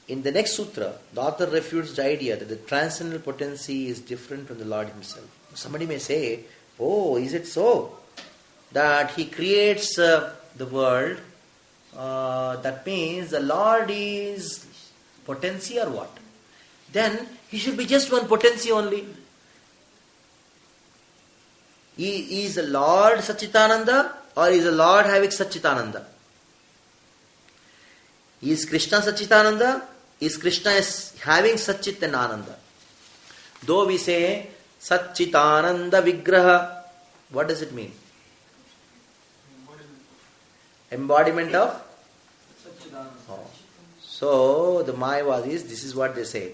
in the next sutra, the author refutes the idea that the transcendental potency is different from the Lord Himself. Somebody may say, oh, is it so? That He creates the world, that means the Lord is potency or what? Then He should be just one potency only. Is the Lord Satchitananda or is the Lord having Satchitananda? Is Krishna Satchitananda? Is Krishna is having Satchit and Ananda? Though we say Satchitananda Vigraha, what does it mean? Embodiment of? Oh. So the Mayavadis, this is what they say.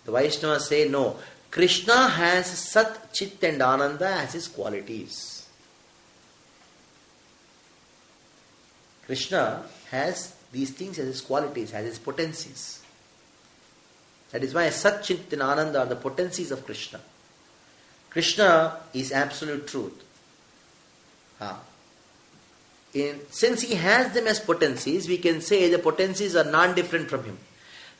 The Vaishnavas say no. Krishna has Sat, Chit and Ananda as his qualities. Krishna has these things as his qualities, as his potencies. That is why Sat, Chit and Ananda are the potencies of Krishna. Krishna is absolute truth. Since he has them as potencies, we can say the potencies are non-different from him.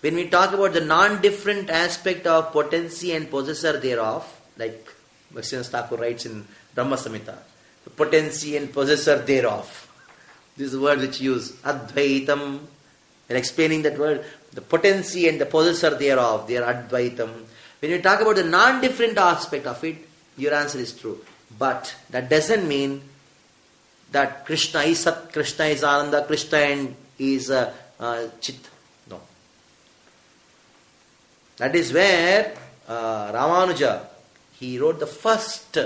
When we talk about the non-different aspect of potency and possessor thereof, like Bhaktivinoda Thakur writes in Brahma Samhita, the potency and possessor thereof. This is the word which use Advaitam. They're explaining that word. The potency and the possessor thereof, they are Advaitam. When you talk about the non-different aspect of it, your answer is true. But that doesn't mean that Krishna is Sat, Krishna is Ananda, Krishna is Chit. No. That is where Ramanuja, he wrote the first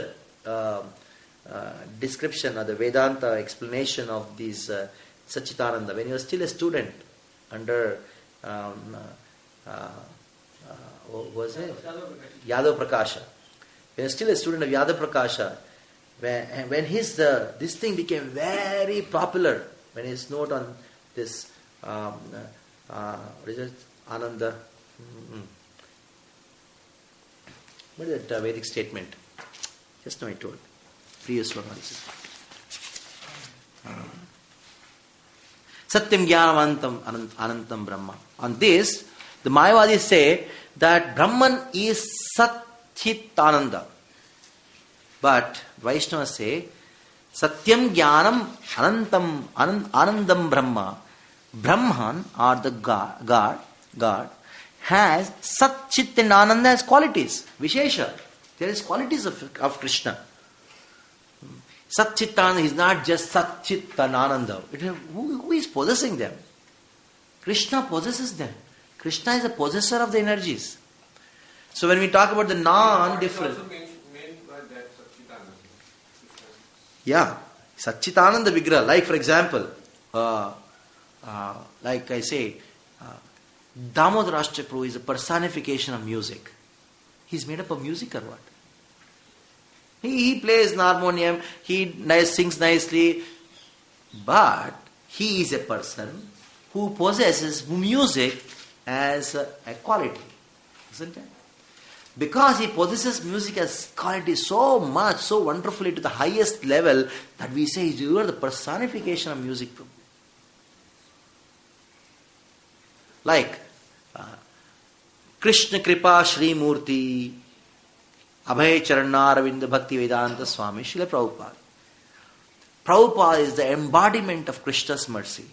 description or the Vedanta explanation of this Satchitananda when he was still a student under what was it? Yadav Prakasha. When he was still a student of Yadav Prakasha, when his this thing became very popular, when his note on this what is it? Ananda. What is that Vedic statement? Just now I told. Previous one, what is it? Satyam Jnanavantam Anantam Brahma. On this, the Mayavadis say that Brahman is Sat Chit Ananda. But Vaishnavas say Satyam Jnanam Anandam Brahma. Brahman or the God has Sat Chit and Ananda as qualities. Vishesha. There is qualities of Krishna. Sat Chit Ananda is not just Sat Chit and Ananda. Who is possessing them? Krishna possesses them. Krishna is the possessor of the energies. So when we talk about the non-different... Yeah. Satchitananda Vigraha. Like for example, like I say, Damodar Prabhu is a personification of music. He's made up of music or what? He plays an harmonium, he sings nicely, but he is a person who possesses music as a quality, isn't it? Because he possesses music as quality so much, so wonderfully to the highest level that we say you are the personification of music. Like Krishna Kripa Shri Murti Abhay Charanaravindra Bhakti Vedanta Swami Srila Prabhupada. Prabhupada is the embodiment of Krishna's mercy.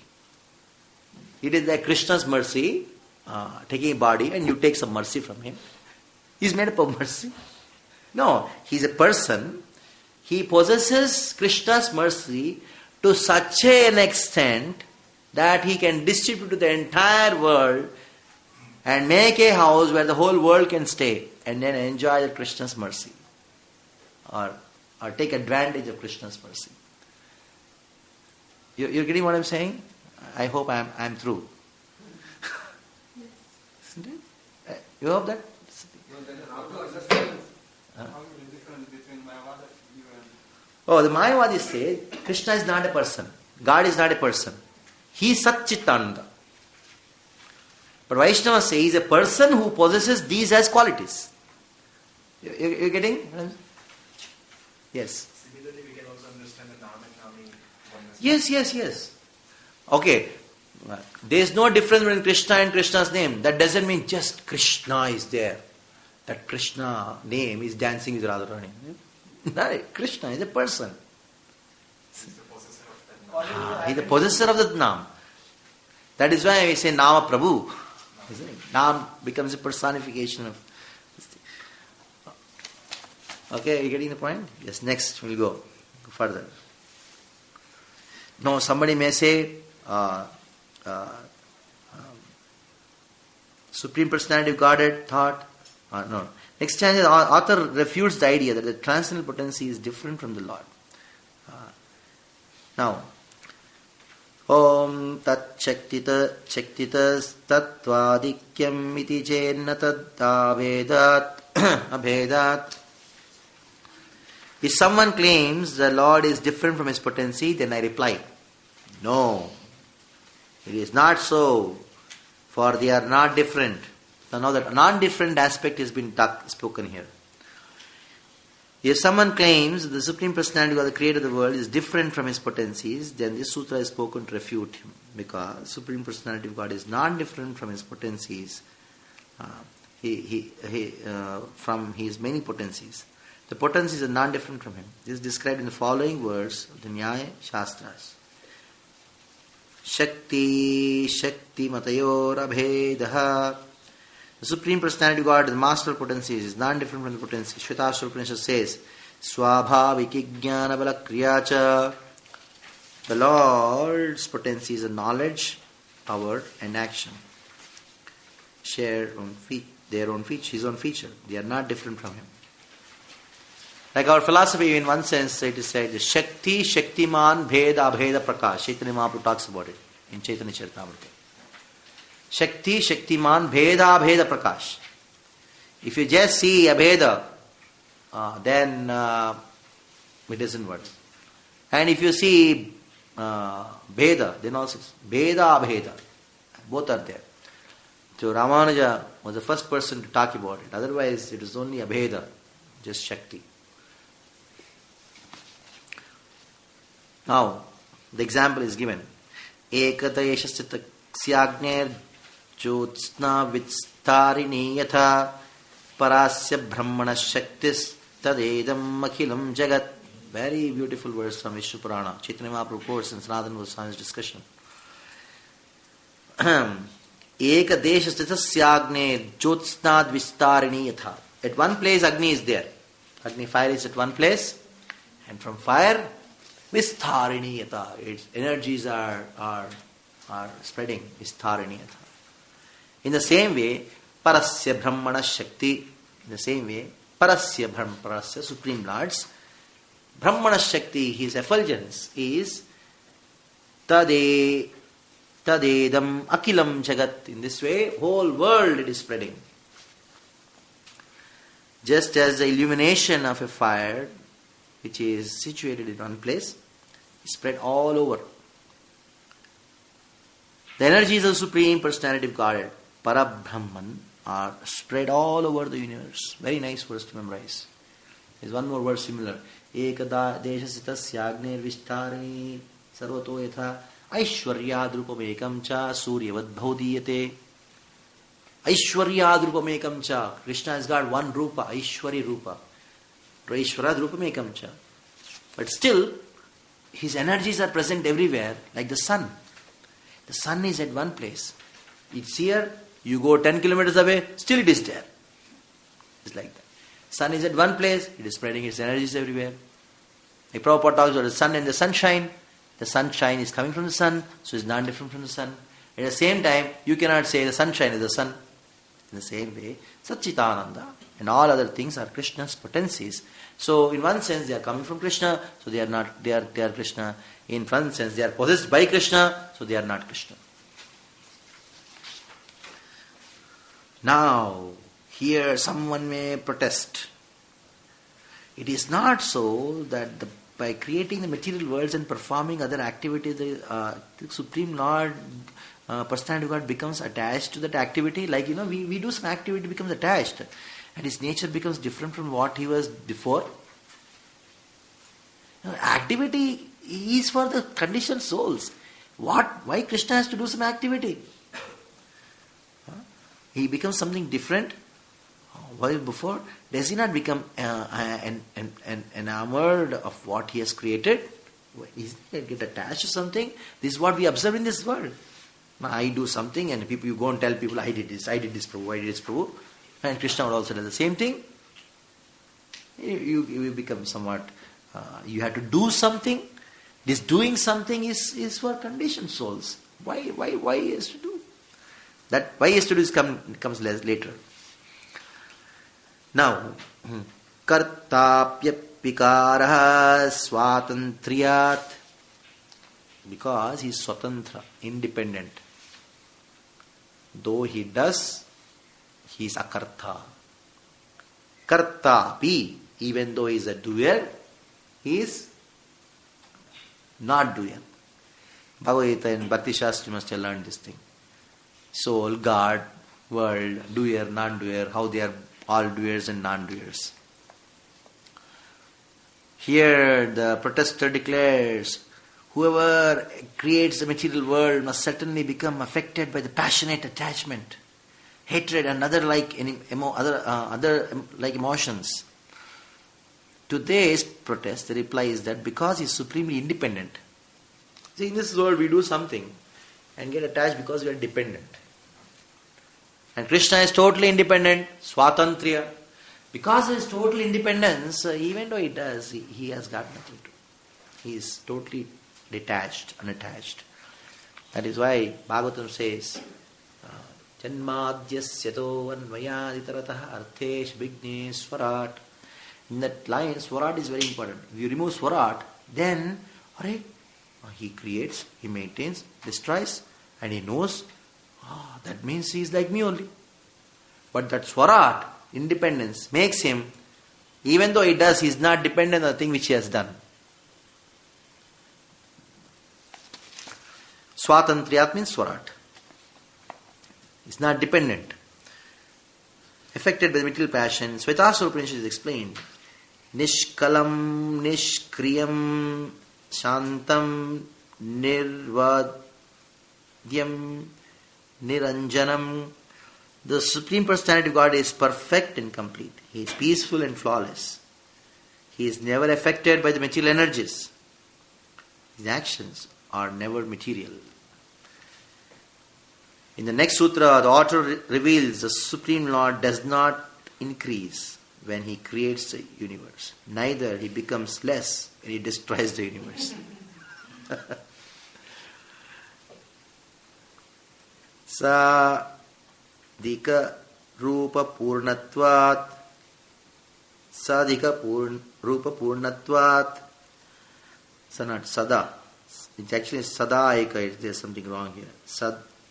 It is like Krishna's mercy, taking a body and you take some mercy from him. He's made up of mercy. No, he's a person. He possesses Krishna's mercy to such an extent that he can distribute to the entire world and make a house where the whole world can stay and then enjoy the Krishna's mercy or take advantage of Krishna's mercy. You're getting what I'm saying? I hope I'm through. Isn't it? You hope that? Oh, the Mayavadis say Krishna is not a person. God is not a person. He is Satchitananda. But Vaishnavas say he is a person who possesses these as qualities. You're getting? Yes. Similarly, we can also understand the Nam and Nami oneness. Yes. Okay. There is no difference between Krishna and Krishna's name. That doesn't mean just Krishna is there. That Krishna name is dancing with Radharani. No, Krishna is a person. He's the possessor of that Nam. He's the possessor of the Nam. That is why we say Nama Prabhu. Isn't it? Nam becomes a personification of this thing. Okay, are you getting the point? Yes, next we'll go further. No, somebody may say, uh, Supreme Personality of Godhead thought, no. Next change, the author refutes the idea that the transcendental potency is different from the Lord. Now, Om Tat Shaktitas Tattvadikyam iti chenna tadavedat abhedat. If someone claims the Lord is different from his potency, then I reply, no, it is not so, for they are not different. Now that non-different aspect has been spoken here. If someone claims the Supreme Personality of God, the Creator of the world, is different from his potencies, then this sutra is spoken to refute him, because Supreme Personality of God is not different from his potencies, from his many potencies. The potencies are not different from him. This is described in the following words of the Nyaya Shastras. Shakti Matayor Abhedaha. The Supreme Personality of God, the Master of potencies, is not different from the potencies. Shvetashvara Upanishad says, Swabhaviki Jnana Bala Kriyacha. The Lord's potencies are knowledge, power, and action. Share their own feature, his own feature. They are not different from him. Like our philosophy, in one sense, it is said, the Shakti, Shaktiman, Bheda, Abheda, Prakash. Chaitanya Mahaprabhu talks about it in Chaitanya Charitamrita. Shakti, Shaktiman, Bheda, Bheda, Prakash. If you just see Abheda, then it doesn't work. And if you see Bheda, then also Bheda, Abheda. Both are there. So Ramanuja was the first person to talk about it. Otherwise, it is only Abheda, just Shakti. Now, the example is given. Ekatayesha syagner jyotsna vitstarini yatha parasya brahmana shaktis tadedam akhilam jagat. Very beautiful verse from Vishnu Purana. Chaitanya Mahaprabhu quotes in Sanatana Goswami's discussion. Ekadesha syagner jyotsna vitstarini yatha. At one place Agni is there. Agni fire is at one place, and from fire Vistharini yata. Its energies are spreading. Vistharini yata. In the same way, Parasya Brahmana Shakti. In the same way, Parasya Supreme Lord's Brahmana Shakti, his effulgence, is Tadedam Akilam Jagat. In this way, whole world it is spreading. Just as the illumination of a fire, which is situated in one place, is spread all over. The energies of the Supreme Personality of Godhead, Parabrahman, are spread all over the universe. Very nice verse to memorize. There is one more verse similar. Ekada deshasita syagner vistharani sarvato yatha aishwaryadrupam ekam cha suryavad bhaudiyate. Aishwaryadrupam ekam cha. Krishna has got one rupa, Aishwari rupa. Aishwaryadrupam ekam cha. But still, his energies are present everywhere, like the sun. The sun is at one place. It's here, you go 10 kilometers away, still it is there. It's like that. Sun is at one place, it is spreading its energies everywhere. Like Prabhupada talks about the sun and the sunshine. The sunshine is coming from the sun, so it's not different from the sun. At the same time, you cannot say the sunshine is the sun. In the same way, Satchitananda and all other things are Krishna's potencies. So in one sense they are coming from Krishna, so they are Krishna. In one sense they are possessed by Krishna, so they are not Krishna. Now, here someone may protest. It is not so that by creating the material worlds and performing other activities, the Supreme Lord, Personality of God, becomes attached to that activity. Like, we do some activity, becomes attached, and his nature becomes different from what he was before. Activity is for the conditioned souls. Why Krishna has to do some activity? He becomes something different. While before, does he not become enamored of what he has created? Is he get attached to something? This is what we observe in this world. Now, I do something, and you go and tell people, I did this, Prabhu. And Krishna would also do the same thing. You become somewhat, you have to do something, This doing something is for conditioned souls. Why he has to do? That why he has to do comes later. Now, kartapya pikaraha swatantriyat, because he is swatantra, independent. Though he does, he is akarta. Kartapi, even though he is a doer, he is not doer. Bhagavad Gita and Bhakti Shastra must have learned this thing. Soul, God, world, doer, non-doer, how they are all doers and non-doers. Here the protester declares, whoever creates the material world must certainly become affected by the passionate attachment, hatred, and other like emotions. To this protest, the reply is that because he is supremely independent. See, in this world we do something and get attached because we are dependent. And Krishna is totally independent, swatantriya. Because of his total independence, even though he does, he has got nothing to do. He is totally detached, unattached. That is why Bhagavatam says, Janmadhyasyato anvayaditarataha arthesh vignesh swarat. In that line, swarat is very important. If you remove swarat, then he creates, he maintains, destroys, and he knows, that means he is like me only. But that swarat, independence, makes him, even though he does, he is not dependent on the thing which he has done. Swatantriyat means swarat. He is not dependent. Affected by the material passion. Svetasura Upanishad is explained. Nishkalam, Nishkriyam, Shantam, Nirvadyam, Niranjanam. The Supreme Personality of God is perfect and complete. He is peaceful and flawless. He is never affected by the material energies. His actions are never material. In the next sutra, the author reveals the Supreme Lord does not increase when he creates the universe. Neither he becomes less when he destroys the universe. Sadhika rupa purnatvat. Sadhika rupa purnatvat. Not sada. It's actually sadaika. There's something wrong here.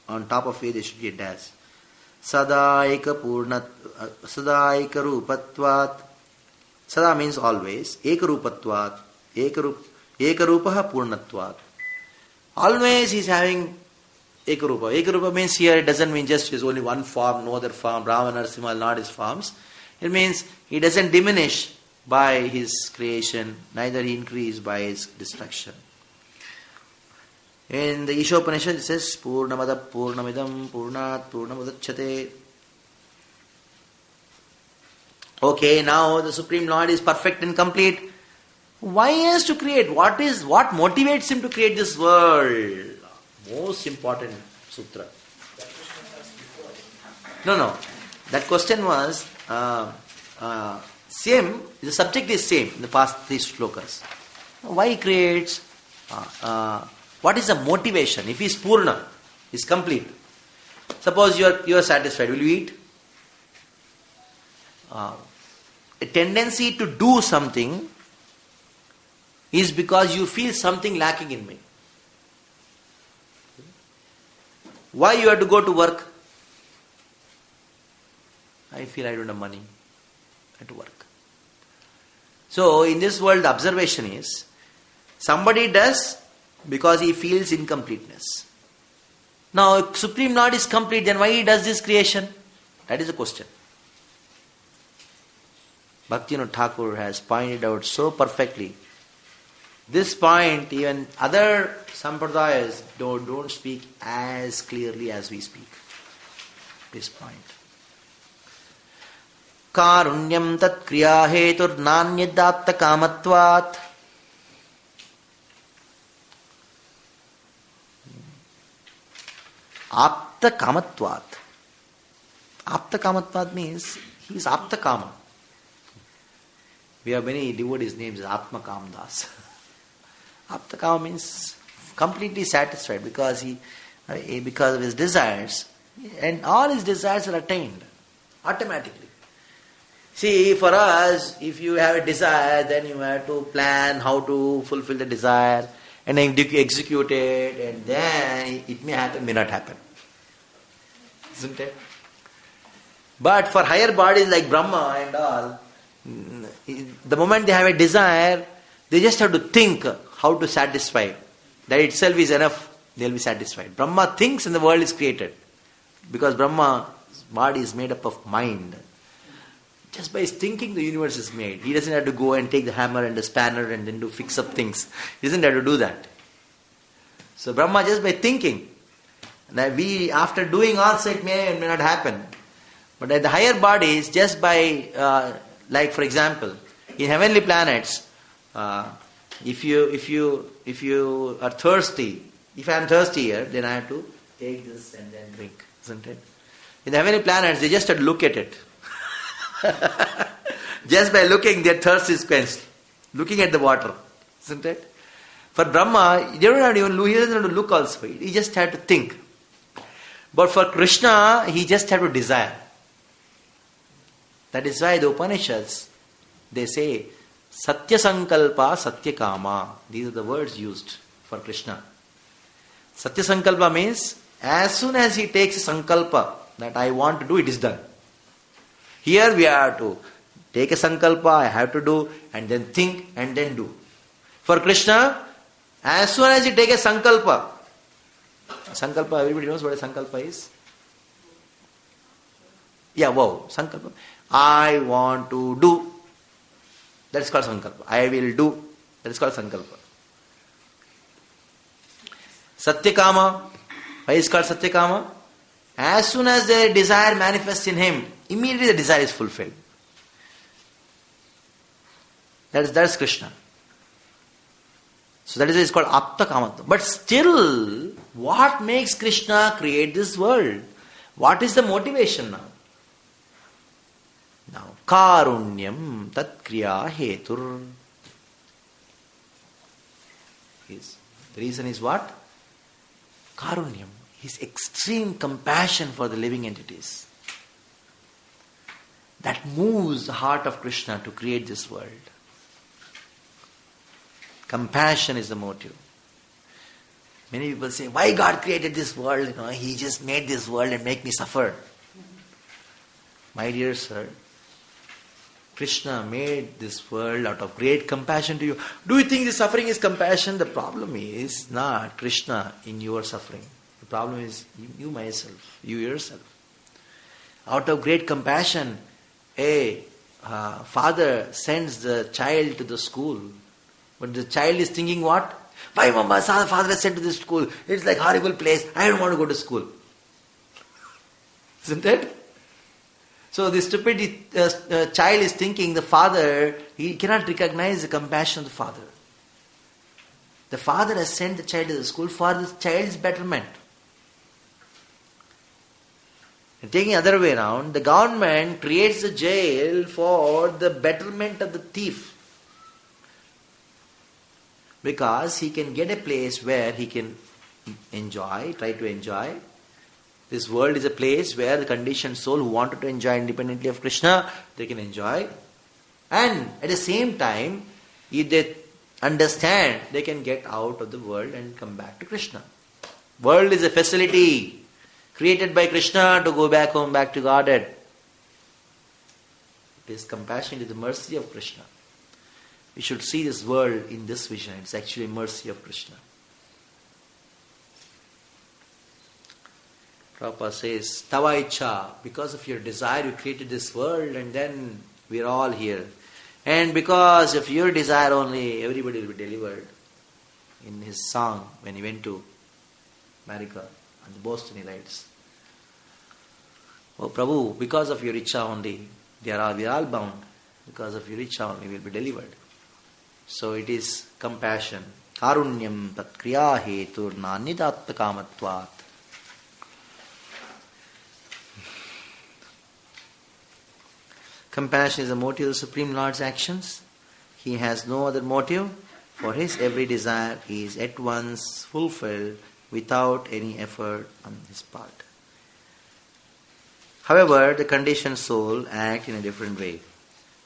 On top of it, there should be a dash. Sadaika rupatvat. Sada means always. Ekarupatvat. Ekarupaha purnatvat. Always he's having ekarupa. Ekarupa means here, it doesn't mean just there's only one form, no other form. Brahma, Narasimha, not his forms. It means he doesn't diminish by his creation, neither he increase by his destruction. In the Isha Upanishad it says, Purnamada Purnamidam Purnat Purnamudachyate. Okay, now the Supreme Lord is perfect and complete. Why he has to create? What motivates him to create this world? Most important sutra. No. That question was same. The subject is same in the past three slokas. Why he creates? What is the motivation? If he is Purna, is complete. Suppose you are satisfied, will you eat? A tendency to do something is because you feel something lacking in me. Why you have to go to work? I feel I don't have money. I have to work. So in this world, the observation is, somebody does because he feels incompleteness. Now, if Supreme Lord is complete, then why he does this creation? That is the question. Bhaktivinoda Thakur has pointed out so perfectly. This point, even other sampradayas don't speak as clearly as we speak. This point. Karunyam tat kriya hetur nanyadatta kamatvat. Apta kamatvat. Apta kamatvat means he is apta kama. We have many devotees' names as Atma Kamdas. Aptakama means completely satisfied because because of his desires, and all his desires are attained automatically. See, for us, if you have a desire, then you have to plan how to fulfill the desire, and then you execute it, and then it may happen, may not happen. Isn't it? But for higher bodies like Brahma and all, the moment they have a desire, they just have to think how to satisfy. That itself is enough, they'll be satisfied. Brahma thinks and the world is created. Because Brahma's body is made up of mind. Just by his thinking, the universe is made. He doesn't have to go and take the hammer and the spanner and then fix up things. He doesn't have to do that. So Brahma, just by thinking, that we, after doing also, it may and may not happen. But at the higher bodies, just by, like for example, in heavenly planets, if you are thirsty, if I am thirsty here, then I have to take this and then drink, isn't it? In the heavenly planets, they just have to look at it. Just by looking, their thirst is quenched. Looking at the water, isn't it? For Brahma, he doesn't have to look also. He just had to think. But for Krishna, he just had to desire. That is why the Upanishads, they say, Satya Sankalpa, Satya Kama. These are the words used for Krishna. Satya Sankalpa means, as soon as he takes a Sankalpa, that I want to do, it is done. Here we have to take a Sankalpa, I have to do, and then think, and then do. For Krishna, as soon as you take a Sankalpa, everybody knows what a Sankalpa is? Yeah, wow, Sankalpa. I want to do. That is called Sankalpa. I will do. That is called Sankalpa. Satyakama. Why is it called Satyakama? As soon as the desire manifests in him, immediately the desire is fulfilled. That is Krishna. So that is why it's called Aptakama. But still, what makes Krishna create this world? What is the motivation now? Now, Karunyam Tat Kriya Hetur. The reason is what? Karunyam. His extreme compassion for the living entities. That moves the heart of Krishna to create this world. Compassion is the motive. Many people say, why God created this world? He just made this world and make me suffer. My dear sir, Krishna made this world out of great compassion to you. Do you think the suffering is compassion? The problem is not Krishna in your suffering. The problem is you myself, you yourself. Out of great compassion, a father sends the child to the school. But the child is thinking what? Why mama, father has sent to this school? It's like a horrible place. I don't want to go to school. Isn't it? So the stupid child is thinking the father, he cannot recognize the compassion of the father. The father has sent the child to the school for the child's betterment. And taking the other way around, the government creates a jail for the betterment of the thief. Because he can get a place where he can try to enjoy. This world is a place where the conditioned soul who wanted to enjoy independently of Krishna, they can enjoy. And at the same time, if they understand, they can get out of the world and come back to Krishna. World is a facility created by Krishna to go back home, back to Godhead. It is compassion, it is the mercy of Krishna. We should see this world in this vision. It's actually mercy of Krishna. Prabhupada says, Tava Icha, because of your desire you created this world and then we're all here. And because of your desire only, everybody will be delivered. In his song, when he went to America, and the Boston, he writes, Oh Prabhu, because of your Icha only, we are all bound. Because of your Icha only, we will be delivered. So it is compassion. Karunyam tat kriya hetur nanidatta kamatvat. Compassion is the motive of the Supreme Lord's actions. He has no other motive For his every desire is at once fulfilled without any effort on his part. However, the conditioned soul act in a different way.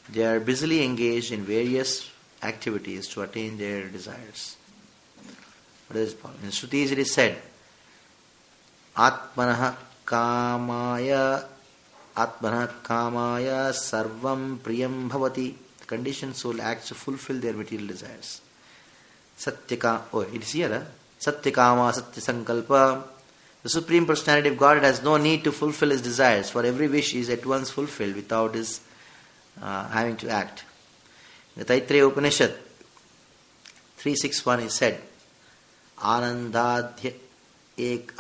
They are busily engaged in various activities to attain their desires. What is it? In Shrutis it is said, Atmanah kamaya sarvam priyam bhavati. The conditioned soul acts to fulfill their material desires. It is here. Satyakama, Satyasankalpa. The Supreme Personality of Godhead has no need to fulfill his desires, for every wish is at once fulfilled without his having to act. In the Taittiriya Upanishad 3.6.1 is said, Anandadhya ek